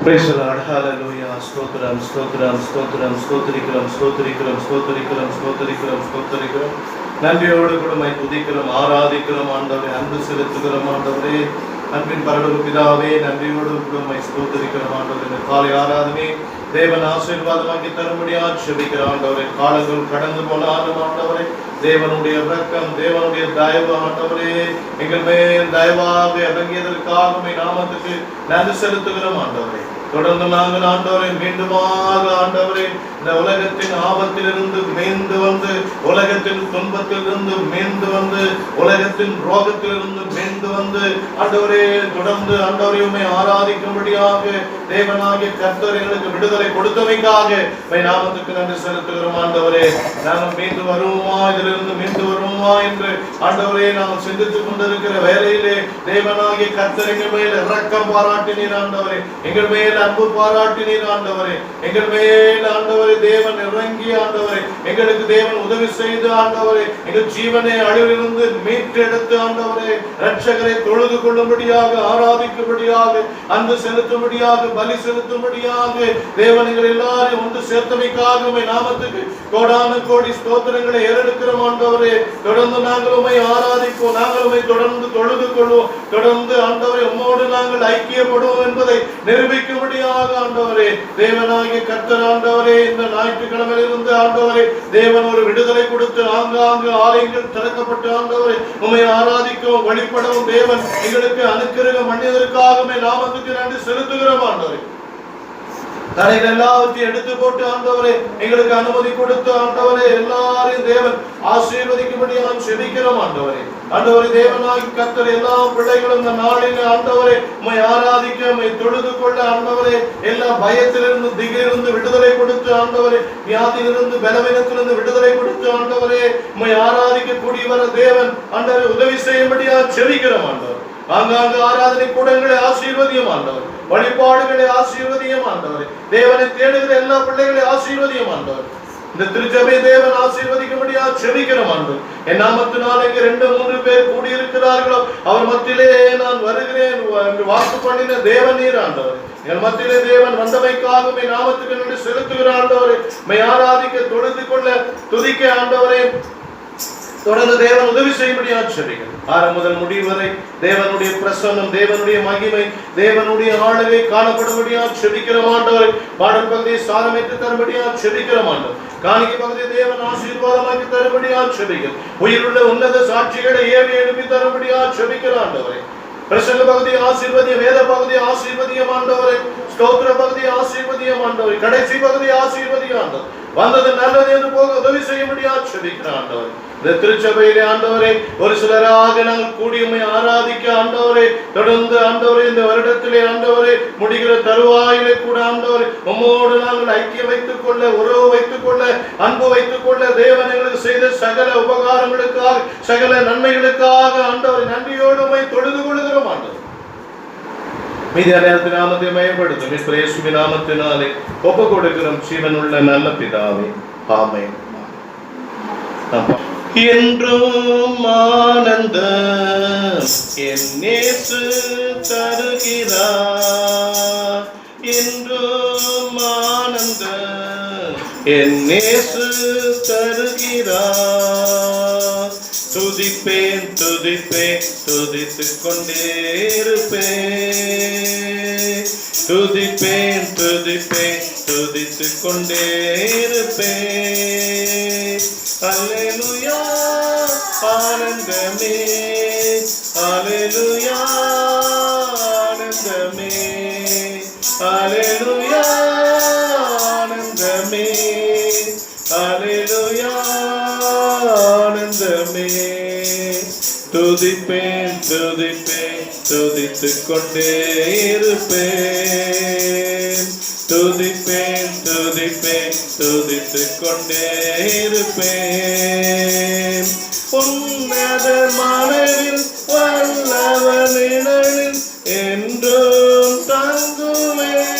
Praise the Lord. Hallelujah. Stotram, stotram, stotram, stotrikram, stotrikram, stotrikram, stotrikram, stotrikram. நன்றியோடு கூட my துதிக்கிறோம், ஆராதிக்கிறோம் ஆண்டவரே, அன்பு செலுத்துகிறோம் ஆண்டவரே, அன்பின் பரலோக பிதாவே, நன்றியோடு கூட மை ஸ்தோத்திரிக்கிறோம் ஆண்டவரே. இந்த காலை ஆராதனை தேவன் ஆசீர்வாதமாக்கி தரும்படியாக ஜெபிக்கிற ஆண்டவரே. காலங்கள் கடந்து போனாலும் ஆண்டவரே, தேவனுடைய இரக்கம், தேவனுடைய தயவு ஆண்டவரே எங்கள் மேல் தயவாக இறங்கியதற்காக நாமத்துக்கு நன்றி செலுத்துகிறோம் ஆண்டவரே. தொடர்ந்து நாங்கள் ஆண்டவரை மீண்டுமாக ஆண்டவரே இந்த உலகத்தின் ஆபத்திலிருந்து மீண்டு வந்து, உலகத்தின் துன்பத்திலிருந்து மீண்டு வந்து, உலகத்தின் ரோகத்திலிருந்து மீண்டு வந்து ஆண்டவரே தொடர்ந்து ஆண்டவரை உம்மை ஆராதிக்கும்படியாக தேவனாகிய கர்த்தர் எங்களுக்கு விடுதலை கொடுத்தமைக்காக நாமத்துக்கு நன்றி செலுத்துகிறோம் ஆண்டவரே. நாங்கள் மீண்டு வருவோமா, இதிலிருந்து மீண்டு வருவோமா என்று ஆண்டவரே நாங்கள் சிந்தித்துக் கொண்டிருக்கிற வேலையிலே தேவனாகிய கர்த்தர் எங்கள் மேல் இரக்கம் பாராட்டினீர் ஆண்டவரே, எங்கள் மேல் அன்பு பாராட்டினீர் ஆண்டவரே, எங்கள் மேல் ஆண்டவரே தேவன் இறங்கி ஆண்டவரே எங்களுக்கு தேவன் உதவி செய்து ஆண்டவரே எங்கள் ஜீவனை அழிவிலிருந்து மீட்டெடுத்து ஆண்டவரே இரட்சகரை தொழுது கொள்ளும்படியாக, ஆராதிக்கும்படியாக, அன்பு செலுத்தும்படியாக, பலி செலுத்தும்படியாக தேவன் எங்கள் எல்லாரையும் ஒன்று சேர்த்தமைக்காக உம்மை நாமத்துக்கு கோடான கோடி ஸ்தோத்திரங்களை ஏறெடுக்கிறோம் ஆண்டவரே. தொடர்ந்து நாங்கள் உம்மை ஆராதிப்போம், நாங்கள் உம்மை தொடர்ந்து தொழுது கொள்வோம், தொடர்ந்து ஆண்டவரே உம்மோடு நாங்கள் ஐக்கியப்படுவோம் என்பதை நிரூபிக்கும்படியாக ஆண்டவரே தேவனாகிய கர்த்தர் ஆண்டவரே இந்த ஞாயிற்றுக்கிழமையிலிருந்து ஆண்டவரே தேவன் ஒரு விடுதலை கொடுத்து ஆங்காங்கு ஆலயங்கள் திறக்கப்பட்டு ஆண்டவரே உம்மை ஆராதிக்கவும் வழிபடவும் தேவன் எங்களுக்கு அனுக்கிரகம் பண்ணியதற்காக நாமத்துக்கு நன்றி செலுத்துகிறோம் ஆண்டவரே. தடைகள் எல்லாவற்றையும் எடுத்து போட்டு ஆண்டவரே எங்களுக்கு அனுமதி கொடுத்து ஆண்டவரே எல்லாரையும் தேவன் ஆசீர்வதிக்கும்படியாக செபிக்கிறோம் ஆண்டவரே. ஆண்டவரே தேவனாகி கர்த்தர் எல்லா பிள்ளைகளும் இந்த நாளில் ஆண்டவரே உம்மை ஆராதிக்க, உம்மை தொழுது கொள்ள ஆண்டவரே எல்லா பயத்திலிருந்து, திகிலிருந்து விடுதலை கொடுத்து ஆண்டவரே, வியாதியிலிருந்து, பலவீனத்திலிருந்து விடுதலை கொடுத்து ஆண்டவரே உம்மை ஆராதிக்க கூடி வர தேவன் ஆண்டவரே உதவி செய்யும்படியாக செபிக்கிறோம் ஆண்டவர். ஆங்காங்கு ஆராதனை கூடங்களை ஆசீர்வதியும் ஆண்டவர், வழிபாடுகளை ஆசீர்வதியும் ஆண்டவர், தேவனை தேடுகிற எல்லா பிள்ளைகளை ஆசீர்வதியும் ஆண்டவர். இந்த திருச்சபை தேவன் ஆசீர்வதிக்கும்படியாக செபிக்கிறோம் ஆண்டவர். என் நாமத்தினால் இங்கு 2-3 பேர் கூடியிருக்கிறார்களோ அவர் மத்தியிலே நான் வருகிறேன் என்று வாக்கு பண்ணின தேவன் நீர் ஆண்டவர். என் மத்தியிலே தேவன் வந்தமைக்காக உம்மை நாமத்துக்கு நன்றி செலுத்துகிற ஆண்டவரே, உம்மை ஆராதிக்க, தொழுது கொள்ள, துதிக்க ஆண்டவரே தொடர்ந்து தேவன் உதவி செய்யும்படியாக செபிக்கிறேன். ஆரம்பம் முதல் முடிவு வரை தேவனுடைய பிரசன்னம், தேவனுடைய மகிமை, தேவனுடைய ஆளுகை காணப்படும்படியாக செபிக்கிறோம் ஆண்டவரே. பாடல் பகுதியை சாரமேற்று தரும்படியாக செபிக்கிறோம் ஆண்டவர். காணிக்கை பகுதியை தேவன் ஆசீர்வாதமாக்கி தரும்படியாக செபிக்கிறோம். உயிருள்ள உன்னத சாட்சிகளை ஏவி எழுப்பி தரும்படியாக செபிக்கிறோம் ஆண்டவரே. பிரசங்க பகுதி ஆசீர்வதியம், வேத பகுதி ஆசீர்வதியம் ஆண்டவரே, ஸ்தோத்திர பகுதி ஆசீர்வதியம் ஆண்டவரே, கடைசி பகுதி ஆசீர்வதியம் ஆண்டவர். வந்தது நல்லது என்று போக உதவி செய்யும்படியாக செபிக்கிறோம் ஆண்டவர். இந்த திருச்சபையிலே ஆண்டவரே ஒரு சிலராக நாங்கள் கூடி உம்மை ஆராதிக்க ஆண்டவரே தொடர்ந்து ஆண்டவரே இந்த வருடத்திலே ஆண்டவரே முடிகிற தருவாயிலே கூட ஆண்டவரே உம்மோடு நாங்கள் ஐக்கியம் வைத்துக் கொள்ள, உறவு வைத்துக் கொள்ள, அன்பு வைத்துக் கொள்ள தேவன் எங்களுக்கு செய்த சகல உபகாரங்களுக்காக, சகல நன்மைகளுக்காக ஆண்டவரை நன்றியோடு உம்மை தொழுது கொள்கிறோம் ஆண்டவர். மீதியான நேரத்தில் நாமத்தை மயப்படுத்தும் இயேசுவின் நாமத்தினாலே ஒப்பு கொடுக்கிறோம் ஜீவனுள்ள நல்ல பிதாவே, ஆமென். என்றும் ஆனந்த என் இயேசு தருகிறார், என்றும் ஆனந்த என் இயேசு தருகிறார். துதிப்பேன் துதிப்பேன் துதித்துக் கொண்டே இருப்பேன், துதிப்பேன் துதிப்பேன் துதித்துக் கொண்டே இருப்பேன். அல்லேலூயா ஆனந்தமே, அல்லேலூயா ஆனந்தமே, அல்லேலூயா ஆனந்தமே, அல்லேலூயா ஆனந்தமே. துதிப்பேன் துதிப்பேன் துதித்துக் கொண்டே இருப்பேன், துதிப்பேன் துதிப்பேன் துதித்துக் கொண்டே இருப்பேன். உன்னத மனதில் வல்லவன் நிழலில் என்றும் தங்குவேன்,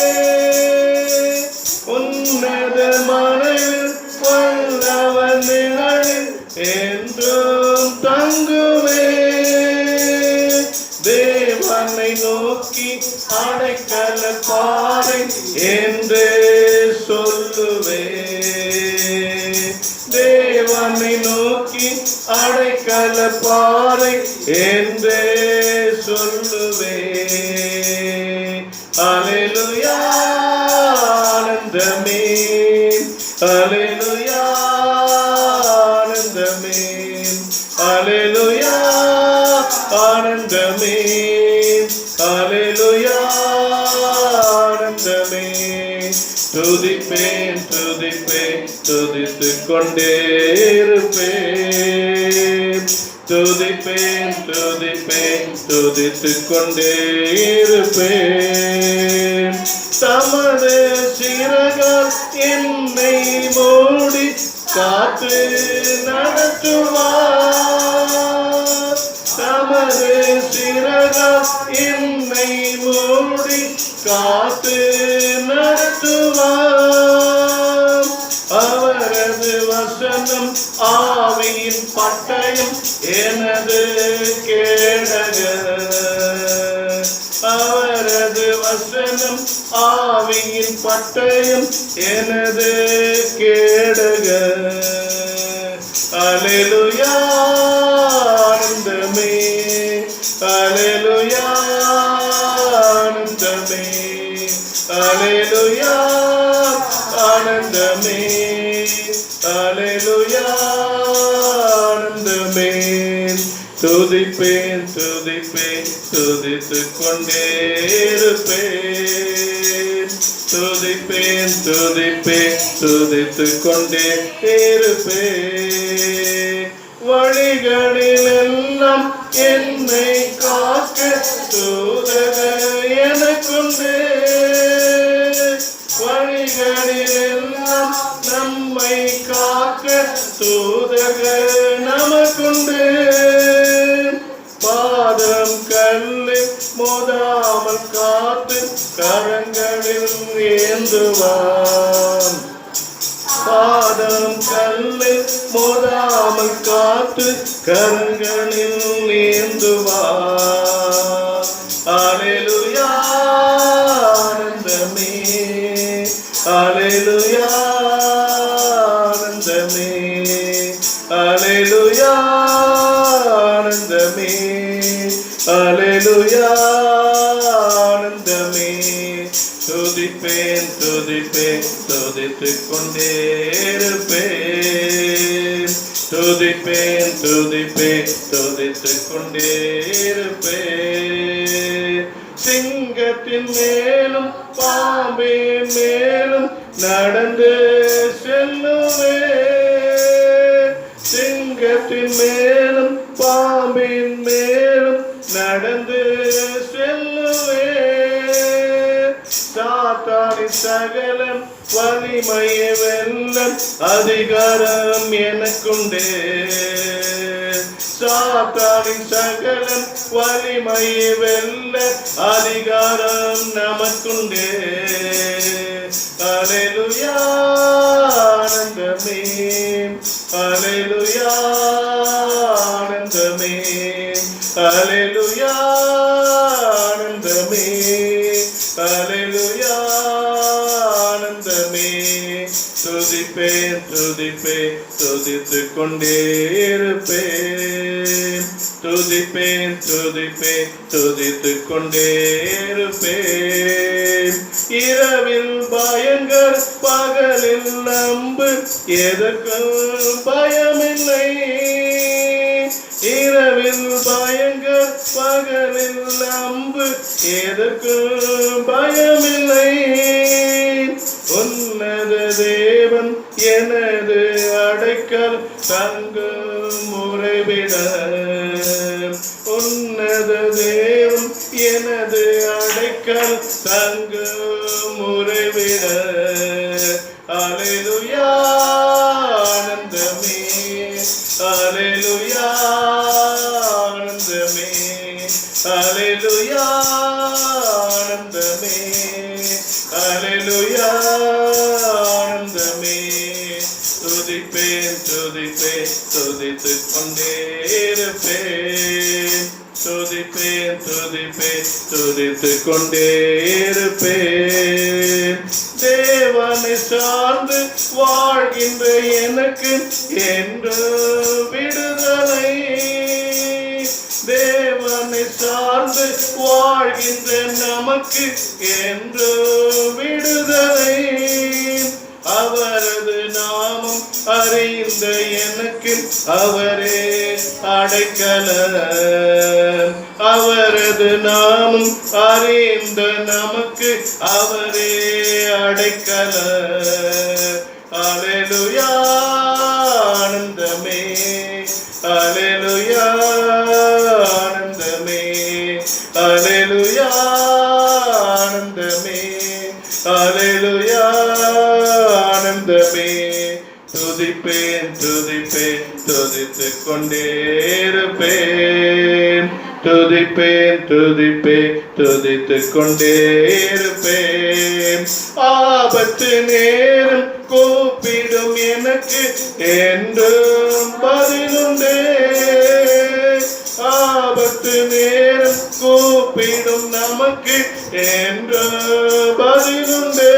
உன்னத மனதில் வல்லவன் நிழலில் என்றும் தங்குவேன். தேவனை நோக்கி அடைக்கல பாறை அடைக்கல பாறை என்றே சொல்லுவே. அல்லேலூயா ஆனந்தமே, அல்லேலூயா ஆனந்தமே, அல்லேலூயா ஆனந்தமே, அல்லேலூயா ஆனந்தமே. துதிப்பேன் துதிப்பேன் துதித்துக் கொண்டே இருப்பேன். துதிப்பேன் துதிப்பேன் துதித்துக் கொண்டே இருப்பேன். தமது சிறகால் என்னை மூடி காத்து நடத்துவார். தமது சிறகால் என்னை மூடி காத்து நடத்துவார். அவரது வசனம் ஆவியின் பட்டயம் எனது கேடகர். அவரது வசனம் ஆவியின் பட்டயம் எனது கேடகர். அல்லேலூயா ஆனந்தமே, அல்லேலூயா ஆனந்தமே, அல்லேலூயா ஆனந்தமே, அல்லேலூயா ஆனந்தமே. துதிப்பேன் துதிப்பேன் துதித்துக் கொண்டே இருப்பேன். துதிப்பேன் துதிப்பேன் துதித்துக் கொண்டே இருப்பேன். வழிகளில் எல்லாம் என்னை காக்க தூதர் எனக்குண்டு. வழிகளில் எல்லாம் நம்மை காக்க தூதர் நமக்குண்டு. பாதம் கல்லில் மோதாமல் காத்து கரங்களில் ஏந்துவான். பாதம் கல்லில் மோதாமல் காத்து கரங்களில் ஏந்துவான். அல்லேலூயா ஆனந்தமே, அல்லேலூயா ஆனந்தமே, அல்லேலூயா ஆனந்தமே, அல்லேலூயா ஆனந்தமே. துதிப்பேன் துதிப்பேன் துதித்துக் கொண்டே இருப்பேன். துதிப்பேன் துதிப்பேன் துதித்துக் கொண்டே இருப்பேன். சிங்கத்தின் மேலும் பாம்பின் மேலும் நடந்து செல்லுவேன். சிங்கத்தின் மேலும் பாம்பின் மேலும் நடந்து செல்லுவேன். சாத்தானின் சகலம் வலிமையை வெல்ல அதிகாரம் எனக்குண்டே. சாத்தானின் சகலம் வலிமையை வெல்ல அதிகாரம் நமக்குண்டே. அல்லேலூயா ஆனந்தமே, அல்லேலூயா ஆனந்தமே, அல்லேலூயா ஆனந்தமே, அல்லேலூயா ஆனந்தமே. துதிப்பேன் துதிப்பேன் துதித்துக் கொண்டே இருப்பேன். துதிப்பேன் துதிப்பேன் துதித்துக் கொண்டே இருப்பேன். இரவில் பயங்கர் பகலில் நம்பு எதற்கும் பயமில்லை. இரவில் பயங்கர் பகலில் நம்பு எதற்கும் பயமில்லை. உன்னத தேவன் எனது அடைக்கல் தங்கும் உறைவிட. உன்னத தேவன் எனது அடைக்கல் தங்கும் உறைவிட. அல்லேலூயா ஆனந்தமே, அல்லேலூயா ஆனந்தமே, அல்லேலூயா ஆனந்தமே, அல்லேலூயா ஆனந்தமே. துதிப்பேன் துதிப்பேன் துதித்துக் கொண்டே இருப்பேன். துதிப்பேன் துதிப்பேன் துதித்துக் கொண்டே இருப்பேன். தேவ தேவனை சார்ந்து வாழ்கின்ற எனக்கு என்று விடுதலை. தேவனை சார்ந்து வாழ்கின்ற நமக்கு என்று விடுதலை. அவரது நாமம் அறிந்த எனக்கு அவரே அடைக்கலம். அவரது நாமம் அறிந்த நமக்கு அவரே அடைக்கலம். அல்லேலூயா ஆனந்தமே, அல்லேலூயா ஆனந்தமே, அல்லேலூயா ஆனந்தமே, அல்லேலூயா ஆனந்தமே. துதிப்பேன் துதிப்பேன் துதித்துக் கொண்டே இருப்பேன். துதிப்பேன் துதிப்பேன் துதித்துக் கொண்டே இருப்பேன். ஆபத்து நேரம் கூப்பிடும் எனக்கு என்றும் பதிலுண்டு. ஆபத்து நேரம் கூப்பிடும் நமக்கு என்று பதிலுண்டு.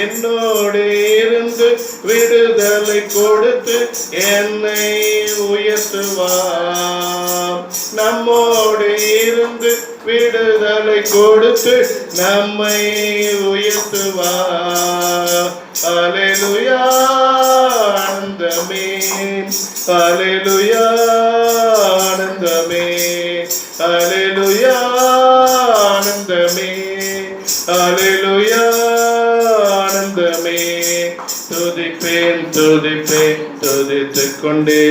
என்னோடு இருந்து விடுதலை கொடுத்து என்னை உயர்த்துவார். நம்மோடு இருந்து விடுதலை கொடுத்து நம்மை உயர்த்துவார். அல்லேலூயா ஆனந்தமே, அல்லேலூயா ஆனந்தமே, அல்லேலூயா ஆனந்தமே, அல்லேலூயா ஆனந்தமே. துதிப்பேன் துதிப்பேன் துதித்துக் கொண்டே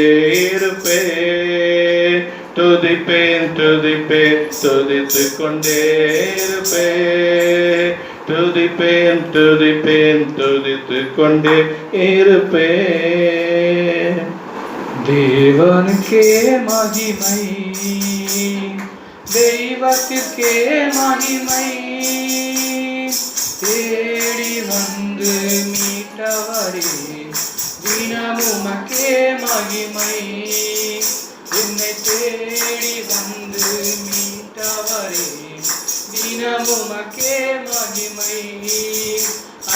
இருப்பேன். துதிப்பேன் துதிப்பேன் துதித்துக் கொண்டே இருப்பேன். துதிப்பேன் துதிப்பேன் துதித்துக் கொண்டே இருப்பேன். தேவனுக்கே மகிமை, தெய்வத்திற்கே மகிமை, தேடி வந்து மீட்டவரே தினமுமக்கே மகிமை. என்னை தேடி வந்து மீட்டவரே தினமுமக்கே மகிமை.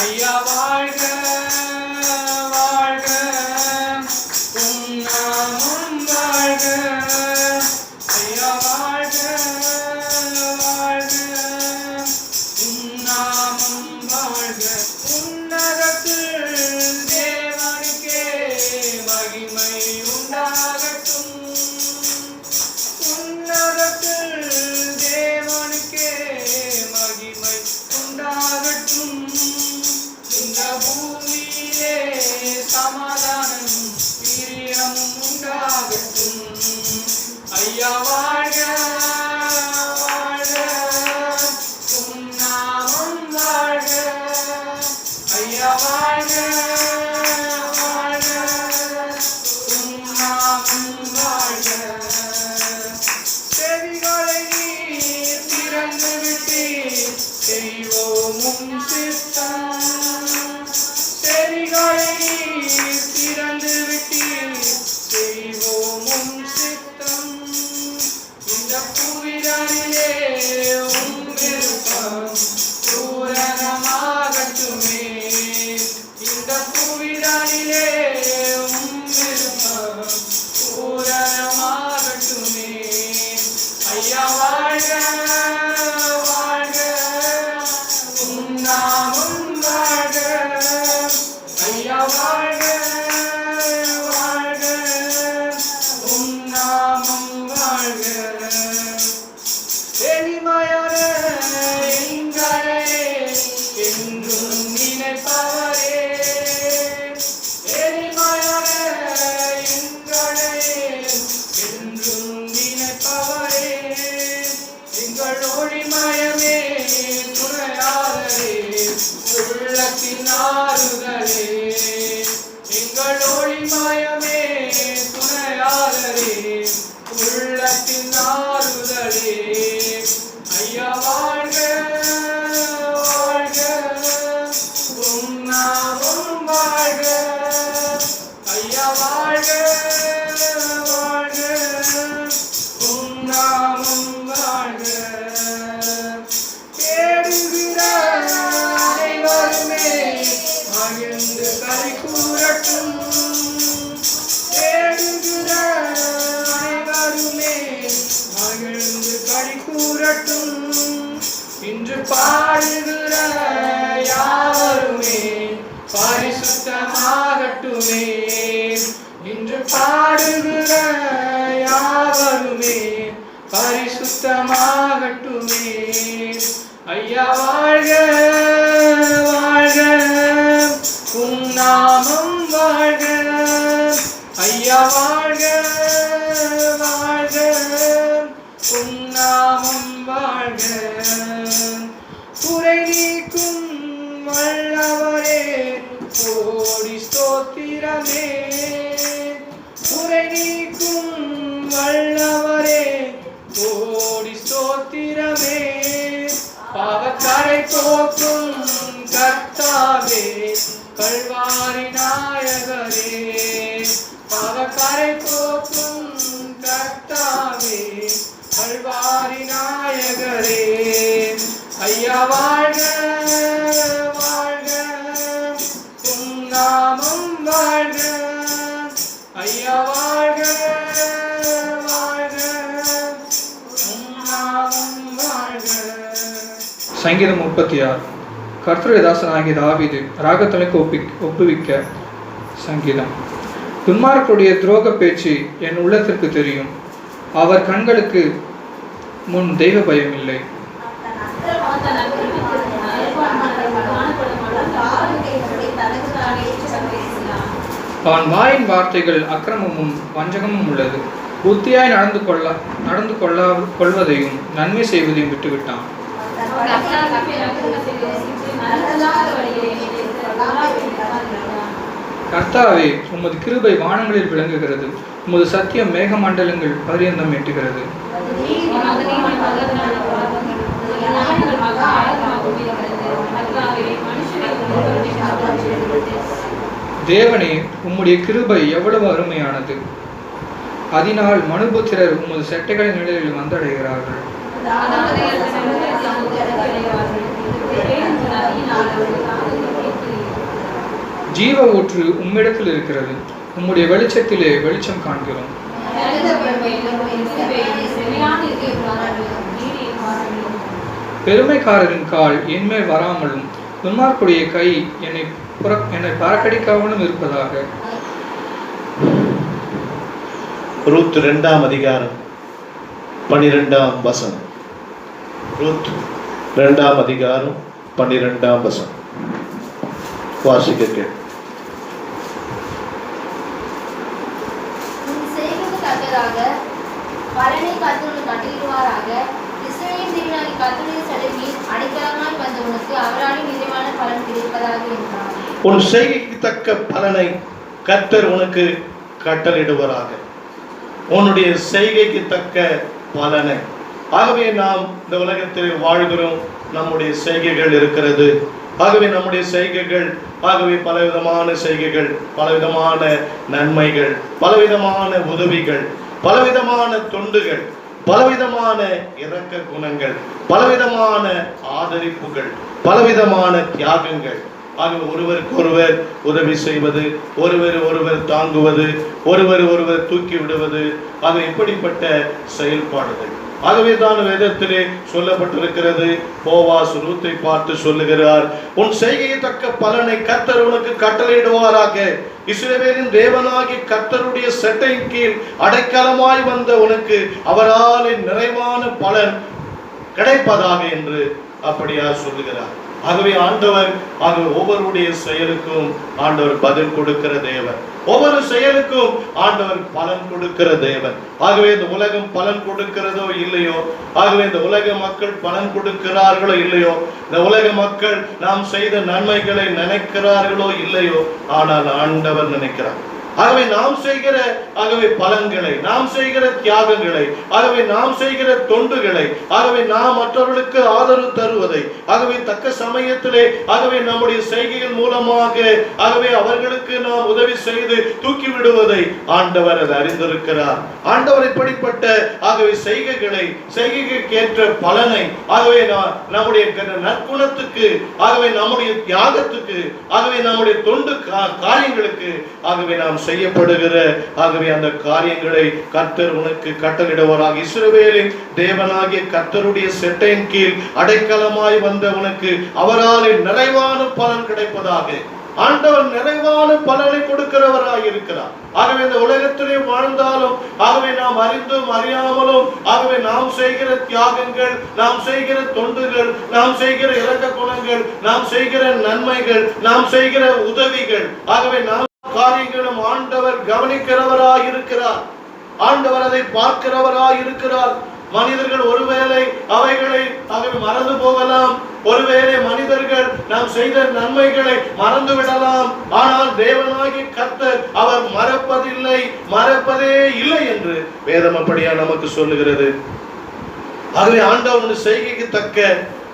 ஐயா வாழ்க வாழ்க, உம் நாமம் வாழ்க. ஐயா வாழ்க வாழ்க, உம் நாமம் வாழ்க. உன்னதத்தில் தேவனுக்கே மகிமை உண்டாகட்டும். உன்னதத்தில் தேவனுக்கே மகிமை உண்டாகட்டும். இந்த பூமியிலே சமாதானம் பிரியமும் உண்டாகட்டும். ஐயா வாழ்க வாழ்க, உம் நாமம் வாழ்க. ஐயா வாழ்க வாழ்க, உம் நாமம் வாழ்க. செவிகளை நீர் திறந்து விட்டீர், செய்வோம் உம் சித்தம். செவிகளை நீர் திறந்து விட்டீர், செய்வோம் உம் சித்தம். இந்த புவிதனிலே உம் விருப்பம் பூரணமாகட்டுமே. இந்த புவிதனிலே உம் விருப்பம் பூரணமாகட்டுமே. ஐயா வாழ்க வாழ்க, உம் நாமம் வாழ்க. ஐயா வாழ்க வாழ்க, உம் நாமம் வாழ்க. எளிமையான எங்களை என்றும் நினைப்பவரே, எளிமையான எங்களை என்றும் நினைப்பவரே. எங்கள் ஒளிமயமே துணையாளரே, உள்ளத்தின் ஆறுதலே. எங்கள் ஒளிமயமே துணையாளரே, உள்ளத்தின் ஆறுதலே. ஐயா வாழ்க வாழ்க, உம் நாமம் வாழ்க. ஐயா வாழ்க வாழ்க, உம் நாமம் வாழ்க. தேடுகிற அனைவரும் பாடுகிற யாவருமே பரிசுத்தமாகட்டுமே. ஐயா வாழ்க வாழ்க உம் நாமம் வாழ்க. ஐயா வாழ்க வாழ்க உம் நாமம் வாழ்க. குறை நீக்கும் வல்லவரே கோடி ஸ்தோத்திரமே. குறை நீக்கும் வல்லவரே கோடி ஸ்தோத்திரமே. பாவக்கரை போக்கும் கர்த்தாவே கல்வாரி நாயகரே. பாவக்கரை போக்கும் கர்த்தாவே கல்வாரி நாயகரே. ஐயா வாழ்க வாழ்க உம் நாமம் வாழ்க. ஐயா வாழ்க வாழ்க உம் நாமம் வாழ்க. சங்கீதம் 36. கர்த்தருடைய தாசனாகிய தாவீது ராகத்தலைக்கு ஒப்புவிக்க சங்கீதம். துன்மார்க்கருடைய துரோக பேச்சு என் உள்ளத்திற்கு தெரியும். அவர் கண்களுக்கு முன் தெய்வ பயம் இல்லை. அவன் வாயின் வார்த்தைகள் அக்கிரமமும் வஞ்சகமும் உள்ளது. புத்தியாய் நடந்து கொள்வதையும் நன்மை செய்வதையும் விட்டுவிட்டான். கர்த்தாவே, உமது கிருபை வானங்களில் விளங்குகிறது. உமது சத்தியம் மேகமண்டலங்கள் பரியந்தம் எட்டுகிறது. தேவனே, உம்முடைய கிருபை எவ்வளவு அருமையானது. அதனால் மனுபுத்திரர் உமது செட்டைகளின் நிலையில் வந்தடைகிறார்கள். ஜீவ ஊற்று உம்மிடத்தில் இருக்கிறது. உம்முடைய வெளிச்சத்திலே வெளிச்சம் காண்கிறோம். பெருமைக்காரரின் கால் என்மேல் வராமலும் துன்மார்க்குடைய கை என்னை பறக்கடிக்காமலும் இருப்பதாக. ரூத் 2ஆம் அதிகாரம் 12ஆம் வசனம். ரூத் 2ஆம் அதிகாரம் 12ஆம் வசனம் வாசிக்க கேள். பலனை கர்த்தர் கட்டளையிடுவாராக. இஸ்ரவேலின் தேவனாகிய கர்த்தருடைய சடையில் அடைக்கலமாய் வந்தவனுக்கு அவராலே நிறைவான பலன் கிடைப்பதாக என்றார். உன் செய்கைக்கு தக்க பலனை கர்த்தர் உனக்கு கட்டளையிடுவாராக. உன்னுடைய செய்கைக்கு தக்க பலனை. ஆகவே நாம் இந்த உலகத்தில் வாழ்கிறோம். நம்முடைய செய்கைகள் இருக்கிறது. ஆகவே நம்முடைய செய்கைகள், ஆகவே பலவிதமான செய்கைகள், பலவிதமான நன்மைகள், பலவிதமான உதவிகள், பலவிதமான தொண்டுகள், பலவிதமான இரக்க குணங்கள், பலவிதமான ஆதரிப்புகள், பலவிதமான தியாகங்கள். ஆகவே ஒருவருக்கு ஒருவர் உதவி செய்வது, ஒருவர் தாங்குவது, ஒருவர் தூக்கி விடுவது, ஆக இப்படிப்பட்ட செயல்பாடுகள். ஆகவே தான் வேதத்திலே சொல்லப்பட்டிருக்கிறது. போவாஸ் ரூத்தை பார்த்து சொல்லுகிறார், உன் செய்கையை தக்க பலனை கர்த்தர் உனக்கு கட்டளையிடுவாராக. இஸ்ரவேலின் தேவனாகிய கர்த்தருடைய செட்டையின் கீழ் அடைக்கலமாய் வந்த உனக்கு அவரால் நிறைவான பலன் கிடைப்பதாக என்று அப்படியா சொல்லுகிறார். ஆகவே ஆண்டவர் ஒவ்வொருடைய செயலுக்கும் ஆண்டவர் பதில் கொடுக்கிற தேவன். ஒவ்வொரு செயலுக்கும் ஆண்டவர் பலன் கொடுக்கிற தேவன். ஆகவே இந்த உலகம் பலன் கொடுக்கிறதோ இல்லையோ, ஆகவே இந்த உலக மக்கள் பலன் கொடுக்கிறார்களோ இல்லையோ, இந்த உலக மக்கள் நாம் செய்த நன்மைகளை நினைக்கிறார்களோ இல்லையோ, ஆனால் ஆண்டவர் நினைக்கிறார். ஆகவே நாம் செய்கிற பலன்களை, நாம் செய்கிற தியாகங்களை, ஆகவே நாம் செய்கிற தொண்டுகளை, ஆகவே நாம் மற்றவர்களுக்கு ஆதரவு தருவதை, ஆகவே தக்க சமயத்திலே நம்முடைய செய்கைகள் மூலமாக அவர்களுக்கு நாம் உதவி செய்து தூக்கி விடுவதை ஆண்டவர் அதை அறிந்திருக்கிறார். ஆண்டவர் இப்படிப்பட்ட செய்கைக்கு ஏற்ற பலனை, நம்முடைய நற்குணத்துக்கு, நம்முடைய தியாகத்துக்கு, நம்முடைய தொண்டு காரியங்களுக்கு நாம் செய்யப்படுகிற அந்த காரியங்களை கர்த்தர் உனக்கு கட்டளையிடுவாராக. இஸ்ரவேலின் தேவனாகிய கர்த்தருடைய செட்டையின் கீழ் அடைக்கலமாய் வந்த உனக்கு அவரால் நிறைவான பலன் கிடைப்பதாக. ஆண்டவர் நிறைவான பலனை கொடுக்கிறவராய் இருக்கிறார். ஆகவே இந்த உலகத்திலே வாழ்ந்தாலும், ஆகவே நாம் அறிந்தும் அறியாமலும், ஆகவே நாம் செய்கிற தியாகங்கள், நாம் செய்கிற தொண்டுகள், நாம் செய்கிற இரக்க குணங்கள், நாம் செய்கிற நன்மைகள், நாம் செய்கிற உதவிகள், ஆகவே நாம் காரியங்களும் ஆண்டவர் கவனிக்கிறவராய் இருக்கிறார். ஆண்டவர் அதை பார்க்கிறவராய் இருக்கிறார். மனிதர்கள் ஒருவேளை அவைகளை மறந்து போகலாம். ஒருவேளை மனிதர்கள் நாம் செய்த நன்மைகளை மறந்து விடலாம். ஆனால் தேவனாகிய கர்த்தர் அவர் மறப்பதே இல்லை என்று வேதம் அப்படியா நமக்கு சொல்லுகிறது. ஆகவே ஆண்டவருடைய செய்கைக்கு தக்க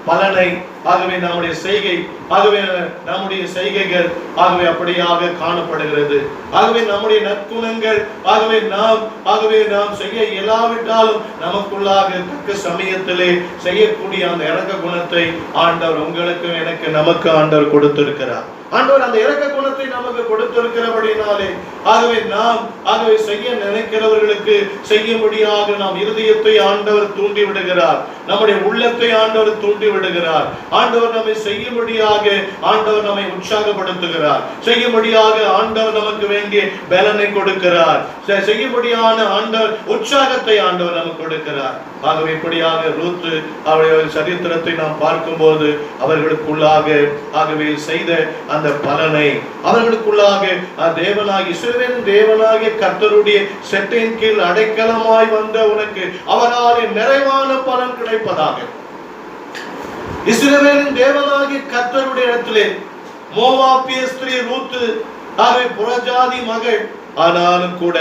பலனை, ஆகவே நம்முடைய செய்கை, ஆகவே நம்முடைய செய்கைகள் ஆகவே அப்படியாக காணப்படுகிறது. ஆகவே நம்முடைய நற்குணங்கள் ஆகவே நாம் செய்ய இயலாவிட்டாலும் நமக்குள்ளாக தக்க சமயத்திலே செய்யக்கூடிய அந்த இரக்க குணத்தை ஆண்டவர் உங்களுக்கு எனக்கு நமக்கு ஆண்டவர் கொடுத்திருக்கிறார். ஆண்டவர் அந்த இரக்க குணத்தை நமக்கு கொடுத்திருக்கிறபடினாலே ஆகவே செய்ய நினைக்கிறவர்களுக்கு செய்யும்படியாக நாம் இருதயத்தை ஆண்டவர் தூண்டி விடுகிறார். நம்முடைய உள்ளத்தை ஆண்டவர் தூண்டி விடுகிறார். ஆண்டவர் நம்மை செய்யும்படியாக ஆண்டவர் நம்மை உற்சாகப்படுத்துகிறார். செய்யும்படியாக ஆண்டவர் நமக்கு வேண்டிய பலனை கொடுக்கிறார். செய்யும்படியான ஆண்டவர் உற்சாகத்தை ஆண்டவர் நமக்கு கொடுக்கிறார். ஆகவே இப்படியாக ரூத்து அவருடைய சரித்திரத்தை நாம் பார்க்கும்போது அவர்களுக்குள்ளாக ஆகவே செய்த அந்த பலனை, அவர்களுக்குள்ளாக இஸ்ரவேலின் தேவனாகிய கர்த்தருடைய செட்டையின் கீழ் அடைக்கலமாய் வந்த உனக்கு அவரால் நிறைவான பலன் கிடைப்பதாக. இஸ்ரவேலின் தேவனாகிய கர்த்தருடைய இடத்திலே மோவாபிய ஸ்திரீ ரூத்து ஆகவே புறஜாதி மகள், ஆனாலும் கூட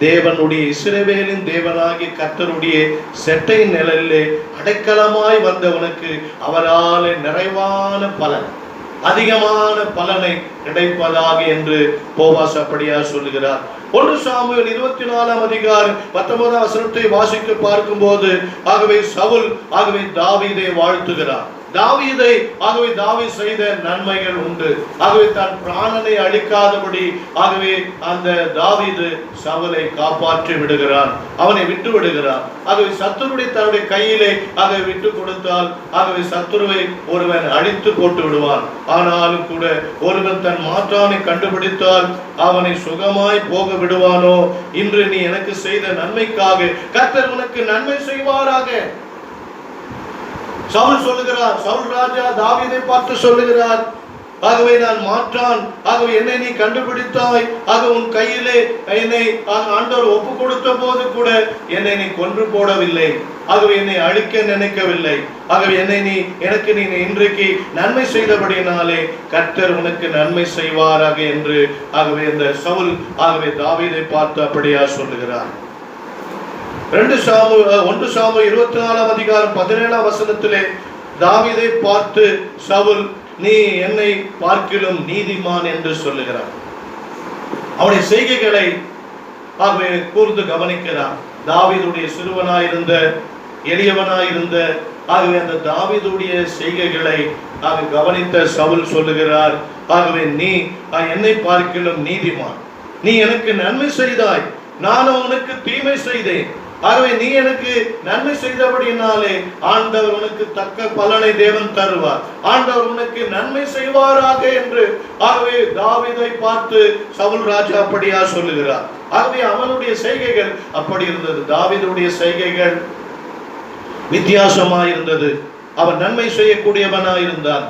தேவனுடைய இஸ்ரவேலின் தேவனாகிய கர்த்தருடைய செட்டை நிழலிலே அடைக்கலமாய் வந்தவனுக்கு அவரால் நிறைவான பலன், அதிகமான பலனை கிடைப்பதாக என்று போவாஸ் அப்படியா சொல்லுகிறார். 1 சாமுவேல் 24ஆம் அதிகாரம் 19ஆம் வசனத்தை வாசித்து பார்க்கும்போது ஆகவே சவுல் ஆகவே தாவீதை வாழ்த்துகிறார். தாவீது செய்த நன்மைகள் உண்டு. ஆகவே தன் பிராணனை அழிக்காதபடி ஆகவே அந்த தாவீது சவுலை காப்பாற்றி விடுகிறான், அவனை விட்டு விடுகிறான். ஆகவே சத்துருடைய தன்னுடைய கையிலே ஆகவே விட்டு கொடுத்தால் ஆகவே சத்துருவை ஒருவன் அழித்து போட்டு விடுவான். ஆனாலும் கூட ஒருவன் தன் மாற்றானை கண்டுபிடித்தால் அவனை சுகமாய் போக விடுவானோ? இன்று நீ எனக்கு செய்த நன்மைக்காக கர்த்தர் உனக்கு நன்மை செய்வாராக. சவுல் சொல்லுகிறார், சவுல் ராஜா தாவீதை பார்த்து சொல்லுகிறார், ஆகவே நான் மாற்றான், ஆகவே என்னை நீ கண்டுபிடித்தாய், ஆக உன் கையிலே என்னை ஆண்டவர் ஒப்பு கொடுத்த போது கூட என்னை நீ கொன்று போடவில்லை, ஆகவே என்னை அழிக்க நினைக்கவில்லை. ஆகவே எனக்கு நீ இன்றைக்கு நன்மை செய்தபடியினாலே கர்த்தர் உனக்கு நன்மை செய்வாராக என்று ஆகவே இந்த சவுல் ஆகவே தாவீதை பார்த்து அப்படியா சொல்லுகிறார். 1 சாமுவேல் 24ஆம் அதிகாரம் 17ஆம் வசனத்திலே தாவீதை பார்த்து சவுல் நீ என்னை பார்க்கிலும் நீதிமான் என்று சொல்லுகிறார். அவருடைய செய்கைகளை ஆகவே கூர்ந்து கவனிக்கிறார். தாவீதுடைய சிறுவனாயிருந்த எளியவனாயிருந்த ஆகவே அந்த தாவீதுடைய செய்கைகளை கவனித்த சவுல் சொல்லுகிறார், ஆகவே நீ என்னை பார்க்கிலும் நீதிமான், நீ எனக்கு நன்மை செய்தாய், நானும் உனக்கு தீமை செய்தேன். ஆகவே நீ எனக்கு நன்மை செய்தபடியினாலே ஆண்டவர் உனக்கு தக்க பலனை தேவன் தருவார், ஆண்டவர் உனக்கு நன்மை செய்வாராக என்று ஆகவே தாவீதை பார்த்து சவுல் ராஜா அப்படியா சொல்லுகிறார். ஆகவே அவனுடைய செய்கைகள் அப்படி இருந்தது. தாவீதுடைய செய்கைகள் வித்தியாசமாயிருந்தது. அவன் நன்மை செய்யக்கூடியவனாயிருந்தான்.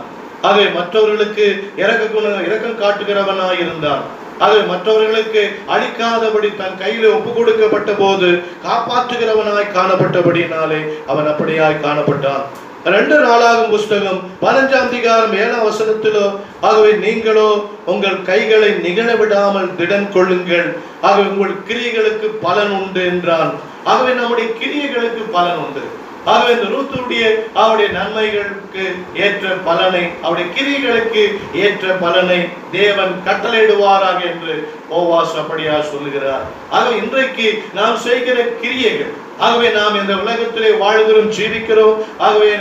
ஆகவே மற்றவர்களுக்கு இரக்கம் காட்டுகிறவனாயிருந்தான். ஆகவே மற்றவர்களுக்கு அழிக்காதபடி தன் கையில ஒப்பு கொடுக்கப்பட்ட போது காப்பாற்றுகிறவனாய் காணப்பட்டபடியினாலே அவன் அப்படியாய் காணப்பட்டான். 2 நாளாகும் புஸ்தகம் 15ஆம் அதிகாரம் 7ஆம் வசனத்திலோ ஆகவே நீங்களோ உங்கள் கைகளை நிகழ விடாமல் திடன் கொள்ளுங்கள், ஆகவே உங்கள் கிரியைகளுக்கு பலன் உண்டு என்றான். ஆகவே நம்முடைய கிரியைகளுக்கு பலன் உண்டு. ஆகவே இந்த ரூத்துடைய அவருடைய நன்மைகளுக்கு ஏற்ற பலனை, அவருடைய கிரியைகளுக்கு ஏற்ற பலனை தேவன் கட்டளையிடுவாராக என்று போவாஸ் அப்படியா சொல்லுகிறார். ஆகவே இன்றைக்கு நாம் செய்கிற கிரியைகள், ஆகவே நாம் இந்த உலகத்திலே வாழ்கிறோம், ஜீவிக்கிறோம். ஆகவே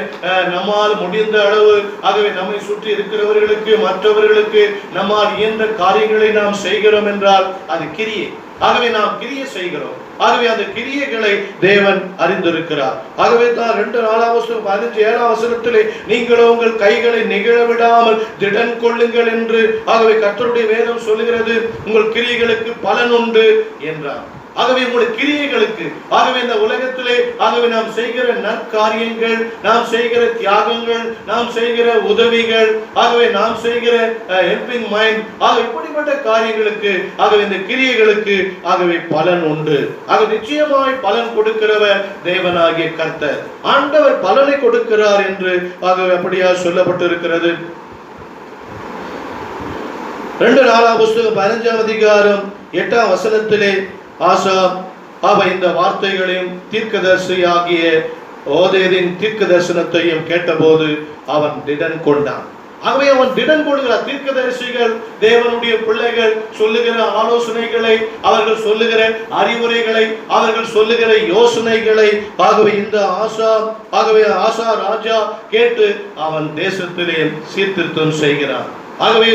நம்மால் முடிந்த அளவு ஆகவே நம்மை சுற்றி இருக்கிறவர்களுக்கு மற்றவர்களுக்கு நம்மால் இயன்ற காரியங்களை நாம் செய்கிறோம் என்றால் அது கிரியை. ஆகவே நாம் கிரியை செய்கிறோம். ஆகவே அந்த கிரியைகளை தேவன் அறிந்திருக்கிறார். ஆகவே தான் 2 நீங்களும் உங்கள் கைகளை நிகழ விடாமல் திடன் கொள்ளுங்கள் என்று ஆகவே கர்த்தருடைய வேதம் சொல்லுகிறது. உங்கள் கிரியைகளுக்கு பலன் உண்டு என்றார். ஆகவே உங்களுடைய கிரியைகளுக்கு, ஆகவே இந்த உலகத்திலே ஆகவே நாம் செய்கிற நற்காரியங்கள், நாம் செய்கிற தியாகங்கள், நாம் செய்கிற உதவிகள், ஆகவே நாம் செய்கிற ஹெல்பிங் மைண்ட், ஆகவே இப்படிப்பட்ட காரியங்களுக்கு, ஆகவே இந்த கிரியைகளுக்கு ஆகவே பலன் உண்டு. ஆக நிச்சயமாய் பலன் கொடுக்கிறவர் தேவனாகிய கர்த்தர். ஆண்டவர் பலனை கொடுக்கிறார் என்று ஆகவே அப்படியா சொல்லப்பட்டிருக்கிறது. 2 15 அதிகாரம் 8 ஆசா இந்த வார்த்தைகளையும் தீர்க்கதரிசி ஆகிய ஓதேதின் தீர்க்க தரிசனத்தையும் கேட்டபோது அவன் திடன் கொண்டான். ஆகவே அவன் திடன் கொள்கிறார். தீர்க்கதரிசிகள் தேவனுடைய பிள்ளைகள் சொல்லுகிற ஆலோசனைகளை, அவர்கள் சொல்லுகிற அறிவுரைகளை, அவர்கள் சொல்லுகிற யோசனைகளை ஆகவே இந்த ஆசா ராஜா கேட்டு அவன் தேசத்திலே சீர்திருத்தம் செய்கிறான். ஆகவே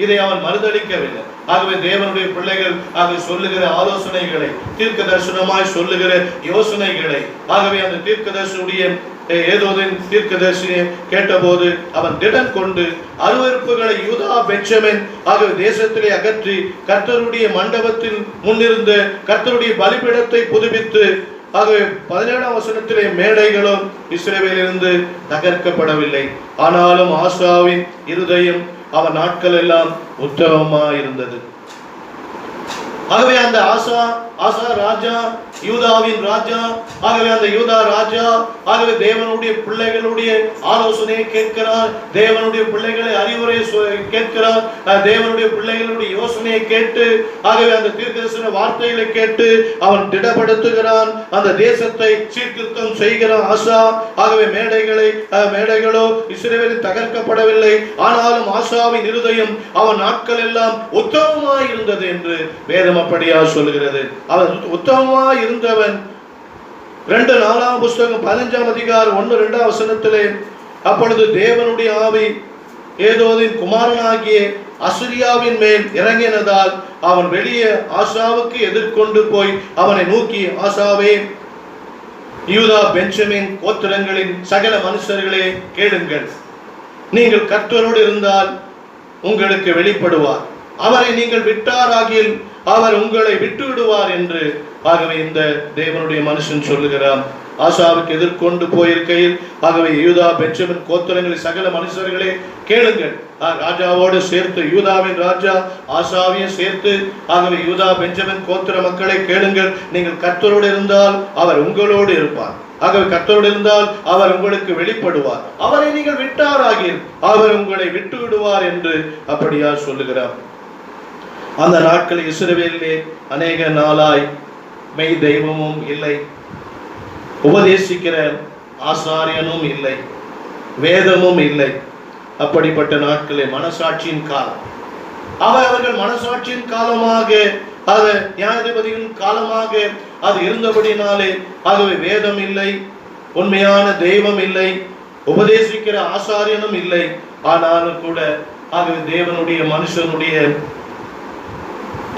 இதை அவன் மறுதளிக்கவில்லை. ஆகவே தேவனுடைய பிள்ளைகள் ஆகவே சொல்லுகிற ஆலோசனைகளை, தீர்க்க தரிசனமாய் சொல்லுகிற யோசனைகளை, ஆகவே அந்த தீர்க்கதரிசியுடைய ஏதோதின் தீர்க்கதரிசியை கேட்டபோது அவன் திடன் கொண்டு அருவருப்புகளை யூதா பென்யமீன் ஆகவே தேசத்திலே அகற்றி கர்த்தருடைய மண்டபத்தில் முன்னிருந்த கர்த்தருடைய பலிபீடத்தை புதுப்பித்து ஆகவே 17 மேடைகளும் இஸ்ரவேலிலிருந்து தகர்க்கப்படவில்லை. ஆனாலும் ஆசாவின் இருதயம் அவன் நாட்கள் எல்லாம் உத்தமமாயிருந்தது. ஆகவே அந்த ஆசா ராஜா, யூதாவின் ராஜா, ஆகவே அந்த யூதா ராஜா ஆகவே தேவனுடைய பிள்ளைகளுடைய ஆலோசனையை கேட்கிறார். தேவனுடைய பிள்ளைகளை அறிவுரை கேட்கிறார். தேவனுடைய பிள்ளைகளுடைய யோசனையை கேட்டு ஆகவே அந்த தீர்க்கதரிசன வார்த்தைகளை கேட்டு அவன் திடப்படுத்துகிறான். அந்த தேசத்தை சீர்திருத்தம் செய்கிறான் ஆசா. ஆகவே மேடைகளோ இஸ்ரவேலில் தகர்க்கப்படவில்லை. ஆனாலும் ஆசாவின் இருதயம் அவன் நாட்கள் எல்லாம் உத்தமமாய் இருந்தது என்று வேதம் அப்படியா சொல்லுகிறது. அவன் உத்தமமாய் இருந்தவன். 2 15 அதிகாரம் 1-2 அப்பொழுது தேவனுடைய ஆவி ஏதோதின் குமாரனாகிய அசரியாவின் மேல் இறங்கினதால் அவன் வெளியே ஆசாவுக்கு எதிர்கொண்டு போய் அவனை நோக்கி, ஆசாவே, யூதா பென்யமீன் கோத்திரங்களின் சகல மனுஷர்களே கேளுங்கள். நீங்கள் கர்த்தரோடு இருந்தால் உங்களுக்கு வெளிப்படுவார். அவரை நீங்கள் விட்டாராகில் அவர் உங்களை விட்டு விடுவார் என்று ஆகவே இந்த தேவனுடைய மனுஷன் சொல்லுகிறான். ஆசாவுக்கு எதிர்கொண்டு போயிருக்கையில் ஆகவே யூதா பென்யமீன் கோத்திரங்களின் சகல மனுஷர்களே கேளுங்கள். ராஜாவோடு சேர்த்து யூதாவின் ராஜா ஆசாவையும் சேர்த்து ஆகவே யூதா பென்யமீன் கோத்திர மக்களை கேளுங்கள். நீங்கள் கர்த்தரோடு இருந்தால் அவர் உங்களோடு இருப்பார். ஆகவே கர்த்தரோடு இருந்தால் அவர் உங்களுக்கு வெளிப்படுவார். அவரை நீங்கள் விட்டாராகில் அவர் உங்களை விட்டு விடுவார் என்று அப்படியா சொல்லுகிறார். அந்த நாட்களில் இஸ்ரவேலிலே அநேக நாளாய் மெய் தெய்வமும் இல்லை, உபதேசிக்கிற ஆசாரியனும் இல்லை, வேதமும் இல்லை. அப்படிப்பட்ட நாட்களே மனசாட்சியின் காலம். அவர்கள் மனசாட்சியின் காலமாக, அது நியாயாதிபதியின் காலமாக அது இருந்தபடினாலே ஆகவே வேதம் இல்லை, உண்மையான தெய்வம் இல்லை, உபதேசிக்கிற ஆசாரியனும் இல்லை. ஆனாலும் கூட ஆகவே தேவனுடைய மனுஷனுடைய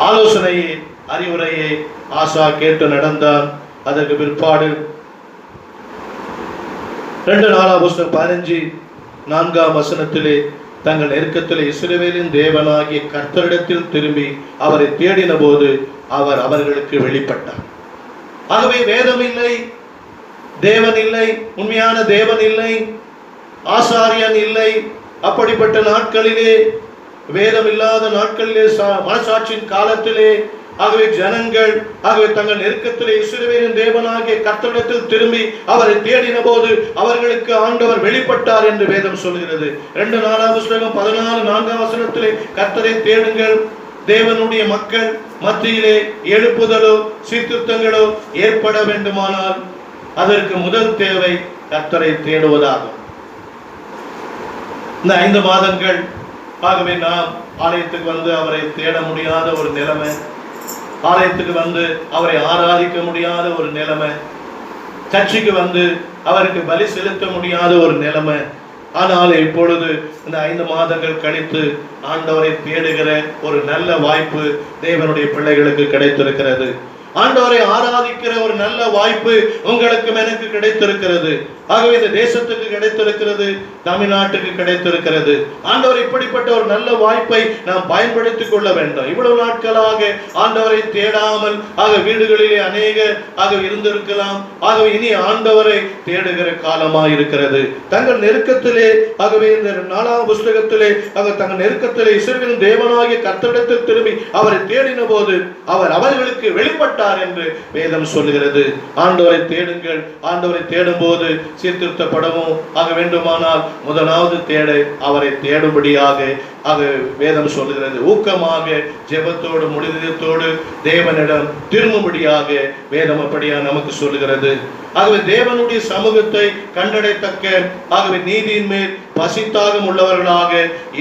ஆலோசனையை, அறிவுரையை ஆசா கேட்டு நடந்தான். அதற்கு பிற்பாடு 2 தங்கள் நெருக்கத்திலே இஸ்ரவேலின் தேவனாகிய கர்த்தரிடத்தில் திரும்பி அவரை தேடின போது அவர் அவர்களுக்கு வெளிப்பட்டார். ஆகவே வேதம் இல்லை, தேவன் இல்லை, உண்மையான தேவன் இல்லை, ஆசாரியன் இல்லை. அப்படிப்பட்ட நாட்களிலே, வேதம் இல்லாத நாட்களிலே, மனசாட்சியின் காலத்திலே ஆகவே ஜனங்கள் ஆகவே தங்கள் நெருக்கத்திலே இஸ்ரவேலின் தேவனாகிய கர்த்தரிடத்தில் திரும்பி அவரை தேடின போது அவர்களுக்கு ஆண்டவர் வெளிப்பட்டார் என்று வேதம் சொல்கிறது. 2 14 கர்த்தரை தேடுங்கள். தேவனுடைய மக்கள் மத்தியிலே எழுப்புதலோ சீர்திருத்தங்களோ ஏற்பட வேண்டுமானால் அதற்கு முதல் தேவை கர்த்தரை தேடுவதாகும். இந்த 5 மாதங்கள் ஆகவே நாம் ஆலயத்துக்கு வந்து அவரை தேட முடியாத ஒரு நிலைமை, ஆலயத்துக்கு வந்து அவரை ஆராதிக்க முடியாத ஒரு நிலைமை, சர்ச்சுக்கு வந்து அவருக்கு பலி செலுத்த முடியாத ஒரு நிலைமை, ஆனால் இப்பொழுது இந்த 5 மாதங்கள் கழித்து ஆண்டவரை தேடுகிற ஒரு நல்ல வாய்ப்பு தேவனுடைய பிள்ளைகளுக்கு கிடைத்திருக்கிறது. ஆண்டவரை ஆராதிக்கிற ஒரு நல்ல வாய்ப்பு உங்களுக்கும் எனக்கு கிடைத்திருக்கிறது. ஆகவே இந்த தேசத்துக்கு கிடைத்திருக்கிறது, தமிழ்நாட்டுக்கு கிடைத்திருக்கிறது. ஆண்டவர் இப்படிப்பட்ட ஒரு நல்ல வாய்ப்பை நாம் பயன்படுத்திக் கொள்ள வேண்டும். இவ்வளவு நாட்களாக ஆண்டவரை தேடாமல் வீடுகளிலே அநேக இருந்திருக்கலாம். ஆகவே இனி ஆண்டவரை தேடுகிற காலமாக இருக்கிறது. தங்கள் நெருக்கத்திலே ஆகவே இந்த 4ஆம் புஸ்தகத்திலே தங்கள் நெருக்கத்திலே இஸ்ரவேலின் தேவனாகிய கர்த்தரிடத்தில் திரும்பி அவரை தேடின போது அவர் அவர்களுக்கு வெளிப்பட்டார் என்று வேதம் சொல்லுகிறது. ஆண்டவரை தேடுங்கள். ஆண்டவரை தேடும் போது சீர்திருத்தப்படவும் வேண்டுமானால் முதலாவது அவரை தேடும்படியாக வேதம் சொல்லுகிறது. ஊக்கமாக ஜெபத்தோடு முடிதத்தோடு தேவனிடம் திரும்பும்படியாக வேதம் அப்படியா நமக்கு சொல்லுகிறது. ஆகவே தேவனுடைய சமூகத்தை கண்டடைத்தக்க நீதியின் மேல் பசித்தாகம் உள்ளவர்களாக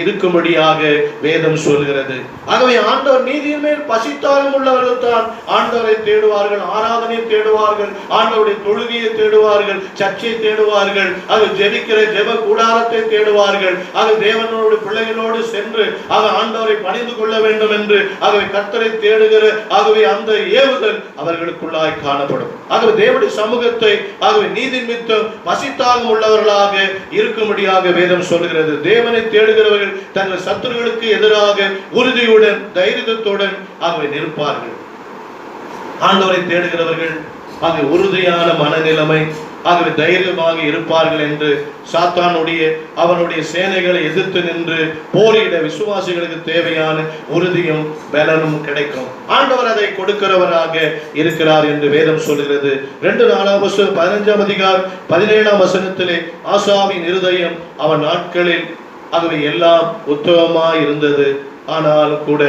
இருக்கும்படியாக வேதம் சொல்கிறது. ஆகவே ஆண்டவர் நீதியின் மேல் பசித்தாகம் உள்ளவர்கள் தான் ஆண்டவரை தேடுவார்கள், ஆராதனை தேடுவார்கள், ஆண்டவருடைய தொழுகையை தேடுவார்கள், சர்ச்சை தேடுவார்கள், ஜெபிக்கிற ஜெப கூடாரத்தை தேடுவார்கள். தேவனோடு பிள்ளைகளோடு சென்று ஆண்டவரை பணிந்து கொள்ள வேண்டும் என்று கர்த்தரை தேடுகிற அந்த ஏவுதல் அவர்களுக்குள்ளாய் காணப்படும். தேவனுடைய சமூகத்தை நீதி நிமித்தம் பசித்தாகம் உள்ளவர்களாக இருக்கும்படியாக வேதம் சொல்கிறது. தேவனை தேடுகிறவர்கள் தங்கள் சத்துருக்களுக்கு எதிராக உறுதியுடன் தைரியத்துடன் நிற்பார்கள். ஆண்டவரை தேடுகிறவர்கள் உறுதியான மனநிலைமை தைரியமாக இருப்பார்கள் என்று சாத்தானுடைய அவனுடைய சேனைகளை எதிர்த்து நின்று போரிட விசுவாசிகளுக்கு தேவையான உறுதியும் பலனும் கிடைக்கும். ஆண்டவர் அதை கொடுக்கிறவராக இருக்கிறார் என்று வேதம் சொல்கிறது. 2 4ஆம் வசனம் 15ஆம் அதிகாரம் 17ஆம் வசனத்திலே ஆசாவின் இருதயம் அவன் நாட்களில் எல்லாம் உத்தமமாய் இருந்தது, ஆனால் கூட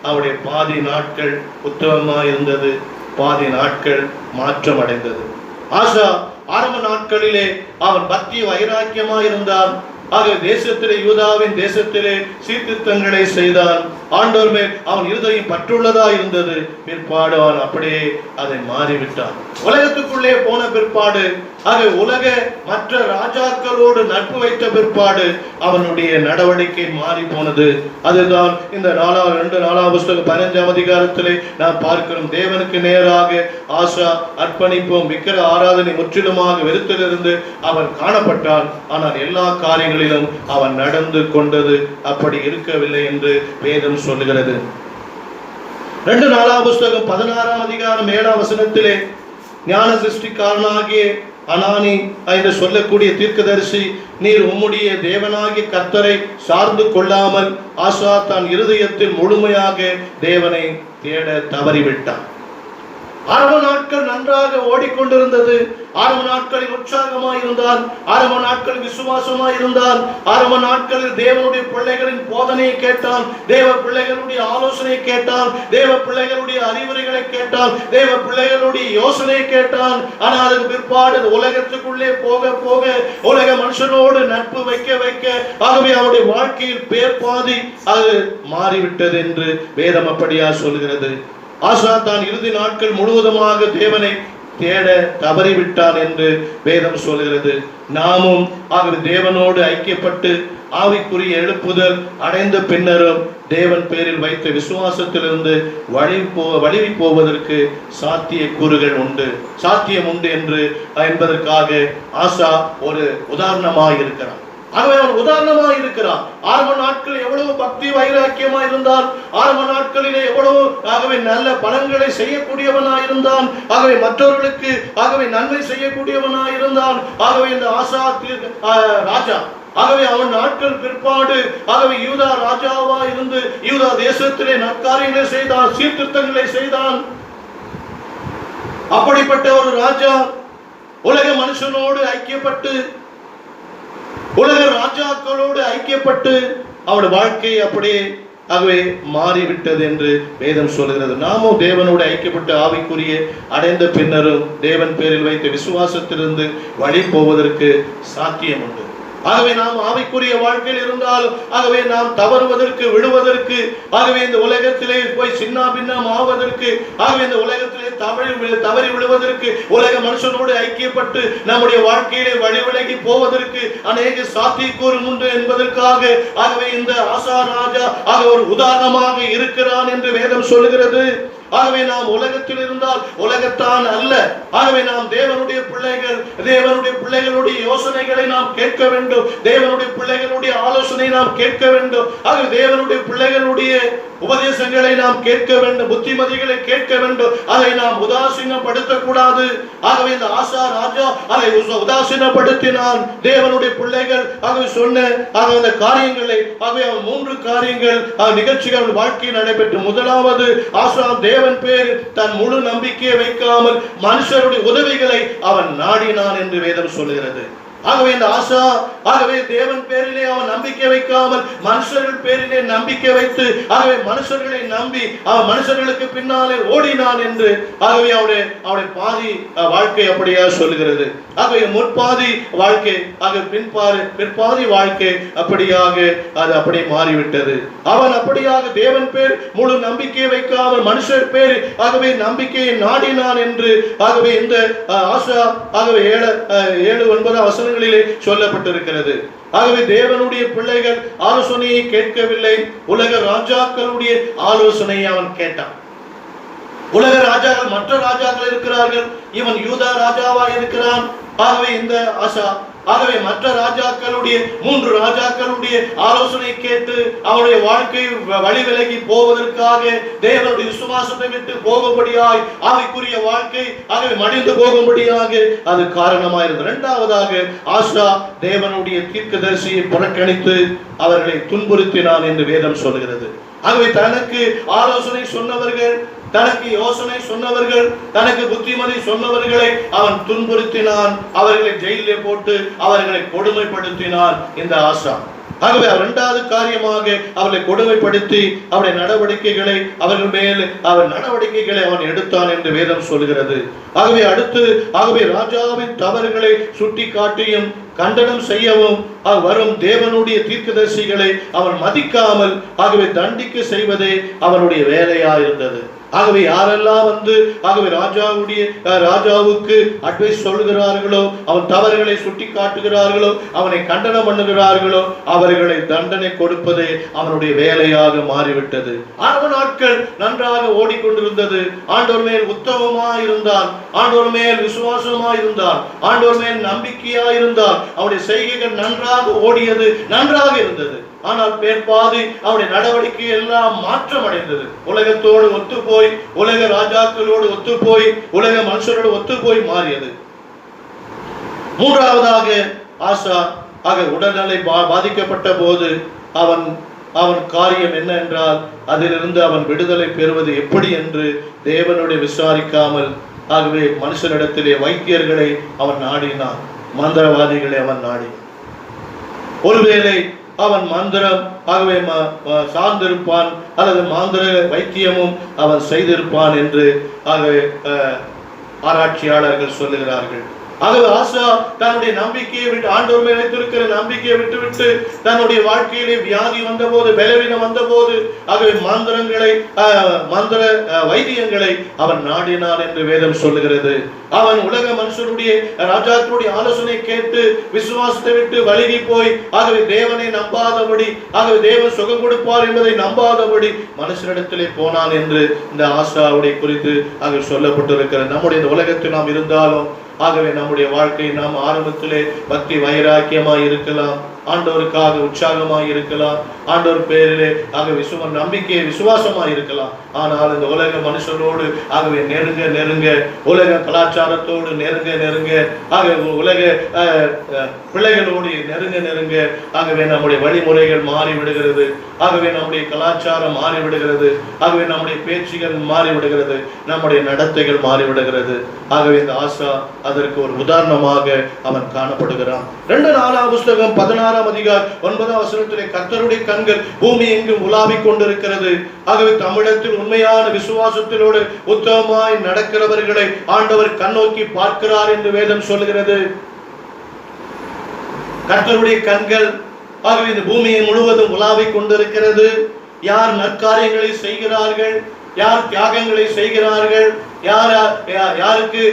அவருடைய பாதி நாட்கள் உத்தமமாய் இருந்தது, பாதி நாட்கள் மாற்றம் அடைந்தது. ஆசா ஆரம்ப நாட்களிலே அவன் பக்தி வைராக்கியமாய் இருந்தான். தேசத்திலே யூதாவின் தேசத்திலே சீர்திருத்தங்களை செய்தான். ஆண்டவர் மேல் அவன் இருதயம் பற்றுள்ளதா இருந்தது. பிற்பாடு அவன் அப்படியே அதை மாறிவிட்டான். உலகத்துக்குள்ளே போன பிற்பாடு உலக மற்ற ராஜாக்களோடு நட்பு வைத்த பிற்பாடு அவனுடைய நடவடிக்கை மாறி போனது. அதுதான் இந்த 2 4ஆம் புஸ்தகம் 15ஆம் அதிகாரத்திலே நாம் பார்க்கிறோம். தேவனுக்கு நேராக ஆசா அர்ப்பணிப்பும் விக்கிர ஆராதனை முற்றிலுமாக வெறுத்திலிருந்து அவன் காணப்பட்டான். ஆனால் எல்லா காரியங்களிலும் அவன் நடந்து கொண்டது அப்படி இருக்கவில்லை என்று வேதம் சொல்லுகிறது. 2 4ஆம் புஸ்தகம் 16ஆம் அதிகாரம் 7ஆம் வசனத்திலே ஞான சிருஷ்டிக்காரனாகிய அனானி என்று சொல்லக்கூடிய தீர்க்கதரிசி, நீர் உம்முடைய தேவனாகிய கர்த்தரை சார்ந்து கொள்ளாமல் ஆசா தான் இருதயத்தில் முழுமையாக தேவனை தேட தவறிவிட்டான். ஆரம்ப நாட்கள் நன்றாக ஓடிக்கொண்டிருந்தது. ஆரம்ப நாட்களில் உற்சாகமாய் இருந்தான், ஆரம்ப நாட்களில் விசுவாசமாய் இருந்தான், ஆரம்ப நாட்களில் தேவனுடைய பிள்ளைகளின் போதனையை கேட்டான், தேவ பிள்ளைகளுடைய ஆலோசனை கேட்டான், தேவ பிள்ளைகளுடைய அறிவுரைகளை கேட்டான், தேவ பிள்ளைகளுடைய யோசனையை கேட்டான். ஆனால் அதுக்கு பிற்பாடு உலகத்துக்குள்ளே போக போக உலக மனுஷனோடு நட்பு வைக்க வைக்க அவருடைய வாழ்க்கையில் பேர்பாதி அது மாறிவிட்டது என்று வேதம் அப்படியா சொல்கிறது. ஆசா தான் இறுதி நாட்கள் முழுவதுமாக தேவனை தேட தவறிவிட்டான் என்று வேதம் சொல்கிறது. நாமும் தேவனோடு ஐக்கியப்பட்டு ஆவிக்குரிய எழுப்புதல் அடைந்த பின்னரும் தேவன் பேரில் வைத்த விசுவாசத்திலிருந்து வழிவி போவதற்கு சாத்திய கூறுகள் உண்டு, சாத்தியம் உண்டு என்பதற்காக ஆசா ஒரு உதாரணமாக இருக்கிறார். ஆகவே அவன் உதாரணமாக இருக்கிறான். ஆரம்ப நாட்களில் எவ்வளவு பக்தி வைராக்கியமாக இருந்தான், ஆரம்ப நாட்களிலே எவ்வளவு நல்ல பலன்களை செய்யக்கூடியவனாக இருந்தான், மற்றவர்களுக்கு நன்மை செய்யக்கூடியவனாக இருந்தான். இந்த ஆசா ராஜா அவன் நாட்கள் பிற்பாடு யூதா ராஜாவா இருந்து யூதா தேசத்திலே நற்காரியங்களை செய்தான், சீர்திருத்தங்களை செய்தான். அப்படிப்பட்ட ஒரு ராஜா உலக மனுஷனோடு ஐக்கியப்பட்டு உலக ராஜாக்களோடு ஐக்கியப்பட்டு அவருடைய வாழ்க்கை அப்படியே மாறிவிட்டது என்று வேதம் சொல்கிறது. நாமும் தேவனோடு ஐக்கியப்பட்டு ஆவிக்குரிய அடைந்த பின்னரும் தேவன் பேரில் வைத்த விசுவாசத்திலிருந்து வழி போவதற்கு சாத்தியம் உண்டு. ஆகவே நாம் ஆவிக்குரிய வாழ்க்கையில் இருந்தாலும் ஆகவே நாம் தவறுவதற்கு விழுவதற்கு ஆகவே இந்த உலகத்திலே போய் சின்ன பின்னம் ஆவதற்கு ஆகவே இந்த உலகத்திலே தவறி விழுவதற்கு உலக மனுஷனோடு ஐக்கியப்பட்டு நம்முடைய வாழ்க்கையிலே வழி விலகி போவதற்கு அநேக சாத்தியக்கூறு உண்டு என்பதற்காக ஆகவே இந்த ஆசா ராஜா ஆக ஒரு உதாரணமாக இருக்கிறான் என்று வேதம் சொல்லுகிறது. ஆகவே நாம் உலகத்தில் இருந்தால் உலகத்தான் அல்ல. ஆகவே நாம் தேவனுடைய பிள்ளைகள், தேவனுடைய பிள்ளைகளுடைய யோசனைகளை நாம் கேட்க வேண்டும், தேவனுடைய பிள்ளைகளுடைய ஆலோசனை நாம் கேட்க வேண்டும். ஆகவே தேவனுடைய பிள்ளைகளுடைய உபதேசங்களை நாம் கேட்க வேண்டும், புத்திமதிகளை கேட்க வேண்டும். அதை நாம் உதாசீனப்படுத்தக்கூடாது. ஆகவே இந்த ஆசா ராஜா அதை உதாசீனப்படுத்தினான். தேவனுடைய பிள்ளைகள் ஆகவே சொன்ன அந்த காரியங்களை ஆகவே 3 காரியங்கள் நிகழ்ச்சிகள் வாழ்க்கையில் நடைபெற்று, முதலாவது ஆசா தேவன் பேர் தன் முழு நம்பிக்கையை வைக்காமல் மனுஷருடைய உதவிகளை அவன் நாடினான் என்று வேதம் சொல்லுகிறது. ஆகவே இந்த ஆசா ஆகவே தேவன் பேரிலே அவன் நம்பிக்கை வைக்காமல் மனுஷர்கள் பேரிலே நம்பிக்கை வைத்து ஆகவே மனுஷர்களை நம்பி அவன் மனுஷர்களுக்கு பின்னாலே ஓடினான் என்று ஆகவே அவருடைய பாதி வாழ்க்கை அப்படியா சொல்லுகிறது. ஆகவே முற்பாதி வாழ்க்கை ஆக பிற்பாதி வாழ்க்கை அப்படியாக அது அப்படி மாறிவிட்டது. அவன் அப்படியாக தேவன் பேர் முழு நம்பிக்கை வைக்காமல் மனுஷர் பேர் ஆகவே நம்பிக்கையை நாடினான் என்று ஆகவே இந்த ஆசா ஆகவே 7-9 வசனங்களிலே சொல்லப்பட்டிருக்கிறது. ஆகவே தேவனுடைய பிள்ளைகள் ஆலோசனையை கேட்கவில்லை, உலக ராஜாக்களுடைய ஆலோசனையை அவன் கேட்டான். உலக ராஜாக்கள் மற்ற ராஜாக்கள் இருக்கிறார்கள், இவன் யூதா ராஜாவா இருக்கிறான். ஆகவே இந்த ஆசா ஆகவே மற்ற ராஜாக்களுடைய 3 ராஜாக்களுடைய ஆலோசனை கேட்டு அவருடைய வாழ்க்கை வழி விலகி போவதற்காக தேவனுடைய விசுவாசத்தை விட்டு போகும்படியாய் ஆவிக்குரிய வாழ்க்கை ஆகவே மடிந்து போகும்படியாக அது காரணமாயிருந்தது. 2வதாக ஆசா தேவனுடைய தீர்க்கதரிசியை புறக்கணித்து அவர்களை துன்புறுத்தினான் என்று வேதம் சொல்கிறது. ஆகவே தனக்கு ஆலோசனை சொன்னவர்கள், தனக்கு யோசனை சொன்னவர்கள், தனக்கு புத்திமதி சொன்னவர்களை அவன் துன்புறுத்தினான், அவர்களை ஜெயிலே போட்டு அவர்களை கொடுமைப்படுத்தினான் இந்த ஆசா. ஆகவே 2வது காரியமாக அவர்களை கொடுமைப்படுத்தி அவருடைய நடவடிக்கைகளை அவர்கள் மேல் நடவடிக்கைகளை அவன் எடுத்தான் என்று வேதம் சொல்கிறது. ஆகவே அடுத்து ஆகவே ராஜாவின் தவறுகளை சுட்டி காட்டியும் கண்டனம் செய்யவும் வரும் தேவனுடைய தீர்க்கதரிசிகளை அவன் மதிக்காமல் ஆகவே தண்டிக்க செய்வதே அவனுடைய வேலையாயிருந்தது. ஆகவே யாரெல்லாம் வந்து ஆகவே ராஜாவுக்கு அட்வைஸ் சொல்லுகிறார்களோ, அவன் தவறுகளை சுட்டி காட்டுகிறார்களோ, அவனை கண்டனம் பண்ணுகிறார்களோ, அவர்களை தண்டனை கொடுப்பதே அவனுடைய வேலையாக மாறிவிட்டது. ஆரம்ப நாட்கள் நன்றாக ஓடிக்கொண்டிருந்தது. ஆண்டவர் மேல் உத்தமமாய் இருந்தான், ஆண்டவர் மேல் விசுவாசமாய் இருந்தான், ஆண்டவர் மேல் நம்பிக்கையாய் இருந்தான். அவனுடைய செய்கைகள் நன்றாக ஓடியது, நன்றாக இருந்தது. ஆனால் பேர்பாதி அவருடைய நடவடிக்கை எல்லாம் மாற்றம் அடைந்தது. உலகத்தோடு ஒத்து போய், உலக ராஜாக்களோடு ஒத்து போய், உலக மனுஷரோடு ஒத்து போய் மாறியது. 3வதாக ஆசா ஆக உடல்நிலை பாதிக்கப்பட்ட போது அவன் காரியம் என்ன என்றால் அதிலிருந்து அவன் விடுதலை பெறுவது எப்படி என்று தேவனுடைய விசாரிக்காமல் ஆகவே மனுஷனிடத்திலே வைத்தியர்களை அவன் நாடினான், மந்திரவாதிகளை அவன் நாடினான். ஒருவேளை அவன் மந்திரம் ஆகவே சார்ந்திருப்பான் அல்லது மாந்திர வைத்தியமும் அவன் செய்திருப்பான் என்று ஆகவே ஆராய்ச்சியாளர்கள் சொல்லுகிறார்கள். ஆகவே ஆசா தன்னுடைய நம்பிக்கையை விட்டு, ஆண்டவர் மேல் வைத்திருக்கிற நம்பிக்கையை விட்டுவிட்டு தன்னுடைய வாழ்க்கையிலே வியாதி வந்தபோது, பலவீனம் வந்தபோது ஆகவே மந்திர வைத்தியங்களை அவன் நாடினான் என்று வேதம் சொல்லுகிறது. அவன் உலக மனுஷனுடைய ராஜாக்களுடைய ஆலோசனை கேட்டு விசுவாசத்தை விட்டு வழுகி போய் ஆகவே தேவனை நம்பாதபடி, ஆகவே தேவன் சுகம் கொடுப்பார் என்பதை நம்பாதபடி மனுஷனிடத்திலே போனான் என்று இந்த ஆசாவுடைய குறித்து ஆக சொல்லப்பட்டிருக்கிறது. நம்முடைய இந்த உலகத்தில் நாம் இருந்தாலும் ஆகவே நம்முடைய வாழ்க்கை நாம் ஆரம்பத்திலே பக்தி வைராக்கியமாய் இருக்கலாம், ஆண்டவருக்காக உற்சாகமாய் இருக்கலாம், ஆண்டவர் பேரிலே ஆக நம்பிக்கை விசுவாசமாய் இருக்கலாம். ஆனால் இந்த உலக மனுஷனோடு ஆகவே நெருங்க உலக கலாச்சாரத்தோடு நெருங்க ஆகவே உலக பிள்ளைகளோடு நெருங்க ஆகவே நம்முடைய வழிமுறைகள் மாறிவிடுகிறது, ஆகவே நம்முடைய கலாச்சாரம் மாறிவிடுகிறது, ஆகவே நம்முடைய பேச்சுகள் மாறிவிடுகிறது, நம்முடைய நடத்தைகள் மாறிவிடுகிறது. ஆகவே இந்த ஆசா அதற்கு ஒரு உதாரணமாக அவன் காணப்படுகிறான். 2 நாளாகமம் புஸ்தகம் 16ஆம் அதிகாரம் 9ஆம் வசனத்திலே கர்த்தருடைய கண்கள் பூமி எங்கும் உலாவிக் கொண்டிருக்கிறது. ஆகவே தமிழத்தில் உண்மையான விசுவாசத்திலோடு உத்தமமாய் நடக்கிறவர்களை ஆண்டவர் கண்ணோக்கி பார்க்கிறார் என்று வேதம் சொல்கிறது. கர்த்தருடைய கண்கள் ஆகவே இந்த பூமியை முழுவதும் உலாவிக் கொண்டிருக்கிறது. யார் நற்காரியங்களை செய்கிறார்கள், யார் தியாகங்களை செய்கிறார்கள், யாருக்கு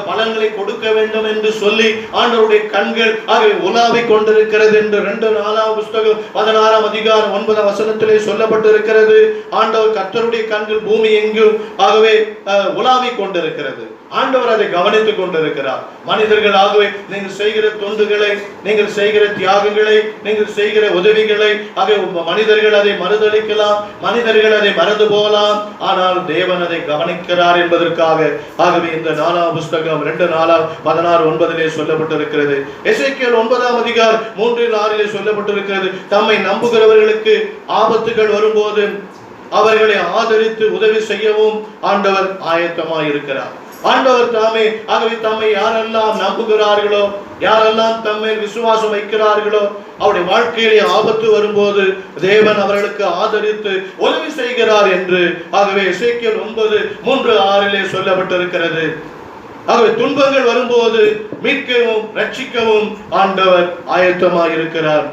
பலன்களை கொடுக்க வேண்டும் என்று சொல்லி ஆண்டவருடைய கண்கள் ஆகவே உலாவிக் கொண்டிருக்கிறது என்று 2 புஸ்தகம் 16 அதிகாரம் 9 வசனத்திலே சொல்லப்பட்டிருக்கிறது. ஆண்டவர் கர்த்தருடைய கண்கள் பூமி எங்கும் ஆகவே உலாவிக் கொண்டிருக்கிறது. ஆண்டவர் அதை கவனித்துக் கொண்டிருக்கிறார். மனிதர்கள் ஆகவே நீங்கள் செய்கிற தொண்டுகளை, நீங்கள் செய்கிற தியாகங்களை, நீங்கள் செய்கிற உதவிகளை மனிதர்கள் அதை மறுதளிக்கலாம், மனிதர்கள் அதை மறந்து போகலாம். ஆனால் தேவன் அதை கவனிக்கிறார் என்பதற்காக ஆகவே இந்த 4 புஸ்தகம் 2:4-16-9 சொல்லப்பட்டிருக்கிறது. எசேக்கியேல் 9 அதிகாரம் 3-6 சொல்லப்பட்டிருக்கிறது. தம்மை நம்புகிறவர்களுக்கு ஆபத்துகள் வரும்போது அவர்களை ஆதரித்து உதவி செய்யவும் ஆண்டவர் ஆயத்தமாய் இருக்கிறார். ஆண்டவர் தாமே ஆகவே தம்மை யாரெல்லாம் நம்புகிறார்களோ, யாரெல்லாம் தம்மை விசுவாசம் வைக்கிறார்களோ, அவருடைய வாழ்க்கையிலே ஆபத்து வரும்போது தேவன் அவர்களுக்கு ஆதரித்து உதவி செய்கிறார் என்று ஆகவே எசேக்கியேல் 9:3-6 சொல்லப்பட்டிருக்கிறது. ஆகவே துன்பங்கள் வரும்போது மீட்கவும் ரட்சிக்கவும் ஆண்டவர் ஆயத்தமாய் இருக்கிறார்.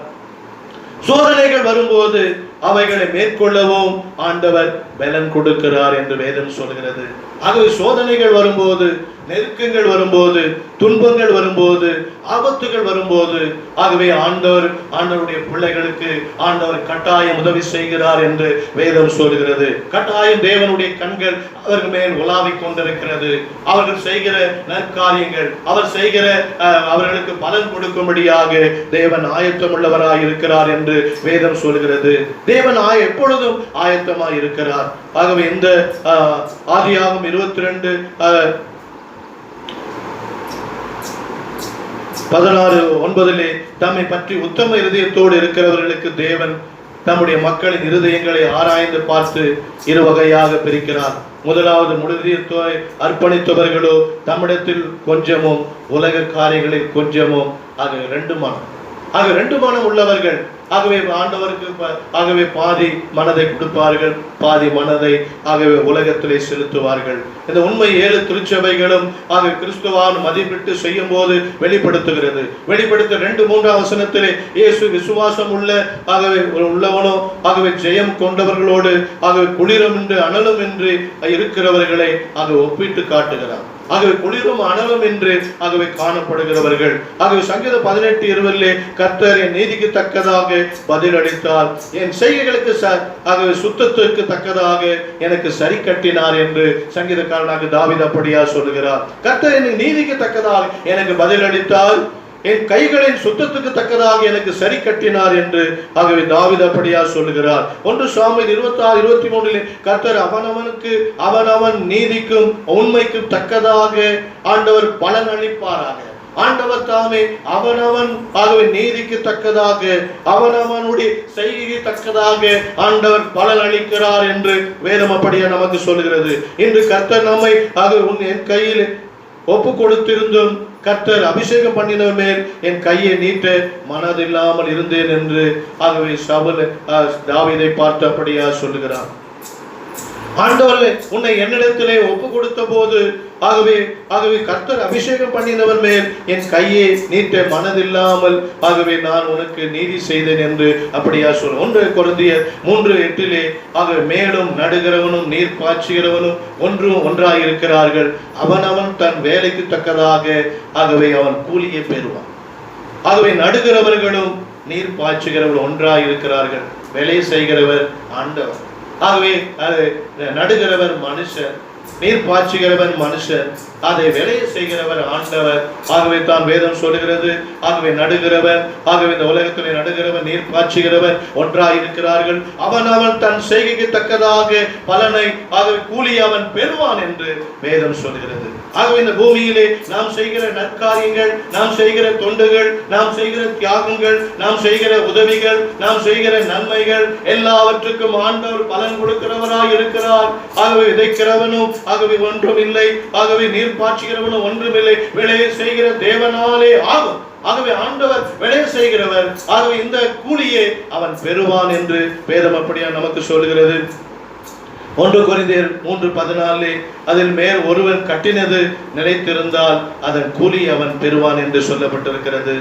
சோதனைகள் வரும்போது அவைகளை மேற்கொள்ளவும் ஆண்டவர் பலன் கொடுக்கிறார் என்று வேதம் சொல்கிறது. ஆகவே சோதனைகள் வரும்போது, நெருக்கங்கள் வரும்போது, துன்பங்கள் வரும்போது, ஆபத்துகள் வரும்போது ஆகவே ஆண்டவருடைய பிள்ளைகளுக்கு ஆண்டவர் கட்டாயம் உதவி செய்கிறார் என்று வேதம் சொல்கிறது. கட்டாயம் தேவனுடைய கண்கள் அவர்கள் மேல் உலாவிக் கொண்டிருக்கிறது. அவர்கள் செய்கிற நற்காரியங்கள், அவர்களுக்கு பலன் கொடுக்கும்படியாக தேவன் ஆயத்தமுள்ளவராய் இருக்கிறார் என்று வேதம் சொல்கிறது. தேவன் எப்பொழுதும் ஆயத்தமாய் இருக்கிறார். ஆகவே இந்த ஆதியாகமம் 22:16-9 தம்மை பற்றி உத்தம இருதயத்தோடு இருக்கிறவர்களுக்கு தேவன் தம்முடைய மக்களின் இருதயங்களை ஆராய்ந்து பார்த்து 2 வகையாக பிரிக்கிறார். முதலாவது முழுதயத்தோடு அர்ப்பணித்தவர்களோ தம்மிடத்தில் கொஞ்சமும் உலக காரியங்களில் கொஞ்சமும் ஆக 2 மனம். ஆக 2 மனம் உள்ளவர்கள் ஆகவே ஆண்டவருக்கு ஆகவே பாதி மனதை கொடுப்பார்கள், பாதி மனதை ஆகவே உலகத்திலே செலுத்துவார்கள். இந்த உண்மை 7 திருச்சபைகளும் ஆகவே கிறிஸ்துவான் மதிப்பிட்டு செய்யும் போது வெளிப்படுத்துகிறது. வெளிப்படுத்த 2-3 வசனத்திலே இயேசு விசுவாசம் உள்ளவனோ ஆகவே ஜெயம் கொண்டவர்களோடு ஆகவே குளிரும் என்று அனலும் என்று இருக்கிறவர்களை ஆகவே ஒப்பிட்டு காட்டுகிறார். ஆகவே குளிரும் அனலும் என்று ஆகவே காணப்படுகிறவர்கள். ஆகவே சங்கீதம் 18:20 கர்த்தர் என் நீதிக்கு தக்கதாக பதிலளித்தார், என் செய்கைகளுக்கு ஆகவே சுத்தத்திற்கு தக்கதாக எனக்கு சரி கட்டினார் என்று சங்கீதக்காரனாக தாவீது அப்படியா சொல்லுகிறார். கர்த்தர் என் நீதிக்கு தக்கதாக எனக்கு பதிலளித்தார், என் கைகளின் சுத்தத்துக்கு தக்கதாக எனக்கு சரி கட்டினார் என்று ஆகவே தாவீது அப்படியா சொல்லுகிறார். 1 சாமுவேல் 26:23 கர்த்தர் அவனவன் நீதிக்கும் உண்மைக்கும் தக்கதாக ஆண்டவர் பலன் அளிப்பாராக. ஆண்டவர் தாமே அவனவன் ஆகவே நீதிக்கு தக்கதாக, அவனவனுடைய செய்கைக்கு தக்கதாக ஆண்டவர் பலன் அளிக்கிறார் என்று வேதம் அப்படியே நமக்கு சொல்கிறது. இன்று கர்த்தர் நம்மை ஆகவே என் கையில் ஒப்பு கொடுத்திருந்தும் கர்த்தர் அபிஷேகம் பண்ணினவர் மேல் என் கையை நீட்ட மனதில்லாமல் இருந்தேன் என்று ஆகவே தாவீதை பார்த்தபடியா சொல்லுகிறார். ஆண்டவரே உன்னை என்னிடத்திலே ஒப்பு கொடுத்த போது ஆகவே கர்த்தர் அபிஷேகம் பண்ணினவர் மேல் என் கையை நீட்ட மனதில்லாமல் ஆகவே நான் உனக்கு நீதி செய்தேன் என்று அப்படியா சொல்ல. 1 கொரிந்தியர் 3:8 ஆகவே மேலும் நடுகிறவனும் நீர் பாய்ச்சுகிறவனும் ஒன்றாய் இருக்கிறார்கள், அவனவன் தன் வேலைக்கு தக்கதாக ஆகவே அவன் கூலியை பெறுவான். ஆகவே நடுகிறவர்களும் நீர் பாய்ச்சுகிறவர்கள் ஒன்றாய் இருக்கிறார்கள். வேலை செய்கிறவர் ஆண்டவர். ஆகவே நடுகிறவர் மனுஷர், நீர் பாய்ச்சுகிறவன் மனுஷர், அதை விளைய செய்கிறவர் ஆண்டவர். ஆகவே தான் வேதம் சொல்லுகிறது. ஆகவே நடுகிறவன் ஆகவே இந்த உலகத்திலே நடுகிறவன் நீர் பாய்ச்சுகிறவன் ஒன்றாய் இருக்கிறார்கள், அவன் தன் செய்கைக்கு தக்கதாக பலனை ஆகவே கூலி அவன் பெறுவான் என்று வேதம் சொல்கிறது. ஆகவே இந்த பூமியிலே நாம் செய்கிற நற்காரியங்கள், நாம் செய்கிற தொண்டுகள், நாம் செய்கிற தியாகங்கள், நாம் செய்கிற உதவிகள், நாம் செய்கிற நன்மைகள் எல்லாவற்றுக்கும் ஆண்டவர் பலன் கொடுக்கிறவராய் இருக்கிறார். ஆகவே விதைக்கிறவனும் ஆகவே ஒன்றும் இல்லை, ஆகவே நீர் பாய்ச்சுகிறவனும் ஒன்றுமில்லை, விளைய செய்கிற தேவனாலே ஆகும். ஆகவே ஆண்டவர் விளைய செய்கிறவர், ஆகவே இந்த கூலியை அவன் பெறுவான் என்று வேதம் அப்படியா நமக்கு சொல்கிறது. 1 கொரிந்தியர் 3:14 அதில் மேல் ஒருவன் கட்டினது நிலைத்திருந்தால் அதன் கூலி அவன் பெறுவான் என்று சொல்லப்பட்டிருக்கிறது.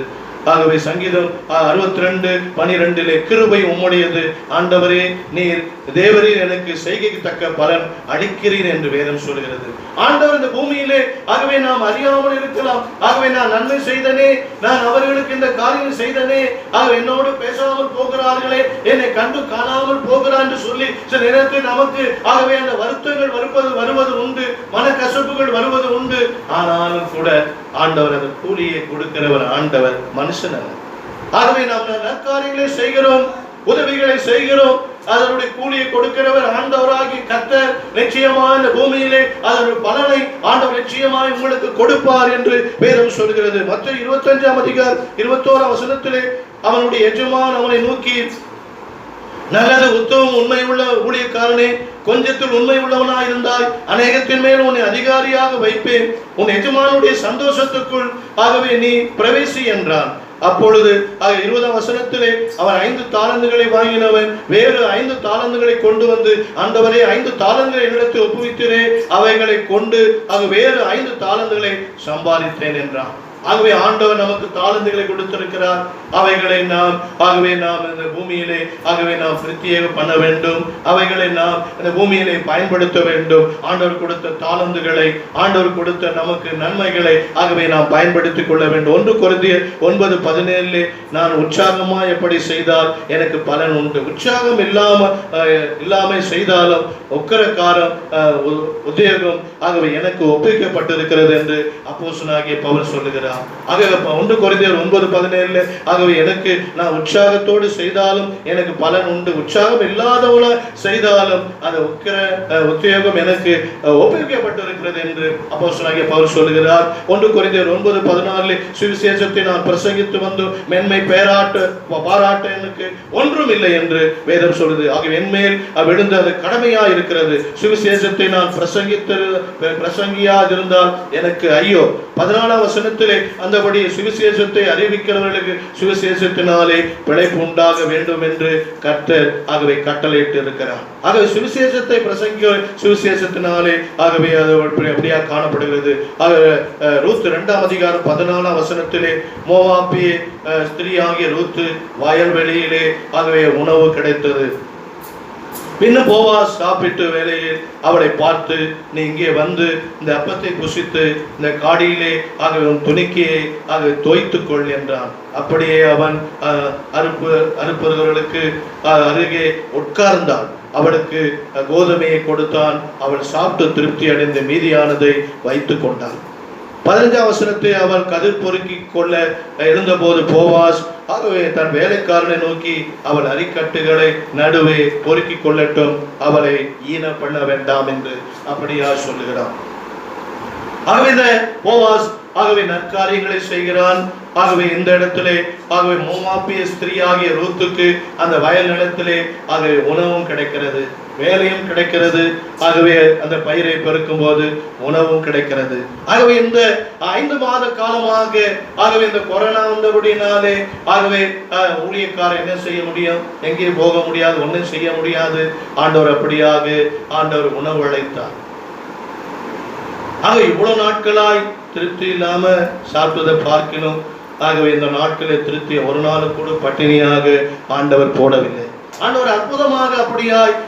ஆகவே சங்கீதம் 62:12 கிருபை உம்முடையது, ஆண்டவரே நீர் தேவரீர் எனக்கு செய்கைக்கு தக்க பலன் அளிக்கிறீர் என்று வேதம் சொல்கிறது. ஆண்டவர் இந்த பூமியிலே, ஆகவே நாம் அறியாமல் இருக்கலாம், ஆகவே நான் நன்மை செய்தனே, நான் அவர்களுக்கு இந்த காரியம் செய்தனே, ஆகவே என்னோடு பேசாமல் போகிறார்களே, என்னை கண்டு காணாமல் போகிறார் என்று சொல்லி சில நேரத்தில் நமக்கு ஆகவே அந்த வருத்தங்கள் வருவது உண்டு, மனக்கசப்புகள் வருவது உண்டு. ஆனாலும் கூட ஆண்டவர் அந்த கூலியை கொடுக்கிறவர் ஆண்டவர், மனுஷன் அல்ல. ஆகவே நாம் நற்காரியங்களை செய்கிறோம், உதவிகளை செய்கிறோம், அதனுடைய கூலியை கொடுக்கிறவர் ஆண்டவராகி கர்த்தர் நிச்சயமாக இந்த பூமியிலே அதனுடைய பலனை ஆண்டவர் நிச்சயமாய் உங்களுக்கு கொடுப்பார் என்று வேதம் சொல்கிறது. மத்தேயு 25:21 அவனுடைய எஜமான் அவனை நோக்கி, நல்லது உத்தமம் உண்மை உள்ள ஊழியக்காரனே, கொஞ்சத்தில் உண்மை உள்ளவனாய் இருந்தாய், அநேகத்தின் மேல் உன்னை அதிகாரியாக வைப்பேன், உன் எஜமானுடைய சந்தோஷத்துக்குள் ஆகவே நீ பிரவேசி என்றான். அப்பொழுது 20 அவன் 5 தாலந்துகளை வாங்கினவன் வேறு 5 தாலந்துகளை கொண்டு வந்து, ஆண்டவரே 5 தாலந்துகளை என்னிடத்தில் ஒப்புவித்தீரே, அவைகளை கொண்டு வேறு 5 தாலந்துகளை சம்பாதித்தேன் என்றான். ஆகவே ஆண்டவர் நமக்கு தாளந்துகளை கொடுத்திருக்கிறார். அவைகளை நாம் இந்த பூமியிலே நாம் பிரத்யேக பண்ண வேண்டும். அவைகளை நாம் இந்த பூமியிலே பயன்படுத்த வேண்டும். ஆண்டவர் கொடுத்த தாளந்துகளை, ஆண்டவர் கொடுத்த நமக்கு நன்மைகளை நாம் பயன்படுத்திக் கொள்ள வேண்டும். 1 கொரிந்தியர் 9:17 நான் உற்சாகமா எப்படி செய்தால் எனக்கு பலன் உண்டு, உற்சாகம் இல்லாம செய்தாலும் உக்கிரக்காரம் உத்தியோகம் எனக்கு ஒப்புவிக்கப்பட்டிருக்கிறது என்று அப்போஸ்தலனாகிய பவுல் சொல்லுகிறார். 1 கொரிந்தியர் 9:17 எனக்கு நான் உற்சாகத்தோடு செய்தாலும் எனக்கு பலன் உண்டு, உற்சாகம் இல்லாதவள செய்தாலும் அந்த உத்தியோகம் எனக்கு ஒப்புவிக்கப்பட்டிருக்கிறது என்று அப்போஸ்தலனாகிய பவுல் சொல்லுகிறார். 1 கொரிந்தியர் 9:14 சுவிசேஷத்தை நான் பிரசங்கித்து வந்து மென்மை பாராட்ட எனக்கு ஒன்றும் இல்லை என்று வேதம் சொல்லுது. ஆகவே என்மேல் விழுந்த அது கடமையா இருக்கிறது. சுவிசேஷத்தை நான் பிரசங்கியா இருந்தால் எனக்கு ஐயோ. 14 அந்தபடி சுவிசேஷத்தை அறிவிக்கிறவர்களுக்கு சுவிசேஷத்தினாலே பிழைப்பு உண்டாக வேண்டும் என்று கர்த்தர் கட்டளையிட்டு இருக்கிறார். ஆகவே சுவிசேஷத்தை பிரசங்கிக்க சுவிசேஷத்தினாலே அது அப்படியா காணப்படுகிறது. ரூத் 2:14 மோவாபிய ஸ்திரீயாகிய ரூத் வயல்வெளியிலே உணவு கிடைத்தது. பின்னும் போவாஸ் சாப்பிட்டு வேளையில் அவளை பார்த்து, நீ இங்கே வந்து இந்த அப்பத்தை புசித்து இந்த காடியிலே உன் துணிக்கையை தோய்த்துக்கொள் என்றான். அப்படியே அவன் அறுப்பவர்களுக்கு அருகே உட்கார்ந்தான். அவளுக்கு கோதுமையை கொடுத்தான். அவள் சாப்பிட்டு திருப்தி அடைந்த மீதியானதை வைத்து கொண்டாள். 15 அவள் கதிர் பொறுக்கி கொள்ள இருந்தபோது போவாஸ் தன் வேலைக்காரனை நோக்கி, அவள் அரிக்கட்டுகளை நடுவே பொறுக்கி கொள்ளட்டும், அவளை ஈன பண்ண வேண்டாம் என்று அப்படியா சொல்லுகிறான். ஆகவே போவாஸ் நற்காரியங்களை செய்கிறான். இந்த இடத்திலே மோவாபிய ஸ்திரீயாகிய ரூத்துக்கு அந்த வயல் நிலத்திலே உணவும் கிடைக்கிறது, வேலையும் கிடைக்கிறது. அந்த பயிரை பெருக்கும் போது உணவும் கிடைக்கிறது. இந்த 5 மாத காலமாக இந்த கொரோனா வந்தபடினாலே ஊழியக்காரர் என்ன செய்ய முடியும்? எங்கே போக முடியாது, ஒன்றும் செய்ய முடியாது. ஆண்டவர் அப்படியாக உணவு அழைத்தார். இவ்வளவு நாட்களாய் திருப்தி இல்லாம சாப்பிட்டதை பார்க்கணும். இந்த நாட்களில் திருப்தி ஒரு நாள் கூட பட்டினியாக ஆண்டவர் போடவில்லை. ஆண்டவர் அற்புதமாக அப்படியாய்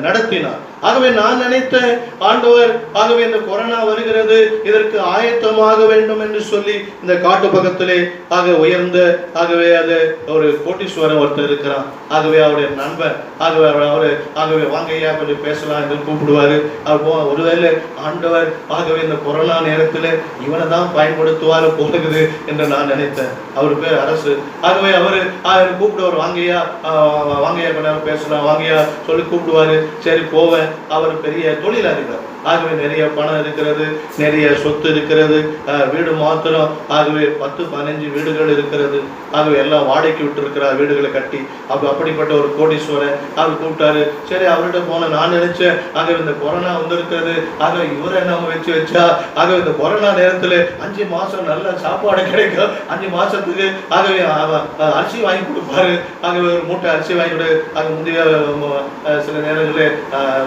நடத்தினார். நான் நினைத்த ஆண்டவர் இந்த கொரோனா வருகிறது, இதற்கு ஆயத்தமாக வேண்டும் என்று சொல்லி இந்த காட்டு பக்கத்திலே உயர்ந்த ஒரு கோட்டீஸ்வரன் ஒருத்தர் இருக்கிறான். அவருடைய நண்பன் அவரு வாங்கையா கொஞ்சம் பேசலாம் என்று கூப்பிடுவாரு. ஒருவேளை ஆண்டவர் இந்த கொரோனா நேரத்தில் இவனை தான் பயன்படுத்துவாரு போகுது என்று நான் நினைத்தேன். அவர் பேர் அரசு. அவரு கூப்பிடுவார், வாங்கையா பேசலாம் வாங்கையா சொல்லி கூப்பிடுவாரு. சரி போவேன். அவர் பெரிய தொழிலதிபர். நிறைய பணம் இருக்கிறது, நிறைய சொத்து இருக்கிறது, வீடு மாத்திரம் 10-15 வீடுகள் இருக்கிறது. எல்லாம் வாடகைக்கு விட்டு இருக்கிறார், வீடுகளை கட்டி. அப்படிப்பட்ட ஒரு கோடீஸ்வரன் அவர் கூப்பிட்டாரு. சரி அவர்கிட்ட போன நான் நினைச்சேன், இந்த கொரோனா வந்திருக்கிறது, இவரை நம்ம வச்சா இந்த கொரோனா நேரத்தில் 5 மாசம் நல்ல சாப்பாடு கிடைக்கும், 5 மாசத்துக்கு அரிசி வாங்கி கொடுப்பாரு. ஒரு மூட்டை அரிசி வாங்கி கொடு. முந்தைய சில நேரங்களில்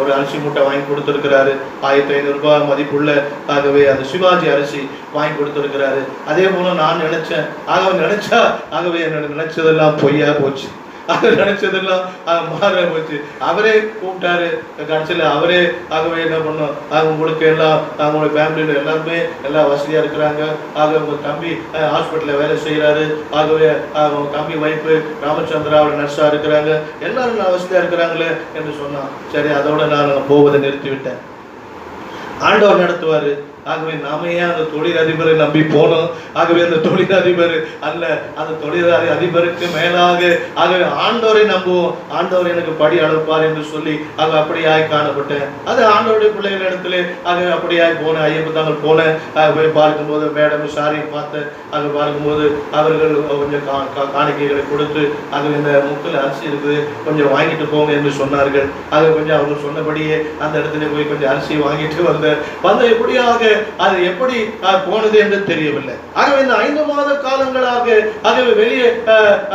ஒரு அரிசி மூட்டை வாங்கி கொடுத்துருக்கிறாரு. 1500 ரூபாய் மதிப்புள்ள ஆகவே அந்த சிவாஜி அரிசி வாங்கி கொடுத்துருக்கிறாரு. அதே போல நான் நினைச்சேன், ஆகவே நினைச்சா ஆகவே என்னோட நினைச்சதெல்லாம் பொய்யா போச்சு. அவர் நினைச்சதெல்லாம் மாற போச்சு. அவரே கூப்பிட்டாரு, கடைசியில் அவரே ஆகவே என்ன பண்ணோம், உங்களுக்கு எல்லாம் அவங்களுடைய ஃபேமிலியில் எல்லாருமே எல்லாம் வசதியாக இருக்கிறாங்க. ஆக உங்கள் தம்பி ஹாஸ்பிட்டலில் வேலை செய்கிறாரு. ஆகவே அவங்க தம்பி வைப்பு ராமச்சந்திராவோட நர்ஸாக இருக்கிறாங்க. எல்லாரும் நல்லா வசதியாக இருக்கிறாங்களே என்று சொன்னான். சரி, அதோட நான் போவதை நிறுத்திவிட்டேன். ஆண்டவர் நடத்துவார். ஆகவே நாம ஏன் அந்த தொழிலதிபரை நம்பி போனோம்? ஆகவே அந்த தொழிலதிபர் அல்ல, அந்த தொழிலதிபருக்கு மேலாக ஆகவே ஆண்டவரை நம்புவோம். ஆண்டவர் எனக்கு படி அனுப்பார் என்று சொல்லி ஆக அப்படியாய் காணப்பட்டேன். அது ஆண்டவருடைய பிள்ளைகள் இடத்துல ஆகவே அப்படியாய் போனேன். ஐயப்ப தாங்கள் போனேன். போய் பார்க்கும்போது மேடம் சாரியை பார்த்தேன். ஆக பார்க்கும்போது அவர்கள் கொஞ்சம் காணிக்கைகளை கொடுத்து ஆகவே இந்த முக்கில் அரிசி இருக்குது, கொஞ்சம் வாங்கிட்டு போங்க என்று சொன்னார்கள். ஆக கொஞ்சம் அவர்கள் சொன்னபடியே அந்த இடத்துல போய் கொஞ்சம் அரிசி வாங்கிட்டு வந்த எப்படியாக அது எப்படி போனது என்று தெரியவில்லை. ஆகவே இந்த 5 மாத காலங்களாக ஆகவே வெளியே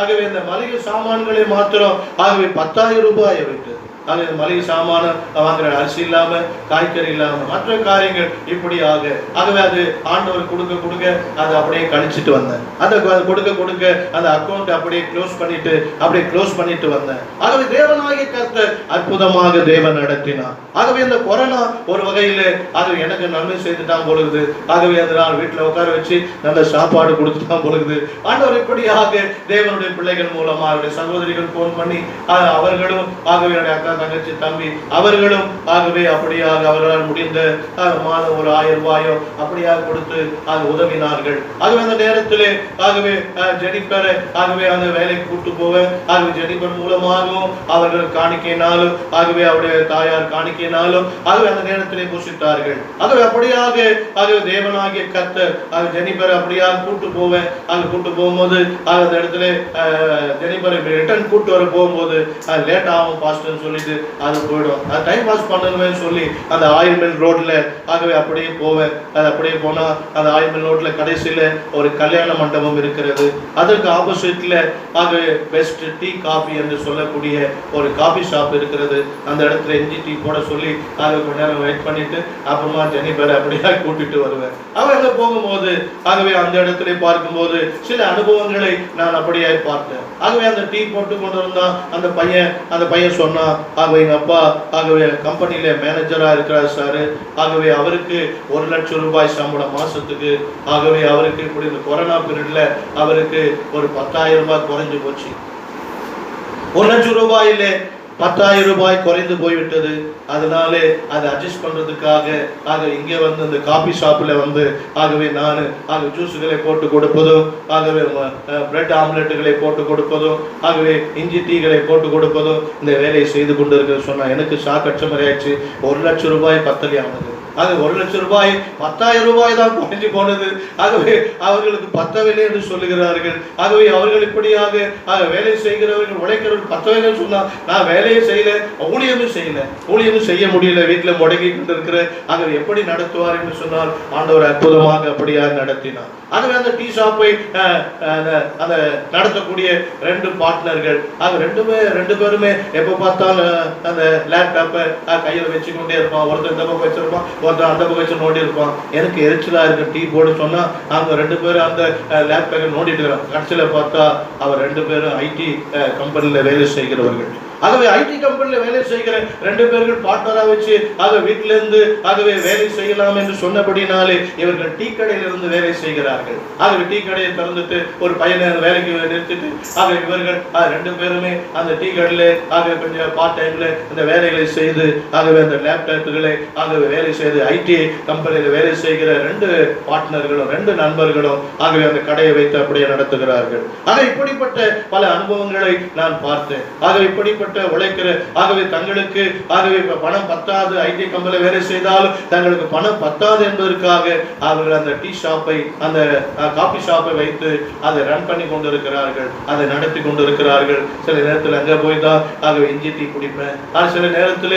ஆகவே இந்த மளிகை சாமான்களை மாத்திரம் ஆகவே 10,000 ரூபாயை விட்டு ஆகவே மளிகை சாமான வாங்குற அரிசி இல்லாம, காய்கறி இல்லாம, மற்ற காரியங்கள் இப்படியாக ஆகவே அது ஆண்டவர் கொடுக்க அதை அப்படியே கழிச்சிட்டு வந்தேன். அதை கொடுக்க அந்த அக்கௌண்ட் அப்படியே க்ளோஸ் பண்ணிட்டு வந்தேன். ஆகவே தேவனாகிய கர்த்தர் அற்புதமாக தேவன் நடத்தினார். ஆகவே இந்த கொரோனா ஒரு வகையில அது எனக்கு நன்மை செய்துட்டான் பொழுது, ஆகவே அந்த நாள் வீட்டில் உட்கார வச்சு நல்ல சாப்பாடு கொடுத்துட்டான் பொழுது, ஆண்டவர் இப்படியாக தேவனுடைய பிள்ளைகள் மூலமா அவருடைய சகோதரிகள் போன் பண்ணி அவர்களும் ஆகவே அக்கா தங்கச்சி தம்பி அவர்களும் ஆகவே அப்படியாக அவர்களால் முடிந்த மாதம் ஒரு 1000 ரூபாயோ அப்படியாக கொடுத்து உதவினார்கள். ஆகவே அந்த நேரத்திலே ஆகவே ஜெனிபரை ஆகவே அந்த வேலைக்கு கூட்டு போவேன். ஆகவே ஜெனிபர் மூலமாகவும் அவர்கள் காணிக்கையினாலும் ஆகவே அவருடைய தாயார் காணிக்கையினாலும் ஆகவே அந்த நேரத்திலே புசித்தார்கள். ஆகவே அப்படியாக ஆகவே தேவனாகிய கர்த்தர் ஜெனிபரை அப்படியாக கூட்டு போவேன். அங்கே கூட்டு போகும்போது அந்த இடத்துல ஜெனிபரை ரிட்டர்ன் கூட்டு வர போகும்போது லேட் ஆகும் பாஸ்டர்னு சொல்லி அது போயிடும். அது டைம் பாஸ் பண்ணணுமே சொல்லி அந்த ஆயில் மில் ரோட்ல ஆகவே அப்படியே போவேன். அது அப்படியே போனா அந்த ஆயில் மில் ரோட்ல கடைசியில ஒரு கல்யாண மண்டபம் இருக்கிறது. அதற்கு ஆப்போசிட்ல ஆகவே பெஸ்ட் டீ காஃபி என்று சொல்லக்கூடிய ஒரு காஃபி ஷாப் இருக்கிறது. அந்த இடத்துல இஞ்சி டீ போட சொல்லி ஆகவே கொஞ்ச நேரம் வெயிட் பண்ணிட்டு அப்புறமா ஜெனிபரை அப்படியே கூட்டிட்டு வருவேன். அவன் எங்க போகும்போது ஆகவே அந்த இடத்துல பார்க்கும்போது சில அனுபவங்களை நான் அப்படியே பார்த்தேன். ஆகவே அந்த டீ போட்டு கொண்டு வந்தான் அந்த பையன் சொன்னான், ஆகவே எங்க அப்பா ஆகவே கம்பெனியில மேனேஜரா இருக்கிறார் சார். ஆகவே அவருக்கு 1 லட்சம் ரூபாய் சம்பளம் மாசத்துக்கு. ஆகவே அவருக்கு இப்படி இந்த கொரோனா பீரியட்ல அவருக்கு ஒரு 10,000 ரூபாய் குறைஞ்சு போச்சு. 1 லட்சம் ரூபாயிலே 10,000 ரூபாய் குறைந்து போய்விட்டது. அதனாலே அதை அட்ஜஸ்ட் பண்றதுக்காக இங்கே வந்து இந்த காபி ஷாப்ல ஆகவே நான் ஜூஸுகளை போட்டு கொடுப்பதும், ஆகவே பிரெட் ஆம்லெட்டுகளை போட்டு கொடுப்பதும், ஆகவே இஞ்சி டீகளை போட்டு கொடுப்பதும் இந்த வேலையை செய்து கொண்டு இருக்க சொன்னா எனக்கு சாக்கட்சம் ஆயிடுச்சு. 1 லட்சம் ரூபாய் பத்தலையானது. ஆக 1 லட்சம் ரூபாய் 10,000 ரூபாய் தான் குறைஞ்சு போனது. ஆகவே அவர்களுக்கு பத்தவில்லை என்று சொல்லுகிறார்கள். ஆகவே அவர்கள் இப்படியாக வேலை செய்கிறவர்கள் உழைக்கிறவர்கள் பத்தவில்லை சொன்னா நான் வேலையை செய்யல, ஊழியமும் செய்ய முடியல, வீட்டில் முடங்கி கொண்டு இருக்கிற. ஆகவே எப்படி நடத்துவார் என்று சொன்னால் ஆண்டவர் அற்புதமாக அப்படியாக நடத்தினார். ஆகவே அந்த டீ ஷாப்பை அந்த நடத்தக்கூடிய 2 பார்ட்னர்கள் ரெண்டு பேருமே எப்ப பார்த்தாலும் அந்த லேப்டாப்பை கையில் வச்சுக்கொண்டே இருப்பான். ஒருத்தர் இந்த பக்கம் வச்சிருப்பான், ஒருத்தர் அந்த பக்கம் வச்சு நோண்டி இருப்பான். எனக்கு எரிச்சலா இருக்கு. டீ போட சொன்னா அவங்க 2 பேரும் அந்த லேப்டாப்பை நோண்டிட்டு இருக்கிறான். கடைசியில பார்த்தா அவர் 2 பேரும் ஐடி கம்பெனியில வேலை செய்கிறவர்கள். ஆகவே ஐடி கம்பெனியில் வேலை செய்கிற 2 பேர்கள் பார்ட்னரா வச்சு வீட்டில இருந்து ஆகவே வேலை செய்யலாம் என்று சொன்னபடினாலே இவர்கள் டீ கடையில இருந்து வேலை செய்கிறார்கள். ஆகவே டீ கடையை திறந்துட்டு ஒரு பையனை வேலைக்கு நிறுத்திட்டு இவர்கள் 2 பேருமே அந்த டீ கடையில கொஞ்சம் பார்ட் டைம்ல இந்த வேலைகளை செய்து அந்த லேப்டாப்புகளை வேலை செய்து ஐடி கம்பெனியில் வேலை செய்கிற 2 பார்ட்னர்களும் 2 நண்பர்களும் அந்த கடையை வைத்து அப்படியே நடத்துகிறார்கள். இப்படிப்பட்ட பல அனுபவங்களை நான் பார்த்தேன். இப்படிப்பட்ட உழைக்கிற தங்களுக்கு பணம் பத்தாது, ஐடி கம்பெனியில் வேலை செய்தாலும் தங்களுக்கு பணம் பத்தாது என்பதற்காக அவர்கள் அந்த டீ ஷாப்பை அந்த காபி ஷாப்பை வைத்து அதை ரன் பண்ணி கொண்டிருக்கிறார்கள், அதை நடத்தி கொண்டிருக்கிறார்கள். சில நேரத்தில் அங்கே போய் தான் இஞ்சி டீ குடிப்பேன். சில நேரத்தில்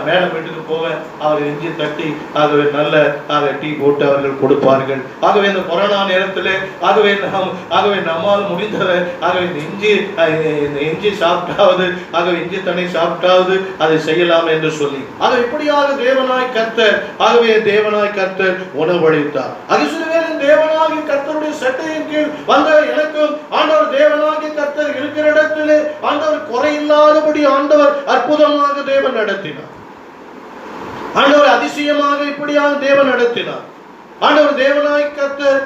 மேடம் வீட்டுக்கு போவேன், அவர் இஞ்சி தட்டி நல்ல டீ போட்டு அவர்கள் கொடுப்பார்கள். இந்த கொரோனா நேரத்தில் நம்மால் முடிந்ததை இந்த இந்த இஞ்சி சாப்பிட்டாவது, ஆகவே இஞ்சி தண்ணி சாப்பிட்டாவது அதை செய்யலாம் என்று சொல்லி, ஆக இப்படியாக தேவனாய் கர்த்தர், ஆகவே தேவனாய் கர்த்தர் உணவளித்தார். இஸ்ரவேலின் தேவனாகி கர்த்தருடைய சட்டையின் கீழ் வந்த எனக்கும் ஆண்டவர் தேவனாகி கர்த்தர் இருக்கிற இடத்திலே ஆண்டவர் குறையில்லாதபடி ஆண்டவர் அற்புதமாக தேவன் நடத்தினார். ஆண்டவர் அதிசயமாக இப்படியாக தேவன் நடத்தினார். ஆண்டவர் தேவனாய் கர்த்தர்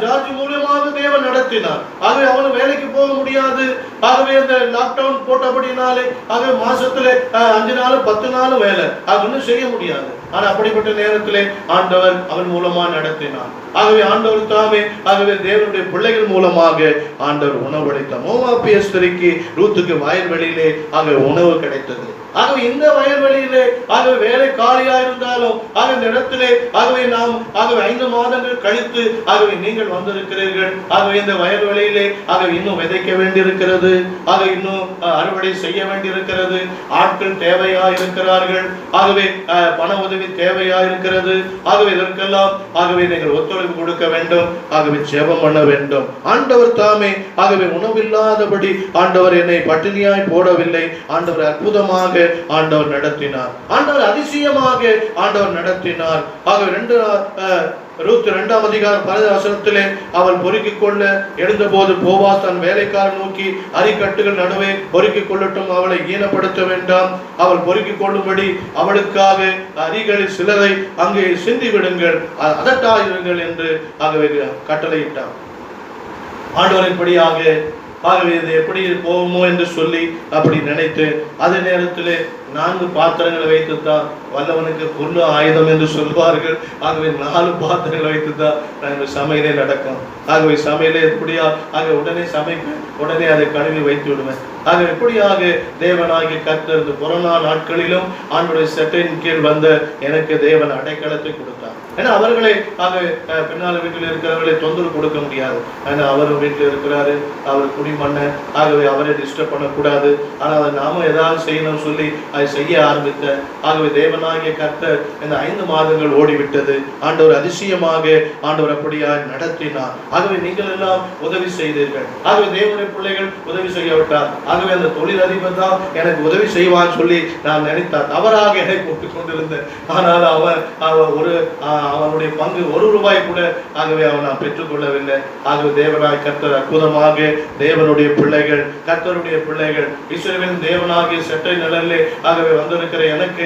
ஜார்ஜ் மூலமாக தேவன் நடத்தினார். ஆகவே அவனு வேலைக்கு போக முடியாது. ஆகவே அந்த லாக்டவுன் போட்டபடினாலே ஆகவே மாசத்துல 5 நாள் 10 நாள் வேலை ஒன்றும் செய்ய முடியாது. ஆனா அப்படிப்பட்ட நேரத்திலே ஆண்டவர் அவன் மூலமா நடத்தினார். ஆகவே ஆண்டவர் தாமே ஆகவே தேவனுடைய பிள்ளைகள் மூலமாக ஆண்டவர் உணவளித்தார். மோவாபிய ஸ்திரீக்கு ரூத்துக்கு வயல்வெளியிலே ஆகவே உணவு கிடைத்தது. ஆகவே இந்த வயல்வெளியிலே ஆகவே வேலை காலியா இருந்தாலும் ஆகவே இந்த இடத்திலே ஆகவே நாம் ஆகவே 5 மாதங்கள் கழித்து ஆகவே நீங்கள் வந்திருக்கிறீர்கள். ஆகவே இந்த வயல்வெளியிலே ஆகவே இன்னும் விதைக்க வேண்டியிருக்கிறது. ஆக இன்னும் அறுவடை செய்ய வேண்டியிருக்கிறது. ஆட்கள் தேவையா இருக்கிறார்கள். ஆகவே பண உதவி தேவையா இருக்கிறது. ஆகவே இதற்கெல்லாம் ஆகவே நீங்கள் ஒத்துழைப்பு கொடுக்க வேண்டும். ஆகவே ஜெபம் பண்ண வேண்டும். ஆண்டவர் தாமே ஆகவே உணவில்லாதபடி ஆண்டவர் என்னை பட்டினியாய் போடவில்லை. ஆண்டவர் அற்புதமாக ஆண்டவர் நடத்தினார். ஆண்டவர் அதிசயமாக ஆண்டவர் நடத்தினார். ஆகவே ரூத் 2ஆம் அதிகாரம் 10 வசனத்திலே அவள் பொறுக்கிக் கொள்ள எழுந்தபோது போவாஸ் தன் வேலைக்காரன் நோக்கி, அரிக்கட்டுகள் நடுவே பொறுக்கிக் கொள்ளட்டும், அவளை ஈனப்படுத்த வேண்டாம், அவள் பொறுக்கிக் கொள்ளும்படி அவளுக்காக அரிகளில் சிலரை அங்கே சிந்தி விடுங்கள், அதட்டாயிருங்கள் என்று ஆகவே கட்டளையிட்டார். ஆண்டவர் இப்படியாக ஆகவே இது எப்படி போகுமோ என்று சொல்லி அப்படி நினைத்து அதே நேரத்திலே 4 பாத்திரங்களை வைத்துத்தான் வல்லவனுக்கு பொண்ணு ஆயுதம் என்று சொல்வார்கள். ஆகவே 4 பாத்திரங்களை வைத்துதான் சமையலே நடக்கும். ஆகவே சமையலே எப்படியா ஆக உடனே சமைப்பேன், உடனே அதை கழுவி வைத்து விடுவேன். ஆக எப்படியாக தேவனாகி கர்த்தர் இந்த கொரோனா நாட்களிலும் ஆண்டவருடைய சட்டையின் கீழ் வந்த எனக்கு தேவன் அடைக்கலத்தை கொடுத்தார். ஏன்னா அவர்களை ஆக பின்னால வீட்டில் இருக்கிறவர்களை தொந்தரவு கொடுக்க முடியாது. ஏன்னா அவரும் வீட்டில் இருக்கிறாரு, அவர் குடிமண்ண, ஆகவே அவரை டிஸ்டர்ப் பண்ணக்கூடாது. ஆனால் அதை நாம ஏதாவது செய்யணும்னு சொல்லி அதை செய்ய ஆரம்பித்த ஆகவே தேவனாகிய கர்த்தர் இந்த 5 மாதங்கள் ஓடிவிட்டது. ஆண்டவர் அதிசயமாக ஆண்டவர் அப்படியா நடத்தினார். ஆகவே நீங்கள் எல்லாம் உதவி செய்தீர்கள். ஆகவே தேவனுடைய பிள்ளைகள் உதவி செய்யவிட்டார். ஆகவே அந்த தொழிலதிபர் தான் எனக்கு உதவி செய்வான்னு சொல்லி நான் நினைத்தார். தவறாக என்னை போட்டுக் கொண்டிருந்தேன். ஆனால் அவனுடைய பங்கு 1 ரூபாய் கூட ஆகவே அவன் நான் பெற்றுக்கொள்ளவில்லை. ஆகவே தேவனாய் கர்த்தர் அற்புதமாக தேவனுடைய பிள்ளைகள், கர்த்தருடைய பிள்ளைகள், இஸ்ரவேலின் தேவனாகிய சட்டை நிழலிலே ஆகவே வந்திருக்கிற எனக்கு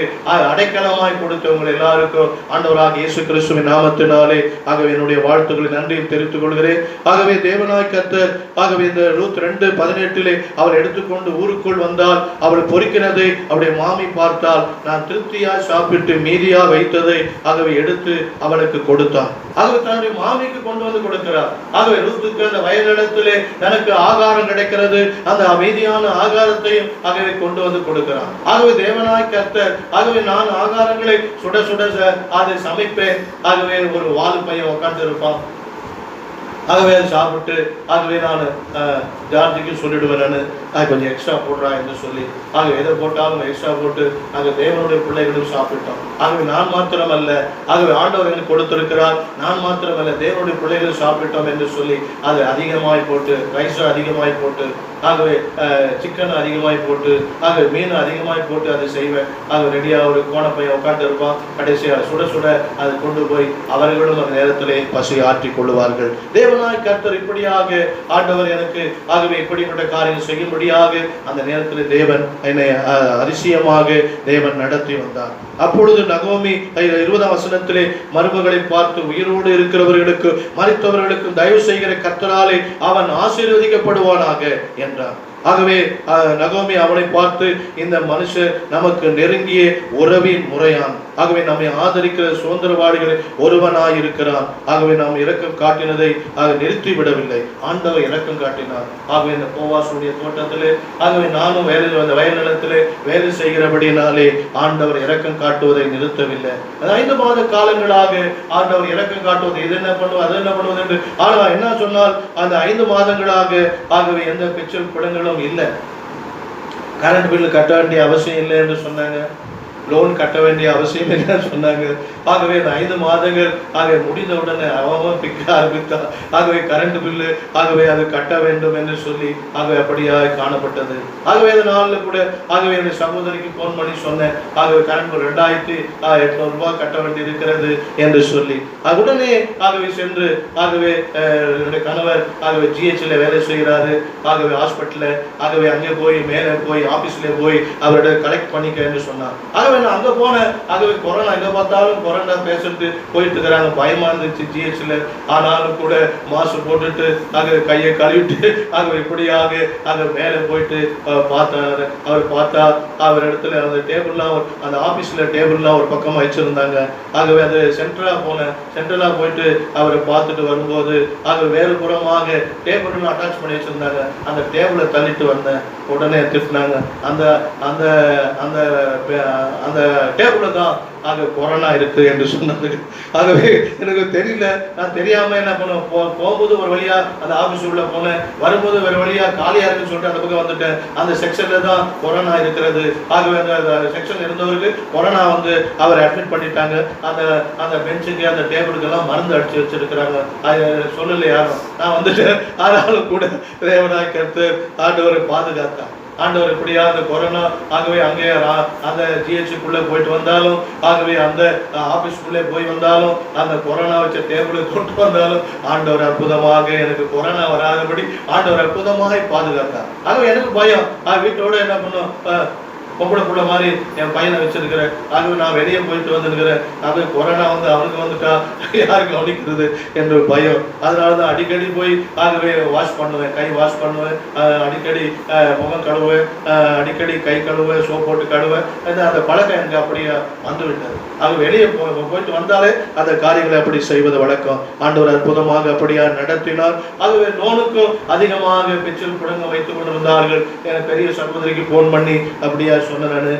அடைக்கலமாய் கொடுத்தவங்க எல்லாருக்கும் ஆண்டவராக இயேசு கிறிஸ்துவின் நாமத்தினாலே ஆகவே என்னுடைய வாழ்த்துக்களை நன்றியும் தெரிவித்துக் கொள்கிறேன். ஆகவே தேவனாய் கர்த்தர் ஆகவே இந்த ரூத் 2:18 அவள் எடுத்துக்கொண்டு ஊருக்குள் வந்தால் அவள் பொறுக்கிறதை அவருடைய மாமி பார்த்தால் நான் திருப்தியாய் சாப்பிட்டு மீதியா வைத்ததை ஆகவே எடுத்து அவளுக்கு கொடுத்தார். ஆகவே தன்னுடைய மாமிக்கு கொண்டு வந்து கொடுக்கிறார். ஆகவே ரூத்துக்கு அந்த வயலிடத்திலே தனக்கு ஆகாரம் கிடைக்கிறது. அந்த அமைதியான ஆகாரத்தையும் ஆகவே கொண்டு வந்து கொடுக்கிறார். ஆகவே தேவனாய் கர்த்தர் ஆகவே நான் ஆகாரங்களை சுட சுட அதை சமைப்பேன். ஆகவே ஒரு வாலு பையன் உட்கார்ந்து இருப்பான். ஆகவே அதை சாப்பிட்டு ஆகவே நான் ஜார்ஜிக்கு சொல்லிடுவேன், கொஞ்சம் எக்ஸ்ட்ரா போடுறா என்று சொல்லி ஆகவே எதை போட்டாலும் எக்ஸ்ட்ரா போட்டு ஆக தேவனுடைய பிள்ளைகளும் சாப்பிட்டோம். ஆகவே நான் மாத்திரமல்ல, ஆகவே ஆண்டவர் எனக்கு கொடுத்திருக்கிறார், நான் மாத்திரமல்ல தேவனுடைய பிள்ளைகளும் சாப்பிட்டோம் என்று சொல்லி அது அதிகமாய் போட்டு, ரைஸும் அதிகமாய் போட்டு, ஆகவே சிக்கன் அதிகமாய் போட்டு, ஆகவே மீன் அதிகமாய் போட்டு அதை செய்வேன். ஆக ரெடியாக ஒரு கோணப்பையன் உட்காந்து இருப்பான். கடைசியாக சுட சுட அதை கொண்டு போய் அவர்களும் அந்த நேரத்திலே பசி ஆற்றிக் கொள்ளுவார்கள். தேவனாய் கர்த்தர் இப்படியாக ஆண்டவர் எனக்கு ஆகவே இப்படிப்பட்ட காரியம் செய்யும்படியாக அந்த நேரத்தில் தேவன் என்னை அதிசயமாக தேவன் நடத்தி வந்தார். அப்பொழுது நகோமி 20ஆம் வசனத்திலே மருமகளை பார்த்து, உயிரோடு இருக்கிறவர்களுக்கு மரித்தவர்களுக்கு தயவு செய்கிற கர்த்தராலே அவன் ஆசீர்வதிக்கப்படுவானாக என்றார். ஆகவே நகோமி அவனை பார்த்து, இந்த மனுஷன் நமக்கு நெருங்கிய உறவின் முறையான், ஆகவே நம்மை ஆதரிக்கிற சுதந்திரவாதிகளை ஒருவனாயிருக்கிறான். ஆகவே நாம் இரக்கம் காட்டினதை நிறுத்தி விடவில்லை, ஆண்டவர் இரக்கம் காட்டினார். ஆகவே இந்த போவாசுடைய தோட்டத்திலே ஆகவே நானும் அந்த வயல் நிலத்திலே வேலை செய்கிறபடினாலே ஆண்டவர் இரக்கம் காட்டுவதை நிறுத்தவில்லை. 5 மாத காலங்களாக ஆண்டவர் இரக்கம் காட்டுவது, இது என்ன பண்ணுவது அது என்ன பண்ணுவது என்று. ஆனால் என்ன சொன்னால் அந்த 5 மாதங்களாக ஆகவே எந்த பிச்சல் பிடங்களும் இல்லை, கரண்ட் பில்லு கட்ட வேண்டிய அவசியம் இல்லை என்று சொன்னாங்க. லோன் கட்ட வேண்டிய அவசியம் இல்லைன்னு சொன்னாங்க. ஆகவே இந்த 5 மாதங்கள் முடிந்த உடனே அவன் பிக்க ஆரம்பித்தான். ஆகவே கரண்ட் பில்லு அது கட்ட வேண்டும் என்று சொல்லி அப்படியாக காணப்பட்டது. ஆகவே இந்த நாளில் கூட என்னுடைய சகோதரிக்கு போன் பண்ணி சொன்னேன், கரண்ட் 2800 ரூபாய் கட்ட வேண்டி இருக்கிறது என்று சொல்லி உடனே சென்று என்னுடைய கணவர் GH வேலை செய்கிறாரு. ஹாஸ்பிட்டல்ல அங்கே போய் மேலே போய் ஆபீஸ்ல போய் அவரோட கலெக்ட் பண்ணிக்க என்று சொன்னார். நான் அங்க போனேன். கொரோனா எங்க பார்த்தாலும் கொரோனா பேஷண்ட் போயிட்டு இருக்கிறாங்க. பயமா இருந்துச்சு GH. ஆனாலும் கூட மாஸ்க் போட்டுட்டு கையை கழுவிட்டு இப்படியாக மேலே போயிட்டு பார்த்தாரு. அவர் பார்த்தா அவர் இடத்துல அந்த டேபிள்லாம் அந்த ஆபீஸ்ல டேபிள்லாம் ஒரு பக்கமா வச்சிருந்தாங்க. அது சென்ட்ரலா போயிட்டு அவரை பார்த்துட்டு வரும்போது வேறு புறமாக டேபிள் அட்டாச் பண்ணி வச்சிருந்தாங்க. அந்த டேபிளை தள்ளிட்டு வந்தேன். உடனே திட்டினாங்க. அந்த அந்த அந்த அந்த டேபிள்ல தான் கொரோனா இருக்கு என்று சொன்னது. எனக்கு தெரியல. நான் தெரியாம என்ன பண்ண போகும்போது ஒரு வழியா அந்த ஆபீஸ் உள்ள போனேன். வரும்போது வேற வழியா காலியா இருக்குன்னு சொல்லிட்டு அந்த பக்கம் வந்துட்டேன். அந்த செக்ஷன்ல தான் கொரோனா இருக்கிறது. அந்த செக்ஷன் இருந்தவருக்கு கொரோனா அவர் அட்மிட் பண்ணிட்டாங்க. அந்த அந்த பெஞ்சுக்கு அந்த டேபிளுக்கு எல்லாம் மருந்து அடிச்சு வச்சிருக்கிறாங்க. சொல்லல யாரும். நான் வந்துட்டேன். ஆனாலும் கூட தேவனாய் கர்த்தர் ஆண்டவரை பாதுகாத்தான். ஆண்டவர் இப்படியா அந்த கொரோனா அங்கே அந்த GH போயிட்டு வந்தாலும் அந்த ஆபீஸ்க்குள்ளே போய் வந்தாலும் அந்த கொரோனா வச்ச டேபிளை கொண்டு வந்தாலும் ஆண்டவர் அற்புதமாக எனக்கு கொரோனா வராதபடி ஆண்டவர் அற்புதமாக பாதுகாத்தார். எனக்கு பயம். வீட்டோட என்ன பண்ணும், பொம்பளை புள்ள மாதிரி என் பையனை வச்சிருக்கிறேன். நான் வெளியே போயிட்டு வந்துருக்கிறேன். கொரோனா அவனுக்கு வந்துட்டா யாருக்கு கவனிக்கிறது என்ற பயம். அதனாலதான் அடிக்கடி போய் வாஷ் பண்ணுவேன், கை வாஷ் பண்ணுவேன், அடிக்கடி முகம் கழுவேன், அடிக்கடி கை கழுவேன், சோப் போட்டு கழுவேன். அந்த பழக்கம் எனக்கு அப்படியே வந்துவிட்டது. வெளியே போயிட்டு வந்தாலே அந்த காரியங்களை அப்படி செய்வது வழக்கம். ஆண்டவர் அற்புதமாக அப்படியா நடத்தினார். லோனுக்கும் அதிகமாக பெற்றில் புடங்க வைத்துக் கொண்டிருந்தார்கள். என் பெரிய சகோதரிக்கு போன் பண்ணி அப்படியா சொன்னாரு.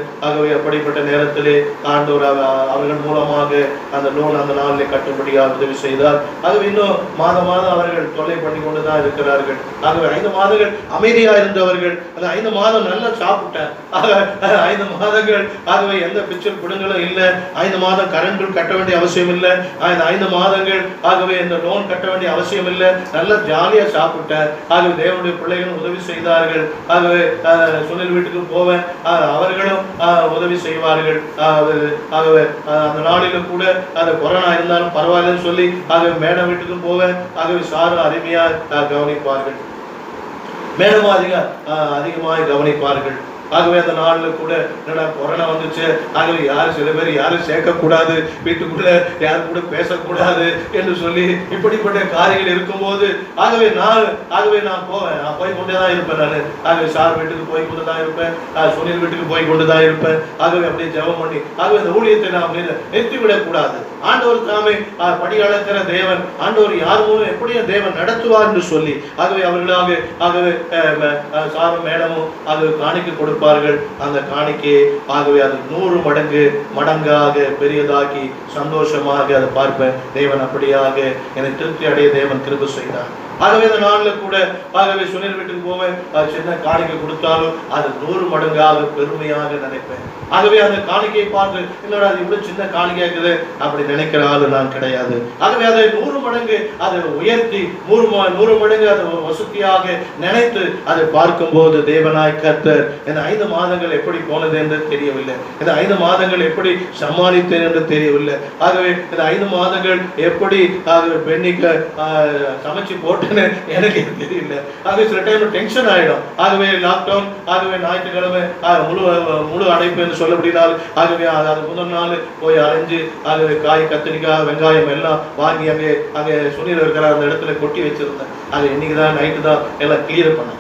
அப்படிப்பட்ட நேரத்திலே ஆண்டவர் அவர்கள் மூலமாக அந்த லோன் அந்த நாளிலே கட்டும்படியாக உதவி செய்தார். இன்னும் மாதம் அவர்கள் தொல்லை பண்ணி கொண்டுதான் இருக்கிறார்கள். 5 மாதங்கள் அமைதியா இருந்தவர்கள். அந்த 5 மாதம் நல்லா சாப்பிட்டேன். 5 மாதங்கள் எந்த பிச்சல் பிடுங்களும் இல்லை. 5 மாதம் கரண்ட் கட்ட வேண்டிய அவசியம் இல்லை. 5 மாதங்கள் இந்த லோன் கட்ட வேண்டிய அவசியம் இல்லை. நல்லா ஜாலியா சாப்பிட்டேன். தேவனுடைய பிள்ளைகள் உதவி செய்தார்கள். சுனில் வீட்டுக்கு போவேன், அவர்களும் உதவி செய்வார்கள். அந்த நாளிலும் கூட அந்த கொரோனா இருந்தாலும் பரவாயில்லன்னு சொல்லி மேடம் வீட்டுக்கும் போவேன். சாரும் அருமையா கவனிப்பார்கள், மேடமும் அதிகமாக கவனிப்பார்கள். அந்த நாளில் கூட என்னடா கொரோனா வந்துச்சு, சில பேர் யாரும் சேர்க்கக்கூடாது, வீட்டுக்குள்ள யாரும் கூட பேசக்கூடாது என்று சொல்லி இப்படிப்பட்ட காரியங்கள் இருக்கும்போது நான் போவேன். நான் போய் கொண்டுதான் இருப்பேன். நான் சார் வீட்டுக்கு போய் கொண்டுதான் இருப்பேன், சுனில் வீட்டுக்கு போய் கொண்டுதான் இருப்பேன். அப்படியே ஜெபம் பண்ணி இந்த ஊழியத்தை நாம் நிறுத்திவிடக் கூடாது. ஆண்டவர் தாமே படி அளக்கிற தேவன், ஆண்டவர் யார் மூலம் எப்படியே தேவன் நடத்துவார் என்று சொல்லி அவர்களாக சாரும் மேடமும் காணிக்கை கொடுப்பார்கள். அந்த காணிக்கையை அது 100 மடங்காக பெரியதாக்கி சந்தோஷமாக அதை பார்ப்பேன். தேவன் அப்படியாக என்னை திருப்தி அடைய தேவன் கிருபை செய்தார். இந்த நாளில் கூட சுனில் வீட்டுக்கு போவேன். சின்ன காணிக்கை கொடுத்தாலும் அது 100 மடங்காக பெருமையாக நினைப்பேன். அந்த காணிக்கையை பார்த்து என்னோட அது இவ்வளவு சின்ன காணிக்கை இருக்குது அப்படி நினைக்கிற ஆளு நான் கிடையாது. அதை 100 மடங்கு அதை உயர்த்தி 100 மடங்கு அதை வசதியாக நினைத்து அதை பார்க்கும் போது தேவனாய் கர்த்தர் இந்த 5 மாதங்கள் எப்படி போனது என்று தெரியவில்லை. இந்த 5 மாதங்கள் எப்படி சமாளித்தேன் என்று தெரியவில்லை. இந்த 5 மாதங்கள் எப்படி பெண்ணிக்க சமைச்சு போட்டு எனக்கு தெரியல. சில டைம் டென்ஷன் ஆயிடும். லாக்டவுன், ஞாயிற்றுக்கிழமை முழு அடைப்பு என்று சொல்லப்படினால் அது முதல் நாள் போய் அரைஞ்சு காய், கத்திரிக்காய், வெங்காயம் எல்லாம் வாங்கி அங்கே சுனில் இருக்கிற அந்த இடத்துல கொட்டி வச்சிருந்தேன். இன்னைக்குதான் நைட்டு தான் எல்லாம் கிளியர் பண்ணேன்.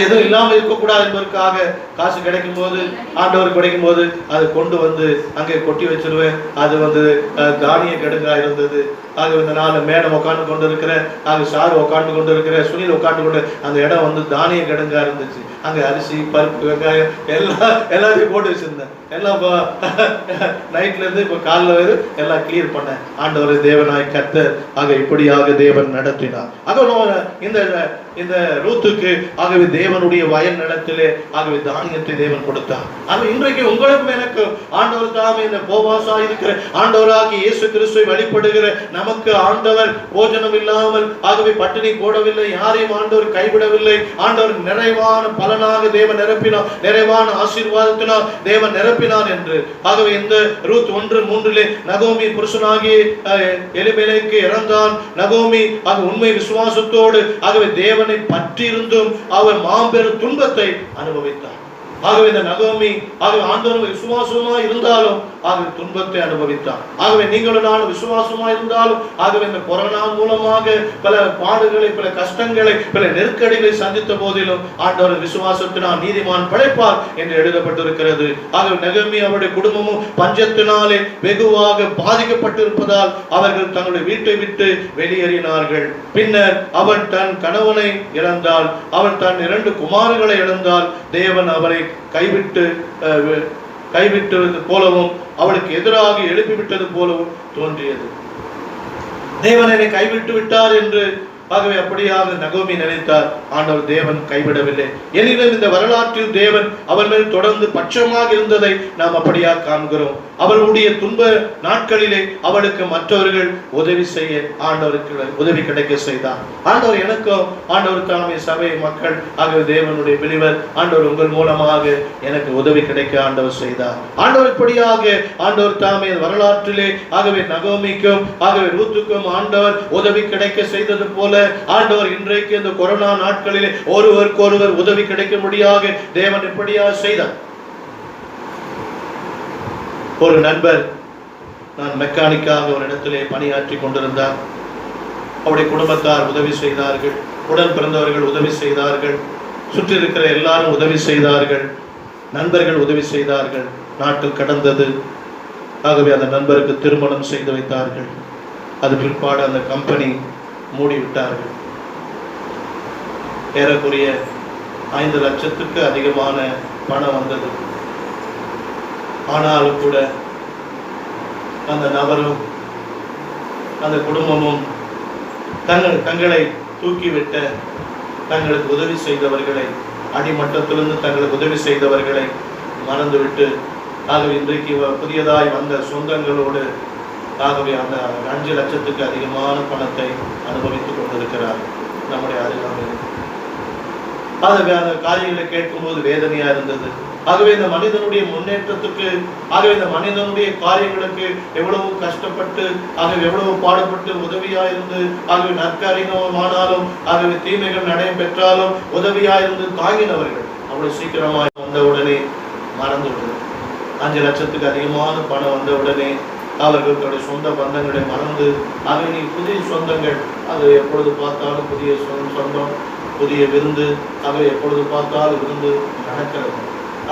எதுவும் இல்லாமல் இருக்கக்கூடாது என்பதற்காக காசு கிடைக்கும் போது, ஆண்டவர் கிடைக்கும் போது அதை கொண்டு அங்கே கொட்டி வச்சிருவேன். அது தானிய கெடுங்கா இருந்தது. இந்த நாள் மேடம் உட்காந்து கொண்டு இருக்கிறேன், சாரு உட்காந்து கொண்டு இருக்கிறேன், சுனில் உட்காந்து கொண்டு அந்த இடம் தானிய கெடுங்கா இருந்துச்சு. அங்கே அரிசி, பருப்பு, வெங்காயம் எல்லாத்தையும் போட்டு வச்சிருந்தேன். எல்லாம் நைட்ல இருந்து இப்போ காலில் வரை எல்லாம் கிளியர் பண்ணேன். ஆண்டவர் தேவனாய் கர்த்தர் இப்படியாக தேவன் நடத்தினார். இந்த இந்த ரூத்துக்கு ஆகவே தேவனுடைய வயல் நிலத்திலே ஆகவே தானியத்தை தேவன் கொடுத்தார். ஆகவே இன்றைக்கு உங்களுக்கும் எனக்கும் ஆண்டவர் தாமே இந்த போவாசா இருக்கிற ஆண்டவராகி இயேசு கிறிஸ்துவை வழிபடுகிற நமக்கு ஆண்டவர் போஜனம் இல்லாமல் ஆகவே பட்டினி போடவில்லை, யாரையும் ஆண்டவர் கைவிடவில்லை. ஆண்டவர் நிறைவான பலனாக தேவன் நிரப்பினார், நிறைவான ஆசீர்வாதத்தினால் தேவன் நிரப்பினார் என்று. ஆகவே இந்த ரூத் 1:3 நகோமி புருஷனாகி எலிமெலேக்கு இறந்தான். நகோமி உண்மை விசுவாசத்தோடு ஆகவே தேவனை பற்றி இருந்தும் அவர் மாபெரும் துன்பத்தை அனுபவித்தார். ஆகவே இந்த நகோமி ஆகவே ஆண்டவர் விசுவாசமா இருந்தாலும் ஆகவே துன்பத்தை அனுபவித்தார். ஆகவே நீங்களும் நானும் விசுவாசமா இருந்தாலும் ஆகவே இந்த கொரோனா மூலமாக பல பாடுகளை, பல கஷ்டங்களை, பல நெருக்கடிகளை சந்தித்த போதிலும் ஆண்டவர் விசுவாசத்தினால் நீதிமான் பிழைப்பார் என்று எழுதப்பட்டிருக்கிறது. ஆகவே நகோமி அவருடைய குடும்பமும் பஞ்சத்தினாலே வெகுவாக பாதிக்கப்பட்டிருப்பதால் அவர்கள் தங்களுடைய வீட்டை விட்டு வெளியேறினார்கள். பின்னர் அவள் தன் கணவனை இழந்தாள், அவள் தன் 2 குமாரர்களை இழந்தாள். தேவன் அவரை கைவிட்டது போலவும் அவளுக்கு எதிராக எழுப்பிவிட்டது போலவும் தோன்றியது. தேவனை கைவிட்டு விட்டார் என்று ஆகவே அப்படியாக நகோமி நினைத்தார். ஆண்டவர் தேவன் கைவிடவில்லை. எனினும் இந்த வரலாற்றில் தேவன் அவள் மேல் தொடர்ந்து பட்சமாக இருந்ததை நாம் அப்படியாக காண்கிறோம். அவளுடைய துன்ப நாட்களிலே அவளுக்கு மற்றவர்கள் உதவி செய்ய ஆண்டவருக்கு உதவி கிடைக்க செய்தார். ஆண்டவர் எனக்கும் ஆண்டவருக்கான சபை மக்கள் ஆகவே தேவனுடைய பிலிவர் ஆண்டவர் உங்கள் மூலமாக எனக்கு உதவி கிடைக்க ஆண்டவர் செய்தார். ஆண்டவர் இப்படியாக ஆண்டவர் தாமே வரலாற்றிலே ஆகவே நகோமிக்கும் ஆகவே ரூத்துக்கும் ஆண்டவர் உதவி கிடைக்க செய்தது போல ஆண்டவர் இன்றைக்கு இந்த கொரோனா நாட்களிலே ஒருவருக்கொருவர் உதவி கிடைக்க முடியாக தேவன் இப்படியாக செய்தார். ஒரு நண்பர், நான் மெக்கானிக்காக ஒரு இடத்திலே பணியாற்றி கொண்டிருந்தார். அவருடைய குடும்பத்தார் உதவி செய்தார்கள், உடன் பிறந்தவர்கள் உதவி செய்தார்கள், சுற்றி இருக்கிற எல்லாரும் உதவி செய்தார்கள், நண்பர்கள் உதவி செய்தார்கள். நாட்கள் கடந்தது. ஆகவே அந்த நண்பருக்கு திருமணம் செய்து வைத்தார்கள். அது பிற்பாடு அந்த கம்பெனி மூடிவிட்டார்கள். ஏறக்குறைய 5 லட்சத்துக்கு அதிகமான பணம் வந்தது. ஆனாலும் கூட அந்த நபரும் அந்த குடும்பமும் தங்களை தூக்கிவிட்ட தங்களுக்கு உதவி செய்தவர்களை, அடிமட்டத்திலிருந்து தங்களுக்கு உதவி செய்தவர்களை மறந்துவிட்டு ஆகவே இன்றைக்கு புதியதாய் வந்த சொந்தங்களோடு ஆகவே அந்த 5 லட்சத்துக்கு அதிகமான பணத்தை அனுபவித்துக் கொண்டிருக்கிறார் நம்முடைய அருகாமையில். ஆகவே அந்த காரியங்களை கேட்கும்போது வேதனையா இருந்தது. ஆகவே இந்த மனிதனுடைய முன்னேற்றத்துக்கு ஆகவே இந்த மனிதனுடைய காரியங்களுக்கு எவ்வளவு கஷ்டப்பட்டு ஆகவே எவ்வளவு பாடுபட்டு உதவியா இருந்து ஆகவே நற்காரியமானாலும் ஆகவே தீமைகள் நடையம் பெற்றாலும் உதவியா இருந்து தாங்கினவர்கள் அவ்வளவு சீக்கிரமாக வந்த உடனே மறந்து விடுது. 5 லட்சத்துக்கு அதிகமான பணம் வந்த உடனே அவர்களுடைய சொந்த பந்தங்களை மறந்து ஆகவே நீ புதிய சொந்தங்கள் அது எப்பொழுது பார்த்தாலும் புதிய சொந்தம், புதிய விருந்து, ஆகவே எப்பொழுது பார்த்தாலும் விருந்து நடக்கிறது.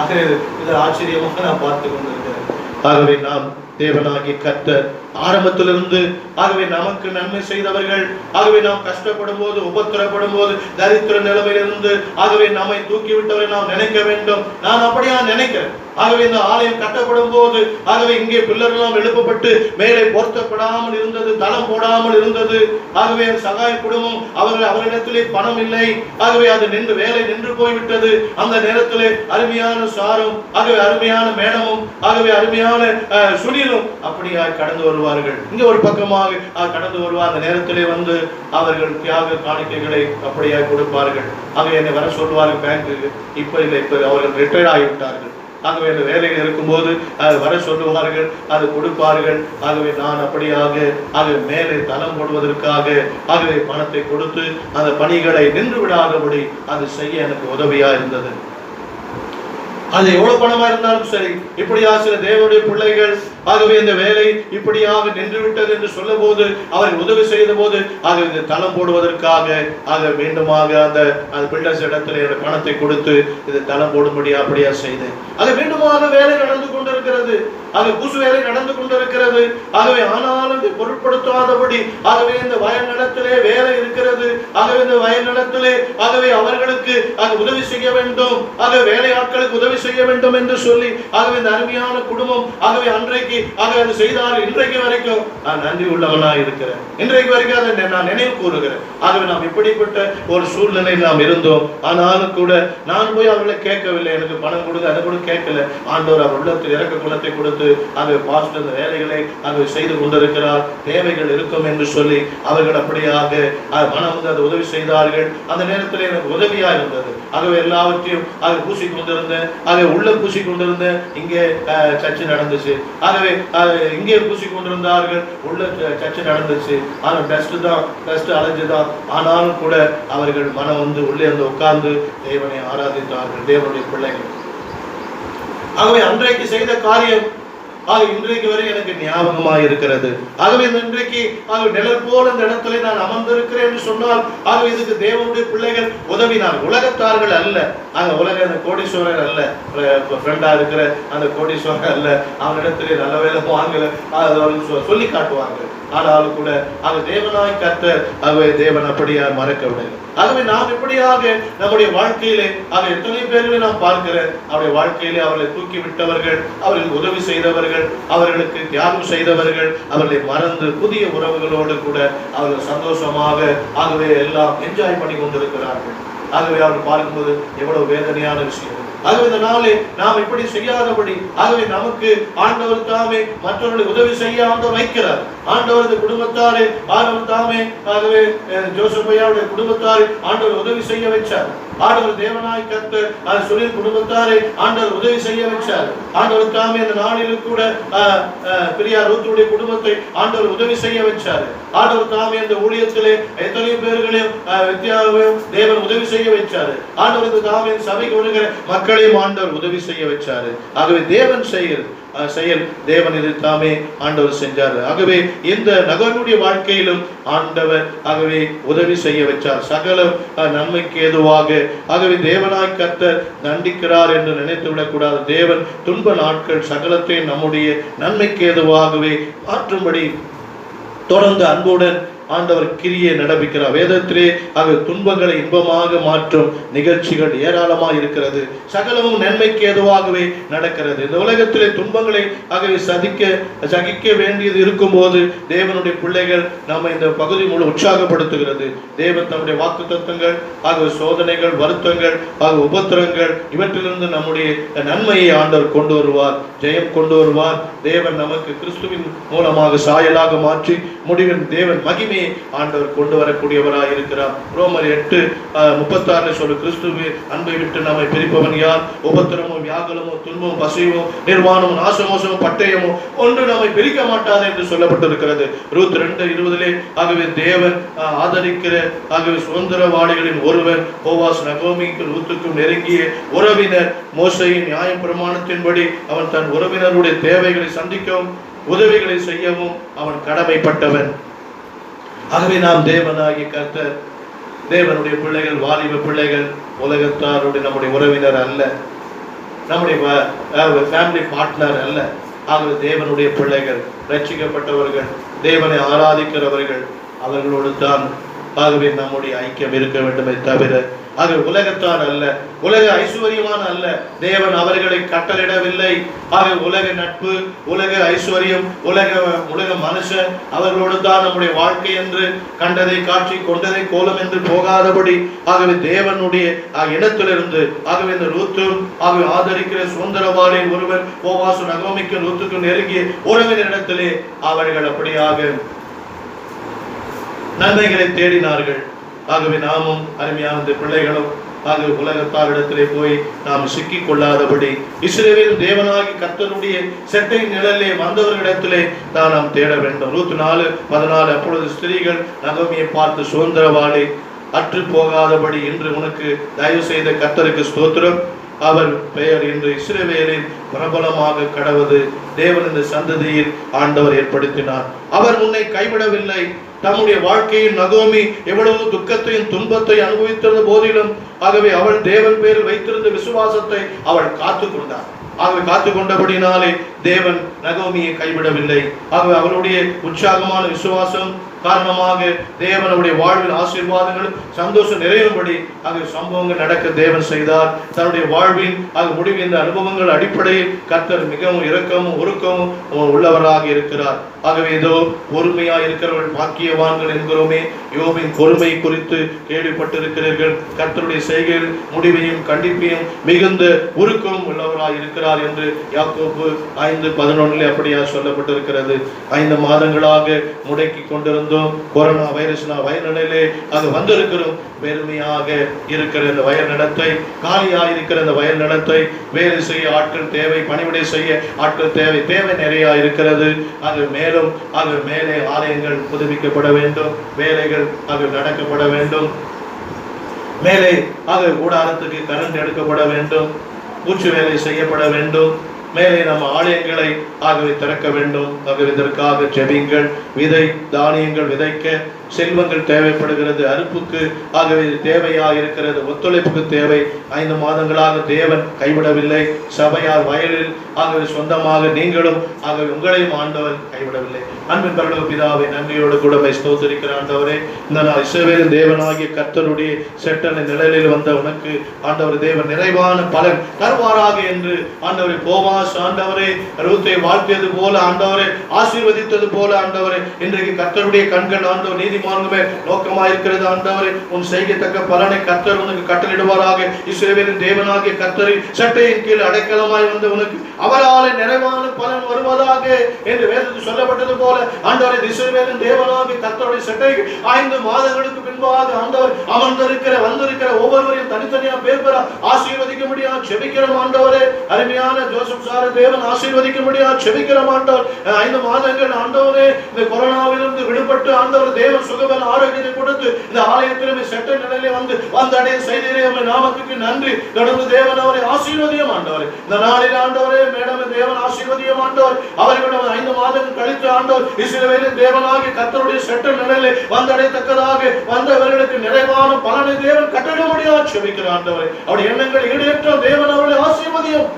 ஆகவே இது ஆச்சரியமாக நான் பார்த்து கொண்டிருக்கிறேன். ஆகவே நாம் தேவனாகிய கர்த்தர் ஆரம்பத்திலிருந்து ஆகவே நமக்கு நன்மை செய்தவர்கள் ஆகவே நாம் கஷ்டப்படும் போது, உபத்திரப்படும் போது, தரித்திர நிலைமையிலிருந்து ஆகவே நம்மை தூக்கிவிட்டவரை நாம் நினைக்க வேண்டும். நான் அப்படியா நினைக்கிறேன். ஆகவே இந்த ஆலயம் கட்டப்படும் போது ஆகவே இங்கே பில்லரெல்லாம் எழுப்பப்பட்டு மேலே பொருத்தப்படாமல் இருந்தது, தளம் போடாமல் இருந்தது. ஆகவே சகாய குடும்பம் அவர்களிடத்திலே பணம் இல்லை. ஆகவே அது வேலை நின்று போய்விட்டது. அந்த நேரத்திலே அருமையான சாரும் ஆகவே அருமையான மேடமும் ஆகவே அருமையான சுனிலும் அப்படியா கடந்து வருவார்கள். இங்க ஒரு பக்கமாக கடந்து வருவார். அந்த நேரத்திலே வந்து அவர்கள் தியாக காணிக்கைகளை அப்படியா கொடுப்பார்கள். ஆகவே என்னை வர சொல்வார்கள் பேங்க்கு. இப்ப இல்லை, இப்ப அவர்கள் ரிட்டையர்ட் ஆகிவிட்டார்கள். ஆகவே அந்த வேலையில் இருக்கும்போது அது வர சொல்லுவார்கள், அது கொடுப்பார்கள். ஆகவே நான் அப்படியாக ஆகவே மேலே தளம் போடுவதற்காக ஆகவே பணத்தை கொடுத்து அந்த பணிகளை நின்று விடாதபடி அது செய்ய எனக்கு உதவியா இருந்தது. அது எவ்வளவு பணமா இருந்தாலும் சரி, இப்படியா சில தேவனுடைய பிள்ளைகள் ஆகவே இந்த வேலை இப்படியாக நின்று விட்டது என்று சொல்ல போது அவர் உதவி செய்த போது ஆகவே இந்த தளம் போடுவதற்காக ஆக மீண்டுமாக அந்த பில்டர்ஸ் இடத்துல பணத்தை கொடுத்து இது தளம் போடும்படியா அப்படியா செய்தேன். அது மீண்டுமாக வேலை நடந்து கொண்டிருக்கிறது. ஆக பூசு வேலை நடந்து கொண்டிருக்கிறது. ஆகவே ஆனாலும் இந்த பொருட்கள் உட்படுத்தாதபடி, ஆகவே இந்த வயல் நிலத்திலே வேலை இருக்கிறது, ஆகவே இந்த வயல் நிலத்திலே ஆகவே அவர்களுக்கு உதவி செய்ய வேண்டும், ஆகவே வேலை ஆட்களுக்கு உதவி செய்ய வேண்டும் என்று சொல்லி ஆகவே இந்த அருமையான குடும்பம் ஆகவே அன்றைக்கு ஆகவே அது செய்தால் இன்றைக்கு வரைக்கும் நான் நன்றி உள்ளவனா இருக்கிறேன். இன்றைக்கு வரைக்கும் அதை நான் நினைவு கூறுகிறேன். ஆகவே நாம் இப்படிப்பட்ட ஒரு சூழ்நிலையில் நாம் இருந்தோம். ஆனாலும் கூட நான் போய் அவர்களை கேட்கவில்லை, எனக்கு பணம் கொடுங்க அதை கூட கேட்கல. ஆண்டவர் அவர் உள்ளத்தில் இறக்க குணத்தை கொடுத்து ஆகவே பாஸ்டர் இந்த வேலைகளை ஆகவே செய்து கொண்டிருக்கிறார், தேவைகள் இருக்கும் என்று சொல்லி அவர்கள் அப்படியாக மனம் வந்து அதை உதவி செய்தார்கள். அந்த நேரத்தில் எனக்கு உதவியா இருந்தது. ஆகவே எல்லாவற்றையும் ஆகவே பூசி கொண்டிருந்தேன், ஆகவே உள்ள பூசி கொண்டிருந்தேன். இங்கே சர்ச்சை நடந்துச்சு, ஆகவே இங்கே பூசி கொண்டிருந்தார்கள், உள்ள சர்ச்சை நடந்துச்சு. ஆனால் டஸ்ட் அலைஞ்சுதான். ஆனாலும் கூட அவர்கள் மனம் வந்து உள்ளே வந்து உட்கார்ந்து தேவனை ஆராதித்தார்கள், தேவனுடைய பிள்ளைகள். ஆகவே அன்றைக்கு செய்த காரியம் இன்றைக்கு வரை எனக்கு ஞாபகமாக இருக்கிறது. ஆகவே இன்றைக்கு நிழல் போல இந்த இடத்துல நான் அமர்ந்திருக்கிறேன் என்று சொன்னால் ஆகவே இதுக்கு தேவனுடைய பிள்ளைகள் உதவினார், உலகத்தார்கள் அல்ல. உலக அந்த கோடீஸ்வரர் அல்ல, ஃப்ரெண்டா இருக்கிற அந்த கோடீஸ்வரர் அல்ல. அவனிடத்திலே நல்ல வேலை வாங்கல சொல்லி காட்டுவாங்க. ஆனாலும் கூட அது தேவனாய் கர்த்தர், ஆகவே தேவன் அப்படியா மறக்கவில்லை. ஆகவே நாம் இப்படியாக நம்முடைய வாழ்க்கையிலே எத்தனை பேர்களை நாம் பார்க்கிறேன், அவருடைய வாழ்க்கையிலே அவர்களை தூக்கி விட்டவர்கள், அவர்களுக்கு உதவி செய்தவர்கள், அவர்களுக்கு தியாகம் செய்தவர்கள், அவர்களை மறந்து புதிய உறவுகளோடு கூட அவர்கள் சந்தோஷமாக ஆகவே எல்லாம் என்ஜாய் பண்ணி கொண்டிருக்கிறார்கள். ஆகவே அவர்கள் பார்க்கும்போது எவ்வளவு வேதனையான விஷயம். ஆகவே இந்த நாளே நாம் இப்படி செய்யாதபடி ஆகவே நமக்கு ஆண்டவர் தாமே மற்றவர்களுக்கு உதவி செய்ய ஆண்டவர் வைக்கிறார். ஆண்டவரது குடும்பத்தாரே ஆண்டவர் தாமே ஆகவே ஜோசப் ஐயாவுடைய குடும்பத்தாரை ஆண்டவர் உதவி செய்ய வச்சார். ஆண்டவர் தேவனாய் கர்த்தர் சுனில் குடும்பத்தாரை ஆண்டவர் உதவி செய்ய வச்சார். ஆண்டவர் தாமே இந்த நாளிலும் கூட பிரியா ரூத்துடைய குடும்பத்தை ஆண்டவர் உதவி செய்ய வச்சார். ஆண்டவர் தாமே இந்த ஊழியத்திலே எத்தனை பேர்களையும் வித்தியாவையும் தேவன் உதவி செய்ய வச்சாரு. ஆண்டவர் தாமே சபைக்கு வருகிற மக்களையும் ஆண்டவர் உதவி செய்ய வச்சாரு. ஆகவே தேவன் செயல் தேவன் இது தாமே ஆண்டவர் செஞ்சார். ஆகவே இந்த நகனுடைய வாழ்க்கையிலும் ஆண்டவர் ஆகவே உதவி செய்ய வச்சார், சகல நன்மைக்கு ஏதுவாக. ஆகவே தேவனாய் கர்த்தர் தண்டிக்கிறார் என்று நினைத்து விடக்கூடாது. தேவன் துன்ப நாட்கள் சகலத்தை நம்முடைய நன்மைக்கு ஏதுவாகவே மாற்றும்படி தொடர்ந்து அன்புடன் ஆண்டவர் கிரியை நடப்பிக்கிறார். வேதத்திலே துன்பங்களை இன்பமாக மாற்றும் நிகழ்ச்சிகள் ஏராளமாக இருக்கிறது. சகலமும் நன்மைக்கு ஏதுவாகவே நடக்கிறது. இந்த உலகத்திலே துன்பங்களை சகிக்க வேண்டியது இருக்கும் போது தேவனுடைய பிள்ளைகள் நம்ம இந்த பகுதி முழு உற்சாகப்படுத்துகிறது. தேவன் தம்முடைய வாக்குத்தத்தங்கள் ஆகவே சோதனைகள், வருத்தங்கள், உபத்திரங்கள் இவற்றிலிருந்து நம்முடைய நன்மையை ஆண்டவர் கொண்டு வருவார், ஜெயம் கொண்டு வருவார். தேவன் நமக்கு கிறிஸ்துவின் மூலமாக சாயலாக மாற்றி முடிவின் தேவன் மகிமை ஆண்டவர் கொண்டு வரக்கூடியவராய் இருக்கிறார். ரோமர் 8:36 சொல்லு, கிறிஸ்துவே அன்பை விட்டு நம்மை பிரிப்பவன் யார்? உபத்திரமும் வியாகுலமும் துன்பமும் பசியும் நிர்வாணமும் நாசமோசமும் பட்டயமும் ஒன்று நம்மை பிரிக்க மாட்டாது என்று சொல்லப்பட்டிருக்கிறது. ரூத் 2:20 ஆகவே தேவன் ஆதரிக்கிற ஆகவே சுதந்திரவாளிகளின் ஒருவன் போவாஸ் நகோமிக்கு ரூத்துக்கும் நெருங்கிய உறவினர். மோசையின் நியாய பிரமாணத்தின்படி அவன் தன் உறவினருடைய தேவைகளை சந்திக்கவும் உதவிகளை செய்யவும் அவன் கடமைப்பட்டவன். ஆகவே நாம் தேவனாகிய கர்த்தர், தேவனுடைய பிள்ளைகள், வாலிப பிள்ளைகள், உலகத்தாருடைய நம்முடைய உறவினர் அல்ல, நம்முடைய ஃபேமிலி பார்ட்னர் அல்ல. ஆகவே தேவனுடைய பிள்ளைகள், ரட்சிக்கப்பட்டவர்கள், தேவனை ஆராதிக்கிறவர்கள், அவர்களோடு தான் ஆகவே நம்முடைய ஐக்கியம் இருக்க வேண்டுமே தவிர அது உலகத்தான் அல்ல, உலக ஐஸ்வர்யமான அல்ல. தேவன் அவர்களை கட்டளிடவில்லை. ஆக உலக நட்பு, உலக ஐஸ்வர்யம், உலக மனுஷன் அவர்களோடு தான் நம்முடைய வாழ்க்கை என்று கண்டதை காட்சி கொண்டதை கோலம் என்று போகாதபடி ஆகவே தேவனுடைய இடத்திலிருந்து ஆகவே இந்த ரூத்தும் ஆகவே ஆதரிக்கிற சுதந்திரவாளின் ஒருவன் போவாசு நகோமிக்கு ரூத்துக்கு நெருங்கிய உறவினர் இடத்திலே அவர்கள் அப்படியாக நன்மைகளை தேடினார்கள். ஆகவே நாமும் அருமையான பிள்ளைகளும் ஆகவே உலகத்தாரிடத்திலே போய் நாம் சிக்கிக் கொள்ளாதபடி இஸ்ரவேல் தேவனாகி கர்த்தருடைய செட்டை நிழலே வந்தவர்களிடத்திலே தான் நாம் தேட வேண்டும். ரூத் 4:14 அப்பொழுது ஸ்திரீகள் நகோமியை பார்த்து, சுதந்திரவாளி அற்று போகாதபடி இன்று உனக்கு தயவு செய்த கர்த்தருக்கு ஸ்தோத்திரம், அவர் பெயர் இன்று இஸ்ரவேலின் பிரபலமாக கடவது. தேவன் இந்த சந்ததியில் ஆண்டவர் ஏற்படுத்தினார். அவர் உன்னை கைவிடவில்லை. தம்முடைய வாழ்க்கையில் நகோமி எவ்வளவு துக்கத்தையும் துன்பத்தை அனுபவித்திருந்த போதிலும் ஆகவே அவள் தேவன் பேரில் வைத்திருந்த விசுவாசத்தை அவள் காத்து கொண்டார். ஆகவே காத்து கொண்டபடினாலே தேவன் நகோமியை கைவிடவில்லை. ஆகவே அவருடைய உற்சாகமான விசுவாசம் காரணமாக தேவனுடைய வாழ்வில் ஆசீர்வாதங்களும் சந்தோஷம் நிறையும்படி அங்கு சம்பவங்கள் நடக்க தேவன் செய்தார். தன்னுடைய வாழ்வின் முடிவு இந்த அனுபவங்கள் அடிப்படையில் கர்த்தர் மிகவும் இரக்கமும் உருக்கமும் உள்ளவராக இருக்கிறார். ஆகவே இதோ பொறுமையாக இருக்கிறவர்கள் பாக்கியவான்கள் என்கிறோமே. யோபின் பொறுமை குறித்து கேள்விப்பட்டிருக்கிறீர்கள். கர்த்தருடைய செய்கையில் முடிவையும் கண்டிப்பையும் மிகுந்த உருக்கம் உள்ளவராக இருக்கிறார் என்று யாக்கோபு 5:11 அப்படியா சொல்லப்பட்டிருக்கிறது. 5 மாதங்களாக முடக்கி கொண்டிருந்த கொரோனா வைரஸ்னாலே அது வந்திருக்கிறோம். பெருமையாக இருக்கிற இந்த வயல் நிலத்தை, காலியாக இருக்கிற இந்த வயல் நிலத்தை வேலை செய்ய ஆட்கள் தேவை, பணிவிடை செய்ய ஆட்கள் தேவை, தேவை நிறைய இருக்கிறது. அது மேலும் அது மேலே ஆலயங்கள் புதுப்பிக்கப்பட வேண்டும், வேலைகள் அது நடக்கப்பட வேண்டும், மேலே அது கூடாரத்துக்கு கரண்ட் எடுக்கப்பட வேண்டும், பூச்சி வேலை செய்யப்பட வேண்டும், மேலே நம்ம ஆலயங்களை ஆகவே திறக்க வேண்டும். ஆகவே இதற்காக ஜெபிங்கள். விதை தானியங்கள் விதைக்க செல்வங்கள் தேவைப்படுகிறது. அறுப்புக்கு ஆகவே தேவையாக இருக்கிறது. ஒத்துழைப்புக்கு தேவை. 5 மாதங்களாக தேவன் கைவிடவில்லை. சபையார் வயலில் ஆகவே சொந்தமாக நீங்களும் ஆகவே உங்களையும் ஆண்டவர் கைவிடவில்லை. அன்பின் பரலோக பிதாவே, நன்றியோடு கூட ஸ்தோத்திரிக்கிற ஆண்டவரே, இந்த நாள் இஸ்ரவேலின் தேவனாகிய கர்த்தருடைய செட்டனை நிழலில் வந்த உனக்கு ஆண்டவர் தேவன் நிறைவான பலன் தருவாராக என்று ஆண்டவரே, போவாஸ் ஆண்டவரே ரூத்தை வாழ்த்தியது போல ஆண்டவரே, ஆசீர்வதித்தது போல ஆண்டவரே, இன்றைக்கு கர்த்தருடைய கண்கள் ஆண்டவர் நீதிமான்களே நோக்கமாயிருக்கிறது ஆண்டவரே. உன் செய்யத்தக்க பலனை கர்த்தர் உனக்கு கட்டளிடுவாராக. இஸ்ரவேலின் தேவனாகிய கர்த்தரின் சட்டையின் கீழ் அடைக்கலமாய் வந்த உனக்கு அவராலே நிறைவான பலன் வருவதாக என்று வேதத்தில் சொல்லப்பட்டது போல ஆண்டவரே, இஸ்ரவேலின் தேவனாகிய கர்த்தருடைய சட்டைக்கு 5 மாதங்களுக்கு பின்பாக ஆண்டவர் அமர்ந்திருக்கிற வந்திருக்கிற ஒவ்வொருவரையும் தனித்தனியா பேர் பெற ஆசீர்வதிக்க முடியாது செபிக்கிறோம் ஆண்டவரே. அருமையான ஜோசப் சார தேவன் ஆசீர்வதிக்க முடியாது செபிக்கிறோம் ஆண்டவர். 5 மாதங்கள் ஆண்டவரே இந்த கொரோனாவிலிருந்து விடுபட்டு ஆண்டவர் தேவன் சுகபல ஆரோக்கியத்தை கொடுத்து இந்த ஆலயத்திலுமே செட்ட நிலையிலே வந்தடைய செய்தீரே. நாமத்துக்கு நன்றி. தொடர்ந்து தேவன் அவரை ஆசீர்வதியும் ஆண்டவரே. இந்த நாளில் ஆண்டவரே மேடம் தேவன் ஆசீர்வதியும் ஆண்டவர். அவர்களிடம் 5 மாதங்கள் கழித்து ஆண்டவர் இஸ்ரவேலின் தேவனாகிய கர்த்தருடைய செட்ட நிலையிலே வந்தடையத்தக்கதாக வந்தவர்களுக்கு நிறைவான பலனை தேவன் கட்டளை முடியாது செபிக்கிறார் ஆண்டவரே. அவருடைய எண்ணங்கள் ஈடேற்ற தேவன் அவர்களை ஆசீர்வதியும்.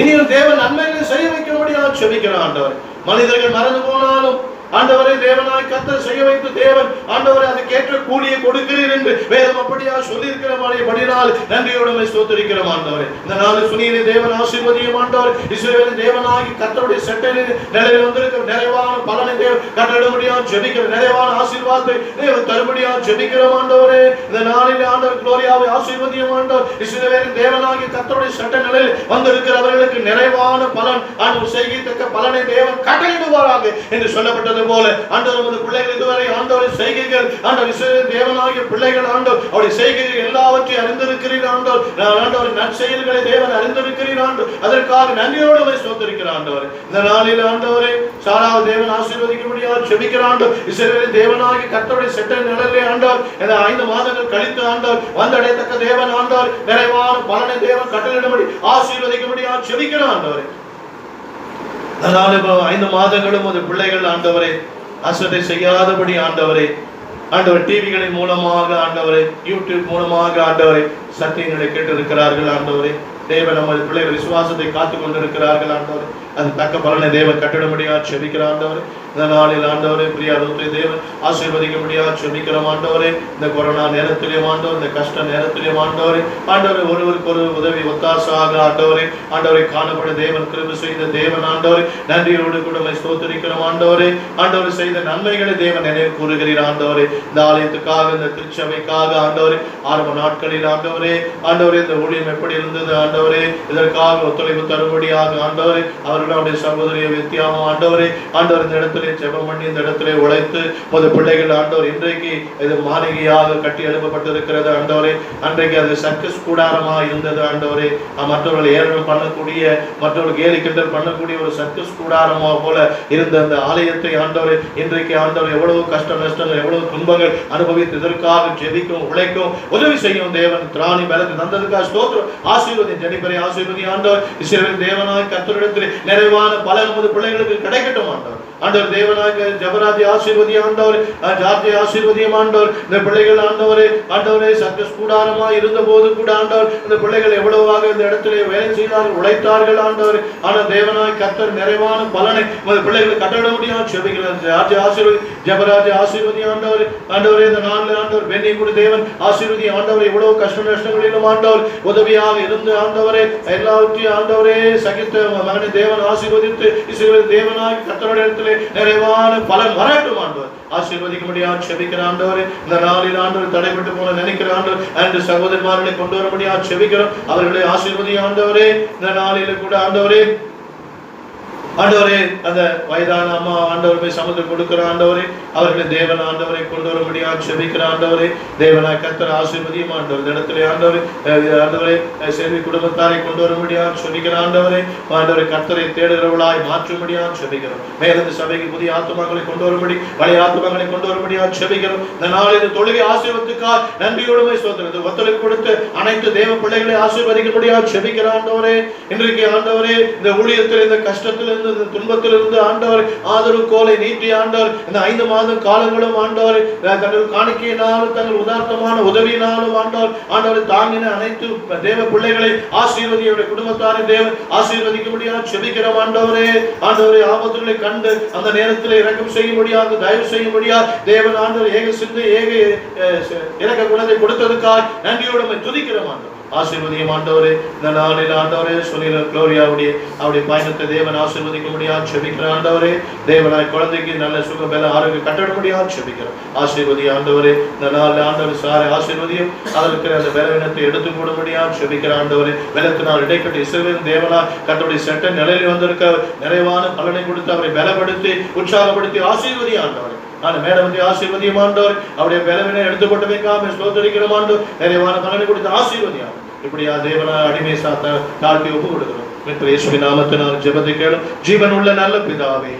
இனியும் தேவன் நன்மைகளை செய்ய வைக்க முடியாது செபிக்கிறார் ஆண்டவரே. மனிதர்கள் மறந்து போனாலும் ஆண்டவரை தேவனாய் கர்த்தர் செய்ய வைத்து தேவன் ஆண்டவரை அதுக்கேற்ற கூலியை கொடுக்கிறீர் என்று வேதம் அப்படியா சொல்லி இருக்கிறபடியால் நன்றியோடு ஸ்தோத்திரிக்கிறோம் ஆண்டவரே. இந்த நாள் சுனியிலே தேவன் ஆசீர்வதியும் ஆண்டவர். இஸ்ரவேலின் தேவனாகி கர்த்தருடைய செட்டையில் நிலையில் வந்திருக்கிற நிறைவான பலனை தேவன் கட்டளிடும்படியாக ஜெபிக்கிற நிறைவான ஆசீர்வாதத்தை தேவன் தரும்படியாக ஜெபிக்கிறோம் ஆண்டவரே. இந்த நாளில் ஆண்டவர் குளோரியாவை ஆசீர்வதியும் ஆண்டவர். இஸ்ரவேலின் தேவனாகி கர்த்தருடைய செட்டை நிலையில் வந்திருக்கிற அவர்களுக்கு நிறைவான பலன் ஆண்டவர் செய்யத்தக்க பலனை தேவன் கட்டளிடுவாராக என்று சொல்லப்பட்டது போல ஆண்டவர் நமது பிள்ளைகள் இதுவரை ஆண்டவரை செய்கைகள் ஆண்டவர் இஸ்ரவேலின் தேவனாகிய பிள்ளைகள் ஆண்டவர் அவருடைய செய்கைகள் எல்லாவற்றையும் அறிந்திருக்கிறீர் ஆண்டவர். ஆண்டவர் நற்செயல்களை தேவன் அறிந்திருக்கிறீர் ஆண்டவர். அதற்காக நன்றியோடு ஸ்தோத்திரிக்கிறார் ஆண்டவர். இந்த நாளில் ஆண்டவரே சாராவை தேவன் ஆசீர்வதிக்கும்படியாக ஜெபிக்கிறார் ஆண்டவர். இஸ்ரவேலின் தேவனாகிய கர்த்தருடைய செட்டை நிழலிலே ஆண்டவர் இந்த 5 மாதங்கள் கழித்து ஆண்டவர் வந்தடையத்தக்க தேவன் ஆண்டவர் நிறைவான பலனை தேவன் கட்டளையிடும்படி ஆசீர்வதிக்கும்படியாக ஜெபிக்கிறார் ஆண்டவரே. அதனால 5 மாதங்களும் ஒரு பிள்ளைகள் ஆண்டவரை அசட்டை செய்யாதபடி ஆண்டவரை ஆண்டவர் டிவிகளின் மூலமாக ஆண்டவரை யூடியூப் மூலமாக ஆண்டவரை சத்தியங்களை கேட்டிருக்கிறார்கள் ஆண்டவரை. தேவன் நமது பிள்ளைகள் விசுவாசத்தை காத்துக் கொண்டிருக்கிறார்கள் ஆண்டவரை. அது தக்க பலனை தேவன் கட்டிடமுடியா செபிக்கிற ஆண்டவரே. இந்த நாளில் ஆண்டவரே பிரியா ரூத்தை தேவன் ஆசீர்வதிக்க முடியாது செபிக்கிறோம் ஆண்டவரே. இந்த கொரோனா நேரத்திலேயும் ஆண்டவர், இந்த கஷ்ட நேரத்திலேயும் ஆண்டவரே ஆண்டவரை ஒருவருக்கு ஒரு உதவி ஒத்தாசாக ஆண்டவரே ஆண்டவரை காணப்பட தேவன் கிருபை செய்த தேவன் ஆண்டவரே. நன்றியோடு கூட ஸ்தோத்திரிக்கிறோம் ஆண்டவரே. ஆண்டவர் செய்த நன்மைகளை தேவன் நினைவு கூறுகிறீர் ஆண்டவரே. இந்த ஆலயத்துக்காக இந்த திருச்சபைக்காக ஆண்டவரே ஆரம்ப நாட்களில் ஆண்டவரே ஆண்டவரே இந்த ஊழியம் எப்படி இருந்தது ஆண்டவரே, இதற்காக ஒத்துழைப்பு தரும்படியாக ஆண்டவரே அவர்களுடைய சகோதரிய வித்தியாசம் ஆண்டவரே ஆண்டவர் இந்த இடத்துல ஜெபம் பண்ணி இந்த இடத்துல உழைத்து முத பிள்ளைகள் ஆண்டவர் இன்றைக்கு இது மாளிகையாக கட்டி எழுப்பப்பட்டிருக்கிறது ஆண்டவரே. அன்றைக்கு அது சர்க்கஸ் கூடாரமாக இருந்தது ஆண்டவரே. மற்றவர்கள் ஏளனம் பண்ணக்கூடிய மற்றவர்கள் கேலி கிண்டல் பண்ணக்கூடிய ஒரு சர்க்கஸ் கூடாரமாக போல இருந்த அந்த ஆலயத்தை ஆண்டவரே இன்றைக்கு ஆண்டவர் எவ்வளவு கஷ்ட நஷ்டங்கள் எவ்வளவு துன்பங்கள் அனுபவித்து இதற்காக ஜெபிக்கும் உழைக்கும் உதவி செய்யும் தேவன் திராணி பலத்தை தந்ததுக்காக ஸ்தோத்திரம். ஆசீர்வதி ஜெனிபரை ஆசீர்வதி ஆண்டவர். இஸ்ரவேலின் தேவனாய் கர்த்தரிடத்திலே நிறைவான பலன் உமது பிள்ளைகளுக்கு கிடைக்கட்டும் ஆண்டவர். ஆண்டவர் தேவனாக ஜபராஜி ஆசீர்வதி ஆண்டவர், ஜார்ஜி ஆசீர்வதியும் ஆண்டவர். இந்த பிள்ளைகள் ஆண்டவரே சர்க்கஸ் கூடாரமா இருந்த போது கூட ஆண்டவர் இந்த பிள்ளைகள் எவ்வளவாக இந்த இடத்திலே வேலை செய்தார்கள், உழைத்தார்கள் ஆண்டவர். ஆனால் தேவனாய் கர்த்தர் நிறைவான பலனை உமது பிள்ளைகளை கட்டட முடியாது செபிக்கிறார். ஜார்ஜி ஆசீர்வதி, ஜபராஜி ஆசீர்வதி ஆண்டவர். ஆண்டவரே இந்த நாளில் ஆண்டவர் பெண்ணை கூட தேவன் ஆசீர்வதி ஆண்டவர். எவ்வளவு கஷ்ட நஷ்டங்களிலும் ஆண்டவர் உதவியாக இருந்து ஆண்டவரே எல்லாவற்றையும் ஆண்டவரே சகித்த மகனை தேவன் ஆசீர்வதித்து இஸ்ரவேல் தேவனாய் கர்த்தருடைய இடத்திலே நிறைவான பலன் வரட்டும் ஆண்டவர். ஆசீர்வதிக்க முடியாது செபிக்கிற ஆண்டவர். இந்த நாளில் ஆண்டவர் தடைபட்டு போல நினைக்கிற ஆண்டவர் அன்று சகோதரர்மார்களை கொண்டு வர முடியாது செபிக்கிறோம். அவர்களை ஆசீர்வதி ஆண்டவரே. இந்த நாளில் கூட ஆண்டவரே அந்த வயதான அம்மா ஆண்டவரை சமூகத்தில் கொடுக்கிற ஆண்டவரே, அவர்களை தேவன் ஆண்டவரை கொண்டு வர முடியாது செபிக்கிற ஆண்டவரே. தேவனாய் கர்த்தர் ஆசீர்வதியும் ஆண்டவர். இந்த இடத்துல ஆண்டவரை செல்வி குடும்பத்தாரை கொண்டு வர முடியாது செபிக்கிற ஆண்டவரே. கர்த்தரை தேடுகிறவளாய் மாற்ற முடியாது செபிக்கிறோம். மேலும் சபைக்கு புதிய ஆத்துமாக்களை கொண்டு வரும்படி, பழைய ஆத்துமாக்களை கொண்டு வர முடியாது செபிக்கிறோம். இந்த நாளில் தொழுகை ஆசீர்வத்துக்காக நன்றியோடுமை சோதனை ஒத்துழைப்பு கொடுத்து அனைத்து தேவ பிள்ளைகளை ஆசீர்வதிக்க முடியாது செபிக்கிற ஆண்டவரே. இன்றைக்கு ஆண்டவரே இந்த ஊழியத்தில் இந்த கஷ்டத்தில் துன்பத்திலிருந்து ஆண்டவர் ஆதரவு கோலை நீட்டி ஆண்டவர் இந்த 5 மாத காலங்களும் ஆண்டவர் தங்கள் காணிக்கையினாலும் தங்கள் உதார்த்தமான உதவியினாலும் ஆண்டவர் தாங்கின அனைத்து தேவ பிள்ளைகளை ஆசீர்வதியுடைய குடும்பத்தாரை தேவன் ஆசீர்வதிக்க முடியாது செபிக்கிறோம் ஆண்டவரே. ஆபத்துகளை கண்டு அந்த நேரத்தில் இரக்கம் செய்ய முடியாது, தயவு செய்ய முடியாது தேவன் ஆண்டவர் ஏக சிந்தை ஏக இறக்க குணத்தை கொடுத்ததுக்காக நன்றியோடு துதிக்கிறோம் ஆண்டவர். ஆசீர்வதியும் ஆண்டவரே. இந்த நாளில் ஆண்டவரே சொல்லிற குளோரியாவுடைய அவருடைய பயணத்தை தேவன் ஆசீர்வதிக்க முடியாது செபிக்கிற ஆண்டவரே. தேவனாய் குழந்தைக்கு நல்ல சுக பல ஆரோக்கிய கட்டட முடியாது செபிக்கிறோம். ஆசீர்வதி ஆண்டவரே. இந்த நாளில் ஆண்டவர் சாரை ஆசீர்வதியும் அதற்கு அந்த பலவீனத்தை எடுத்து போட முடியாது செபிக்கிற ஆண்டவரே. வெள்ளத்தினால் இடைக்கட்டு இஸ்ரவேல் தேவனா கர்த்தருடைய சட்ட நிலையில் வந்திருக்க நிறைவான பலனை கொடுத்து அவரை பலப்படுத்தி உற்சாகப்படுத்தி ஆசீர்வதி ஆண்டவரே. மேடம் ஆசீர்வதியும் ஆண்டவர். அவருடைய பலவீனை எடுத்து போட்டு வைக்காம ஸ்தோத்திரிக்கிற ஆண்டவர் நிறைவான பலனை கொடுத்து ஆசீர்வதியாகும். இப்படியா தேவனா அடிமை தாழ்த்தி ஒப்பு கொடுக்கிறோம். இயேசுவின் நாமத்தினால் ஜெபத்தை கேளும். ஜீவன் உள்ள நல்ல பிதாவே.